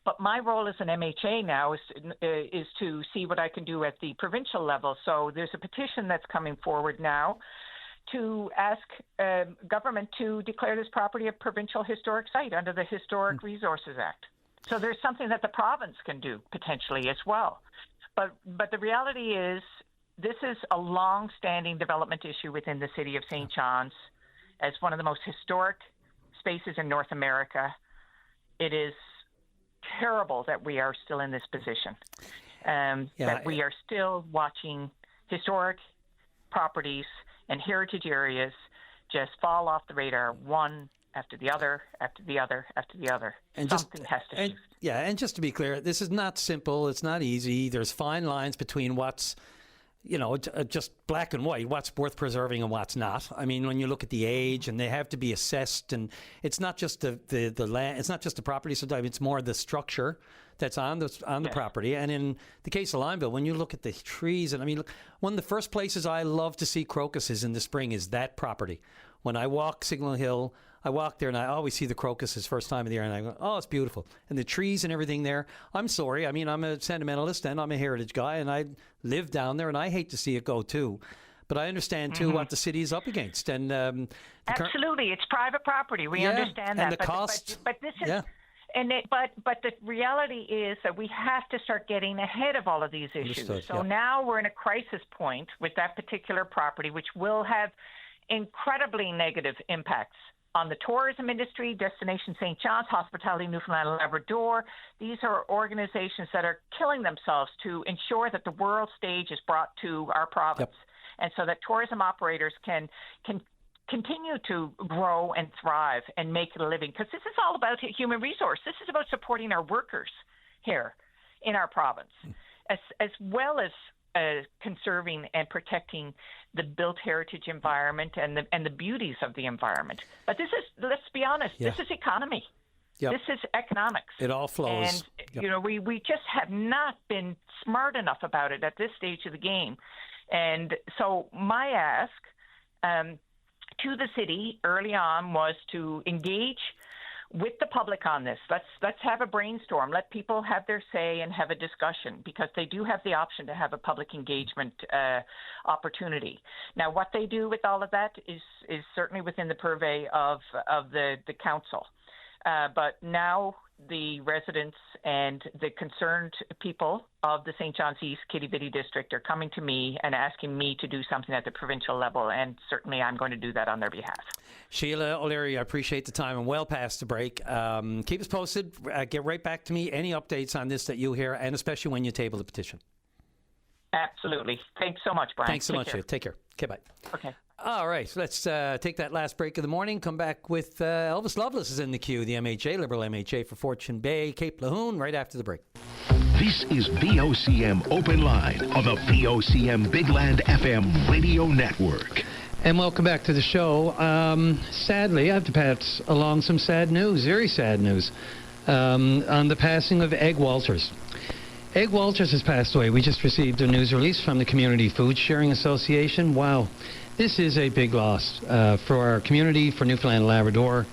But my role as an MHA now is to see what I can do at the provincial level. So there's a petition that's coming forward now to ask government to declare this property a provincial historic site under the Historic Resources Act. So there's something that the province can do potentially as well. But the reality is this is a long-standing development issue within the city of St. John's as one of the most historic spaces in North America. It is terrible that we are still in this position, that we are still watching historic properties and heritage areas just fall off the radar, one after the other, after the other, after the other. And something has to shift. Yeah, and just to be clear, this is not simple. It's not easy. There's fine lines between what's, just black and white, what's worth preserving and what's not. I mean, when you look at the age, and they have to be assessed, and it's not just the land, it's not just the property. Sometimes it's more the structure that's on the property. And in the case of Limeville, when you look at the trees, and I mean, look, one of the first places I love to see crocuses in the spring is that property. When I walk Signal Hill, I walk there and I always see the crocuses first time of the year, and I go, oh, it's beautiful. And the trees and everything there. I'm sorry. I mean, I'm a sentimentalist and I'm a heritage guy, and I live down there, and I hate to see it go too. But I understand too what the city is up against. And absolutely, it's private property. We understand that. And the cost. But this is. Yeah. But the reality is that we have to start getting ahead of all of these issues. So now we're in a crisis point with that particular property, which will have incredibly negative impacts on the tourism industry, Destination St. John's, Hospitality Newfoundland and Labrador. These are organizations that are killing themselves to ensure that the world stage is brought to our province, and so that tourism operators can continue to grow and thrive and make a living. Because this is all about human resource. This is about supporting our workers here in our province, as well as conserving and protecting the built heritage environment and the beauties of the environment. But this is, let's be honest, this is economy. This is economics. It all flows. And, we just have not been smart enough about it at this stage of the game. And so my ask to the city early on was to engage with the public on this. Let's have a brainstorm. Let people have their say and have a discussion, because they do have the option to have a public engagement opportunity. Now, what they do with all of that is certainly within the purvey of the council. But now the residents and the concerned people of the St. John's East Quidi-Vidi district are coming to me and asking me to do something at the provincial level, and certainly I'm going to do that on their behalf. Sheila O'Leary, I appreciate the time and well past the break. Keep us posted. Get right back to me. Any updates on this that you hear, and especially when you table the petition. Absolutely. Thanks so much, Brian. Thanks so much. Take care. Okay, bye. Okay. All right, so let's take that last break of the morning. Come back with Elvis Lovelace is in the queue, the MHA, Liberal MHA for Fortune Bay, Cape Lahoon, right after the break. This is VOCM Open Line on the VOCM Big Land FM radio network. And welcome back to the show. Sadly, I have to pass along some sad news, very sad news, on the passing of Egg Walters. Egg Walters has passed away. We just received a news release from the Community Food Sharing Association. Wow. This is a big loss for our community, for Newfoundland and Labrador,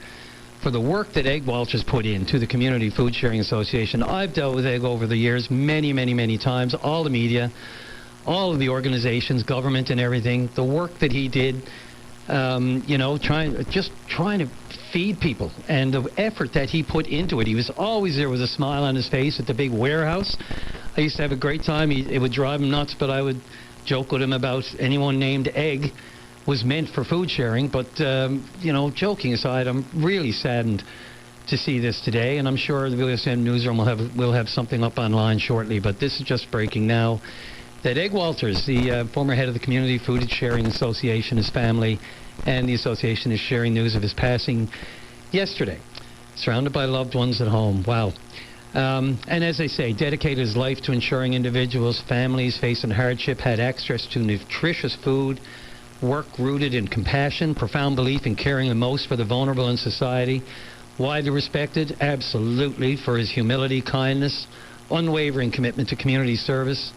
for the work that Egg Walters put into the Community Food Sharing Association. I've dealt with Egg over the years many, many, many times, all the media, all of the organizations, government and everything. The work that he did, trying to feed people, and the effort that he put into it. He was always there with a smile on his face at the big warehouse. I used to have a great time. It would drive him nuts, but I would joke with him about anyone named Egg was meant for food sharing. But, joking aside, I'm really saddened to see this today, and I'm sure the VOCM newsroom will have something up online shortly. But this is just breaking now that Egg Walters, the former head of the Community Food Sharing Association, his family, and the association is sharing news of his passing yesterday, surrounded by loved ones at home. Wow. And as they say, dedicated his life to ensuring individuals, families facing hardship had access to nutritious food, work rooted in compassion, profound belief in caring the most for the vulnerable in society, widely respected, absolutely, for his humility, kindness, unwavering commitment to community service.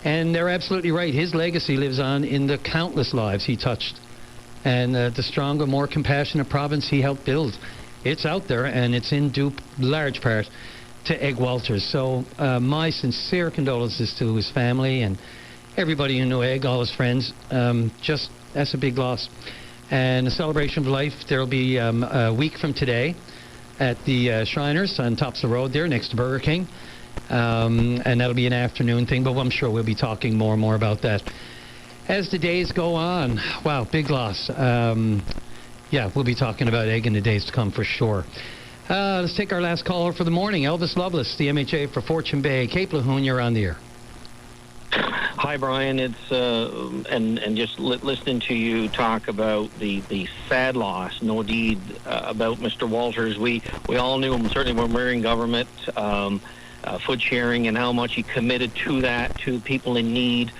And they're absolutely right. His legacy lives on in the countless lives he touched, and the stronger, more compassionate province he helped build. It's out there, and it's in due large part to Egg Walters. So my sincere condolences to his family and everybody who knew Egg, all his friends. That's a big loss. And a celebration of life, there will be a week from today at the Shriners on Tops of the Road there next to Burger King. And that'll be an afternoon thing, but I'm sure we'll be talking more and more about that as the days go on. Wow, big loss. We'll be talking about Egg in the days to come for sure. Let's take our last caller for the morning. Elvis Lovelace, the MHA for Fortune Bay. Cape Lahoon, you're on the air. Hi, Brian. It's and just listening to you talk about the sad loss, no deed, about Mr. Walters. We all knew him, certainly when we were in government, food sharing, and how much he committed to that, to people in need.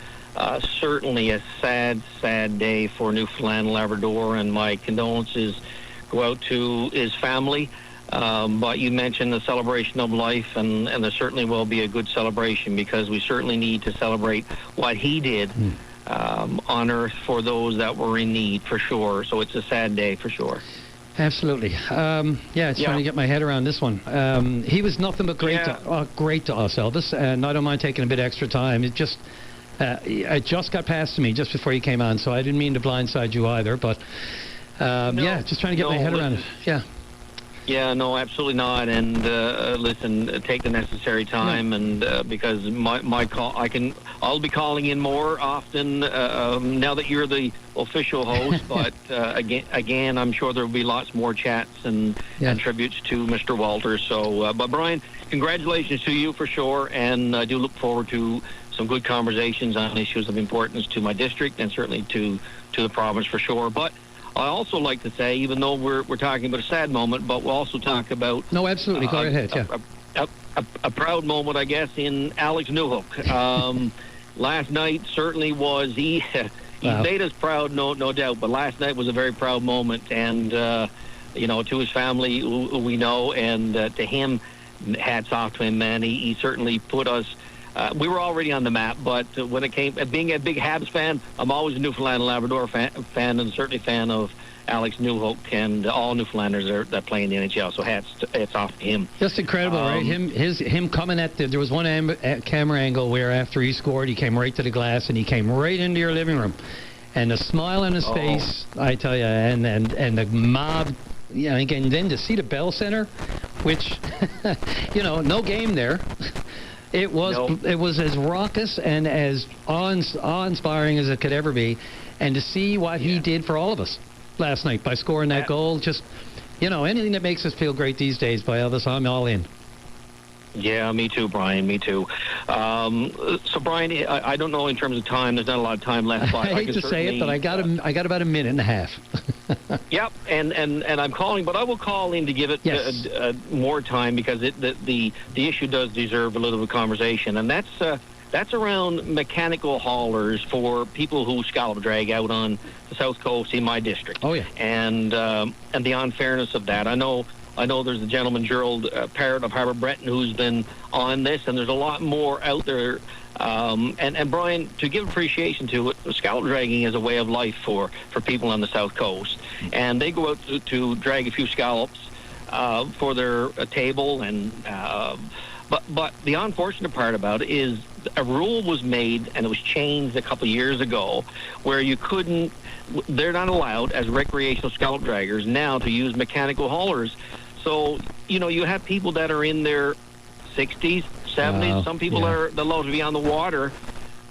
Certainly a sad day for Newfoundland and Labrador, and my condolences go out to his family. But you mentioned the celebration of life, and there certainly will be a good celebration, because we certainly need to celebrate what he did on earth for those that were in need, for sure. So it's a sad day for sure. Absolutely. Trying to get my head around this one. He was nothing but great to us, Elvis, and I don't mind taking a bit extra time. It just got past to me just before you came on, so I didn't mean to blindside you either, but just trying to get my head around it. Yeah. Yeah, no, absolutely not. And listen, take the necessary time, and because my call, I'll be calling in more often now that you're the official host. But again, I'm sure there will be lots more chats and tributes to Mr. Walters. So, but Brian, congratulations to you for sure, and I do look forward to some good conversations on issues of importance to my district and certainly to the province for sure. But I also like to say, even though we're talking about a sad moment, but we'll also talk about... No, absolutely. Go ahead, a proud moment, I guess, in Alex Newhook. Last night certainly was... He made us proud, no doubt, but last night was a very proud moment. And, to his family, who we know, and to him, hats off to him, man. He certainly put us... we were already on the map, but when it came being a big Habs fan, I'm always a Newfoundland and Labrador fan, and certainly a fan of Alex Newhook and all Newfoundlanders that play in the NHL. So hats off to him. Just incredible, right? Him coming at there was one camera angle where after he scored, he came right to the glass and he came right into your living room, and the smile on his face, I tell you, and the mob. Yeah, and then to see the Bell Center, which no game there. It was as raucous and as awe-inspiring as it could ever be. And to see what he did for all of us last night by scoring that goal, just, anything that makes us feel great these days, by Elvis, I'm all in. Yeah, me too, Brian, me too. So, Brian, I don't know in terms of time. There's not a lot of time left. But I hate to say it, but I got about a minute and a half. Yep, and I'm calling, but I will call in to give it more time because the issue does deserve a little bit of conversation, and that's around mechanical haulers for people who scallop drag out on the South Coast in my district. Oh yeah, and the unfairness of that. I know there's a gentleman, Gerald Parrott of Harbour Breton, who's been on this, and there's a lot more out there. And Brian, to give appreciation to it, scallop dragging is a way of life for people on the South Coast. And they go out to drag a few scallops for their table. And but the unfortunate part about it is a rule was made, and it was changed a couple of years ago, where they're not allowed as recreational scallop draggers now to use mechanical haulers. So, you have people that are in their 60s, 70s, some people are the low to be on the water,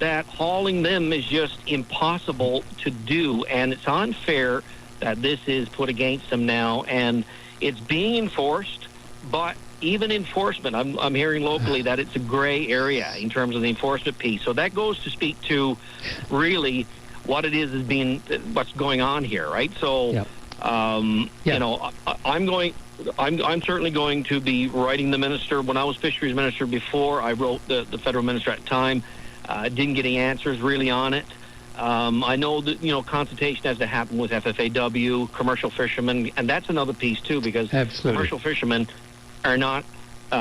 that hauling them is just impossible to do, and it's unfair that this is put against them now, and it's being enforced, but even enforcement, I'm hearing locally that it's a gray area in terms of the enforcement piece. So that goes to speak to really what it is what's going on here, right? So, I'm certainly going to be writing the minister. When I was fisheries minister before, I wrote the federal minister at the time. Didn't get any answers really on it. I know that, consultation has to happen with FFAW, commercial fishermen, and that's another piece too, because commercial fishermen are not,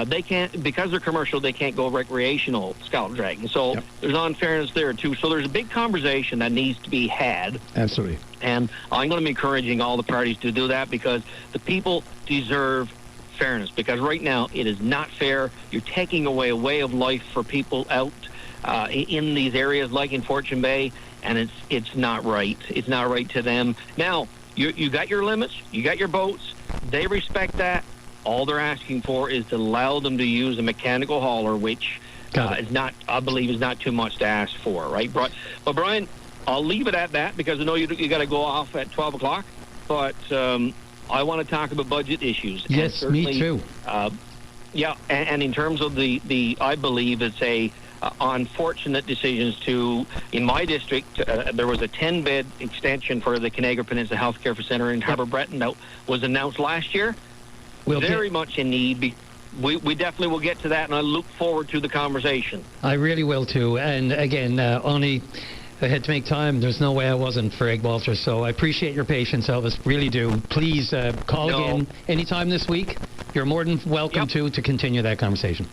they can't, because they're commercial, they can't go recreational scallop dragging. So there's unfairness there too. So there's a big conversation that needs to be had. Absolutely. And I'm going to be encouraging all the parties to do that, because the people deserve fairness, because right now it is not fair. You're taking away a way of life for people out in these areas like in Fortune Bay, and it's not right. It's not right to them. Now, you got your limits, you got your boats, they respect that. All they're asking for is to allow them to use a mechanical hauler, which is not, I believe, is not too much to ask for, right? But Brian, I'll leave it at that, because I know you got to go off at 12 o'clock, but I want to talk about budget issues. Yes, me too. And in terms of the I believe it's a unfortunate decisions in my district, there was a 10-bed extension for the Canagra Peninsula Healthcare Center in Harbour Breton that was announced last year. Very much in need. We definitely will get to that, and I look forward to the conversation. I really will too. And again, only I had to make time. There's no way I wasn't for Egg Walters. So I appreciate your patience, Elvis. Really do. Please call again anytime this week. You're more than welcome to continue that conversation.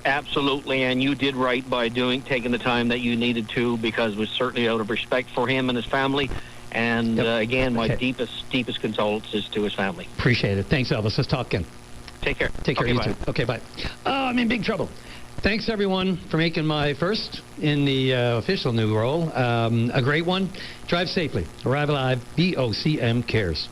Absolutely, and you did right by taking the time that you needed to, because it was certainly out of respect for him and his family. And again, my deepest condolences to his family. Appreciate it. Thanks, Elvis. Let's talk again. Take care. Take care, you too. Okay, bye. I'm in big trouble. Thanks, everyone, for making my first in the official new role a great one. Drive safely. Arrive alive. BOCM cares.